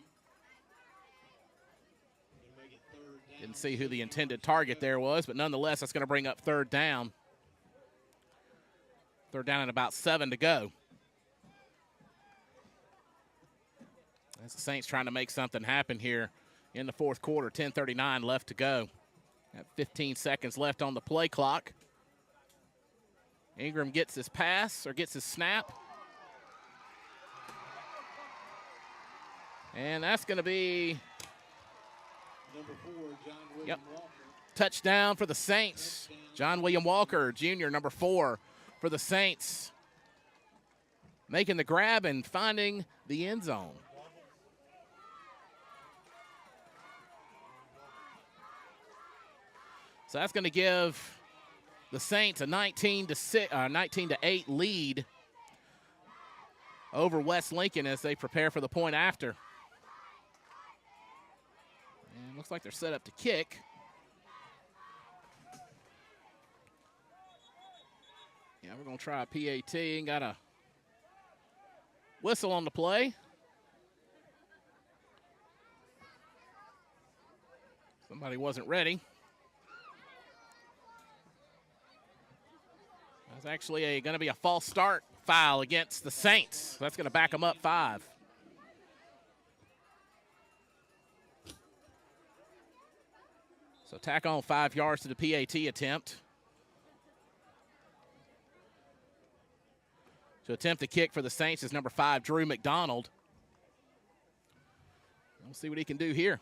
Gonna make it 3rd down. Didn't see who the intended target there was, but nonetheless, that's going to bring up 3rd down. 3rd down and about 7 to go. As the Saints trying to make something happen here in the 4th quarter. 10:39 left to go. Got 15 seconds left on the play clock. Ingram gets his pass, or gets his snap. And that's going to be Number 4, John William Walker. touchdown for the Saints. John William Walker, Jr., number 4 for the Saints. Making the grab and finding the end zone. So that's going to give the Saints a 19-8 lead over West Lincoln as they prepare for the point after. And looks like they're set up to kick. Yeah, we're going to try a PAT and got a whistle on the play. Somebody wasn't ready. That's actually going to be a false start foul against the Saints. That's going to back them up 5. So tack on 5 yards to the PAT attempt. To attempt the kick for the Saints is number 5, Drew McDonald. We'll see what he can do here.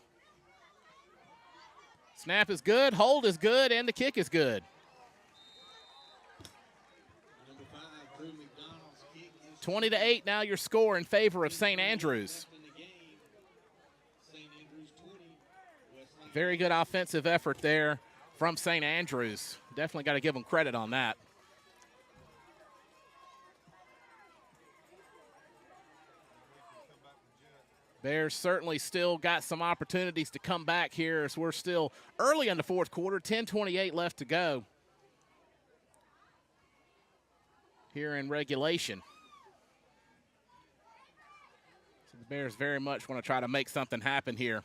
Snap is good, hold is good, and the kick is good. 20-8 now your score in favor of St. Andrews. Very good offensive effort there from St. Andrews. Definitely got to give them credit on that. Bears certainly still got some opportunities to come back here as we're still early in the 4th quarter. 10:28 left to go here in regulation. So the Bears very much want to try to make something happen here.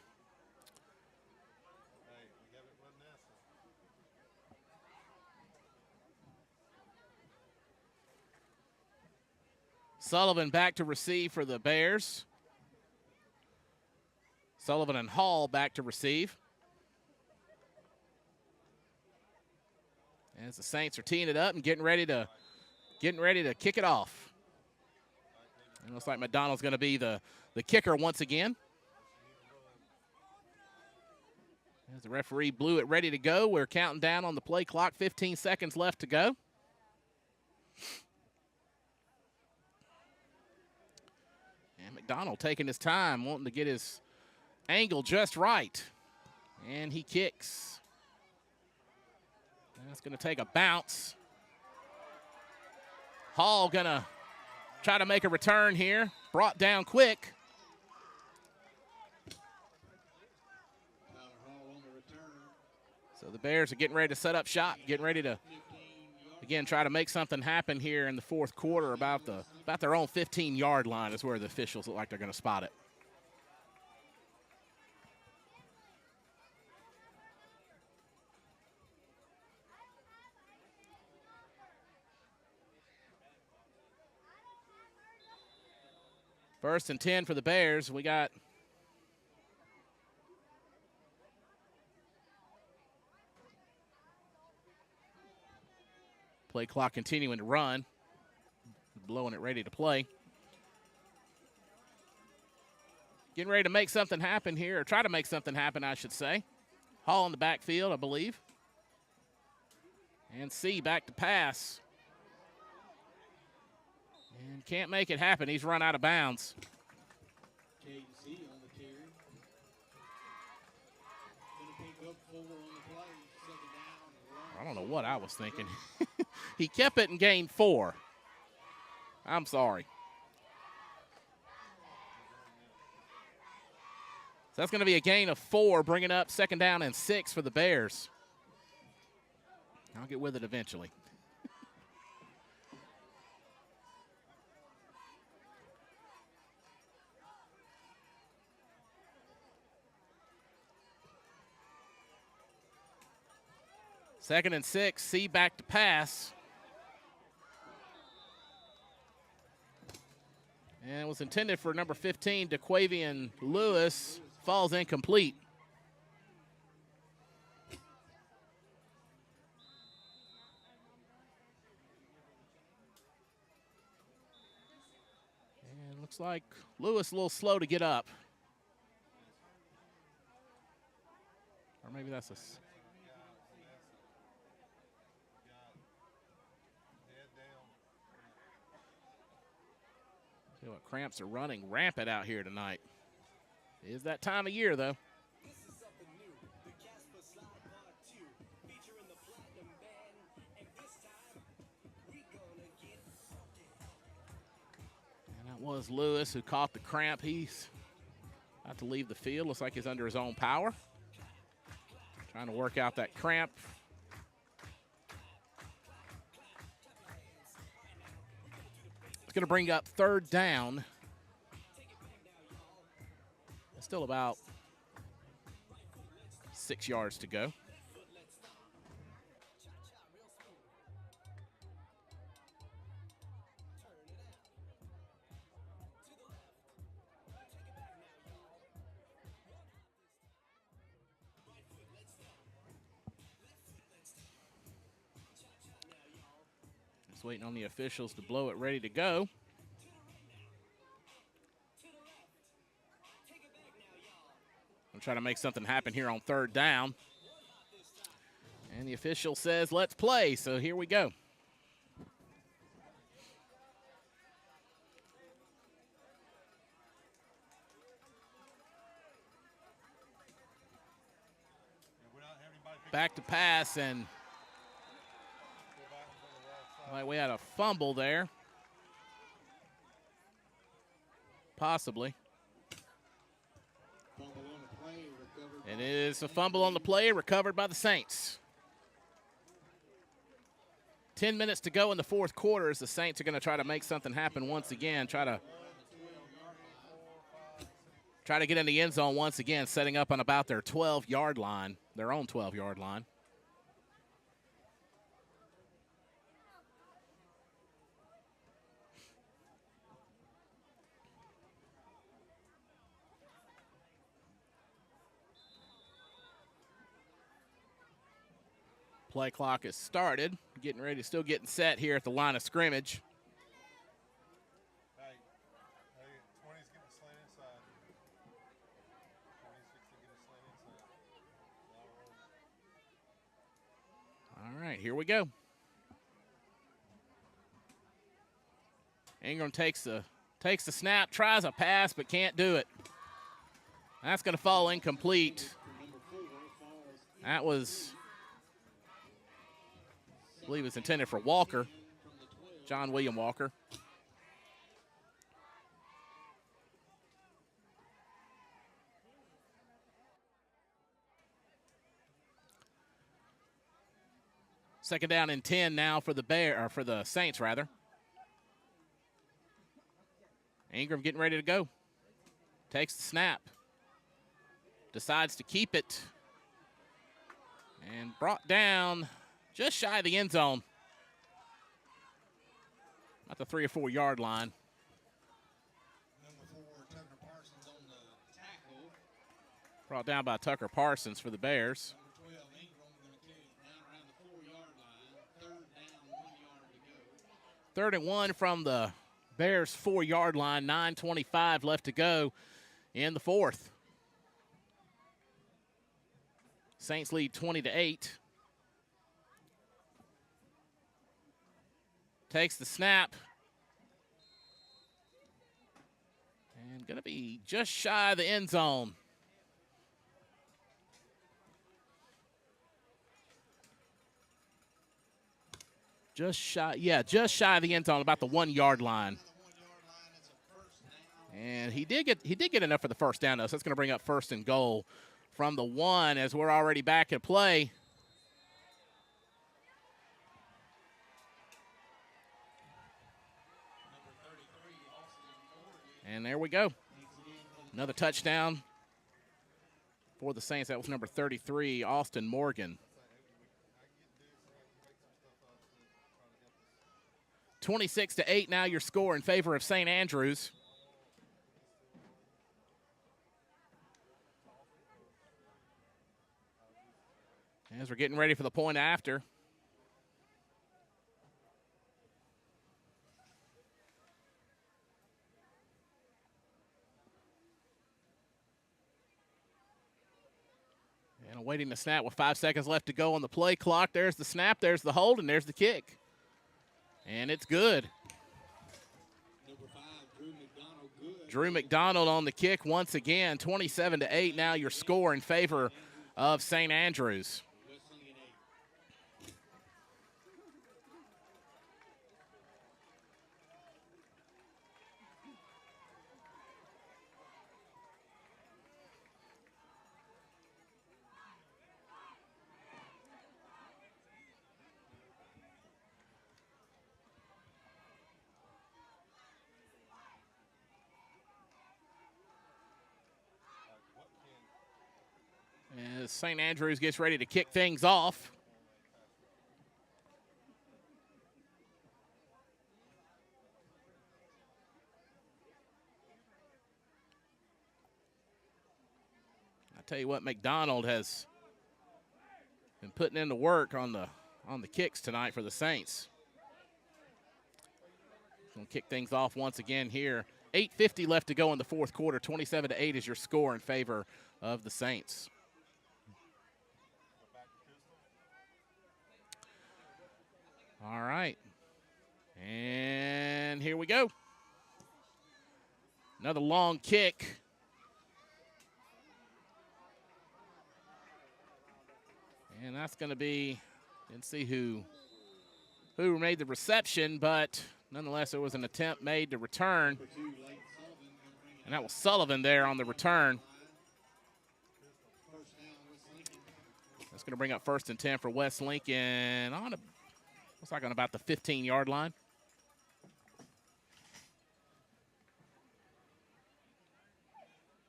Sullivan back to receive for the Bears. Sullivan and Hall back to receive. As the Saints are teeing it up and getting ready to kick it off. It looks like McDonald's going to be the kicker once again. As the referee blew it ready to go, we're counting down on the play clock, 15 seconds left to go. And McDonald taking his time, wanting to get his angle just right. And he kicks. That's going to take a bounce. Hall going to try to make a return here. Brought down quick. So the Bears are getting ready to set up shop, getting ready to, again, try to make something happen here in the fourth quarter. About their own 15-yard line is where the officials look like they're going to spot it. First and 10 for the Bears. We got play clock continuing to run. Blowing it ready to play. Getting ready to make something happen here, or try to make something happen, I should say. Hall in the backfield, I believe. And C back to pass. And can't make it happen. He's run out of bounds. KC on the carry. Gonna pick up 4 on the play. Second down and run. I don't know what I was thinking. He kept it and gained 4. I'm sorry. So that's going to be a gain of 4, bringing up second down and 6 for the Bears. I'll get with it eventually. Second and 6, C back to pass. And it was intended for number 15, DeQuavian Lewis. Falls incomplete. And looks like Lewis a little slow to get up. Or maybe that's a... See what cramps are running rampant out here tonight. It is that time of year, though. This is something new. The Casper Slide Part 2, featuring the Platinum Band, and this time we gonna get funky. And that was Lewis who caught the cramp. He's about to leave the field. Looks like he's under his own power. Trying to work out that cramp. It's going to bring up third down. It's still about 6 yards to go. Just waiting on the officials to blow it ready to go. I'm trying to make something happen here on third down. And the official says, let's play. So here we go. Back to pass, and like we had a fumble there. Possibly. Fumble on the play, recovered. It is a fumble on the play, recovered by the Saints. 10 minutes to go in the fourth quarter as the Saints are going to try to make something happen once again. Try to get in the end zone once again, setting up on about their 12-yard line, their own 12-yard line. Play clock has started. Getting ready, still getting set here at the line of scrimmage. Hey, 20's getting a slant inside. 26 to get a slant inside. All right, here we go. Ingram takes the snap, tries a pass, but can't do it. That's going to fall incomplete. That was, I believe it's intended for Walker, John William Walker. Second down and 10 now for the Saints rather. Ingram getting ready to go. Takes the snap. Decides to keep it. And brought down just shy of the end zone. At the 3 or 4 yard line. Number 4, Tucker Parsons on the tackle. Brought down by Tucker Parsons for the Bears. Number 12, Ingram going to carry it down around the 4-yard line. Third down, 1 yard to go. 3rd and 1 from the Bears 4-yard line. 9:25 left to go in the 4th. Saints lead 20-8. Takes the snap. And going to be just shy of the end zone. Just shy of the end zone, about the 1 yard line. And he did get enough for the first down, though, so that's going to bring up 1st and goal from the 1 as we're already back at play. And there we go. Another touchdown for the Saints. That was number 33, Austin Morgan. 26-8 now your score in favor of St. Andrews. As we're getting ready for the point after. And awaiting the snap with 5 seconds left to go on the play clock. There's the snap, there's the hold, and there's the kick. And it's good. Number 5, Drew McDonald, good. Drew McDonald on the kick once again. 27-8 now your score in favor of St. Andrews. Whistling at 8. As St. Andrews gets ready to kick things off. I tell you what, McDonald has been putting in the work on the kicks tonight for the Saints. Going to kick things off once again here. 8:50 left to go in the 4th quarter. 27-8 is your score in favor of the Saints. All right. And here we go. Another long kick. And that's going to be, didn't see who made the reception, but nonetheless, there was an attempt made to return. And that was Sullivan there on the return. That's going to bring up 1st and 10 for West Lincoln on looks like on about the 15-yard line.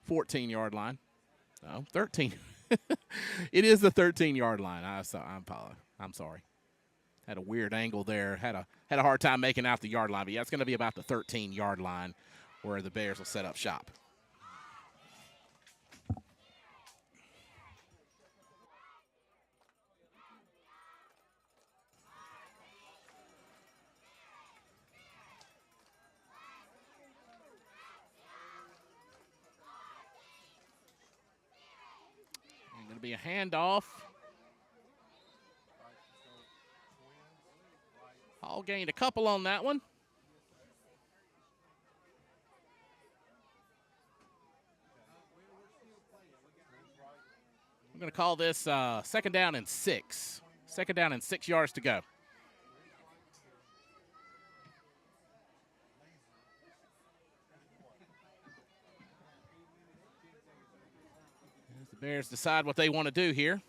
(14-yard line). No, 13. It is the 13-yard line. I'm sorry. Had a weird angle there. Had a hard time making out the yard line. But yeah, it's going to be about the 13-yard line where the Bears will set up shop. It'll be a handoff. Hall gained a couple on that one. I'm going to call this second down and 6. Second down and 6 yards to go. As the Bears decide what they want to do here.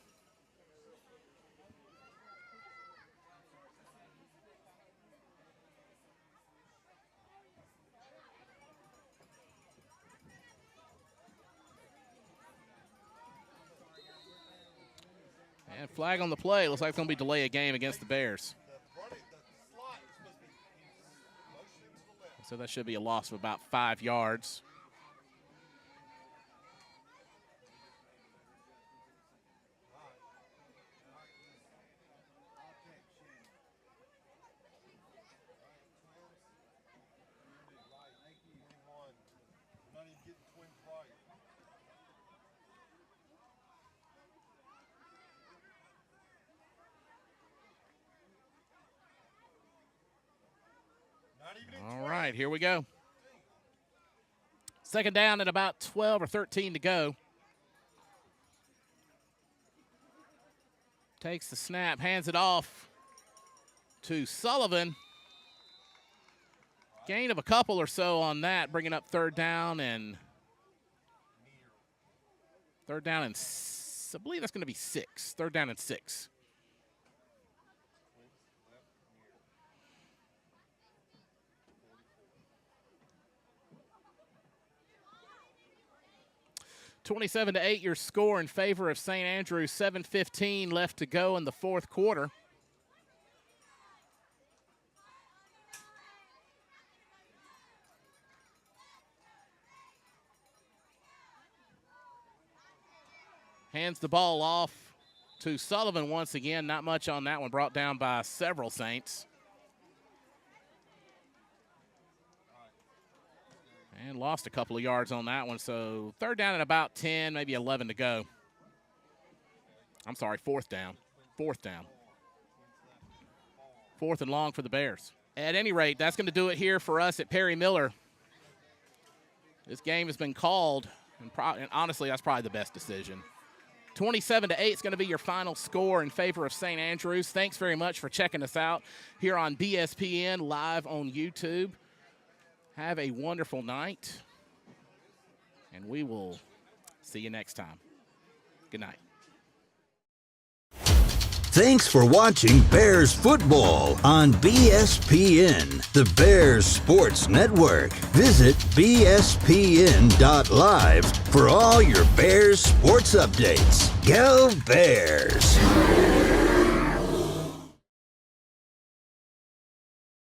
And flag on the play. Looks like it's going to be delay a game against the Bears. So that should be a loss of about 5 yards. All right, here we go. Second down and about 12 or 13 to go. Takes the snap, hands it off to Sullivan. Gain of a couple or so on that, bringing up third down and I believe that's going to be 6. Third down and 6. (27-8) your score in favor of St. Andrews. 7:15 left to go in the fourth quarter. Hands the ball off to Sullivan once again. Not much on that one. Brought down by several Saints. And lost a couple of yards on that one. So third down and about 10, maybe 11 to go. I'm sorry, fourth down. Fourth down. Fourth and long for the Bears. At any rate, that's going to do it here for us at Perry Miller. This game has been called, and honestly, that's probably the best decision. 27-8 is going to be your final score in favor of St. Andrews. Thanks very much for checking us out here on BSPN live on YouTube. Have a wonderful night, and we will see you next time. Good night. Thanks for watching Bears football on BSPN, the Bears Sports Network. Visit bspn.live for all your Bears sports updates. Go Bears!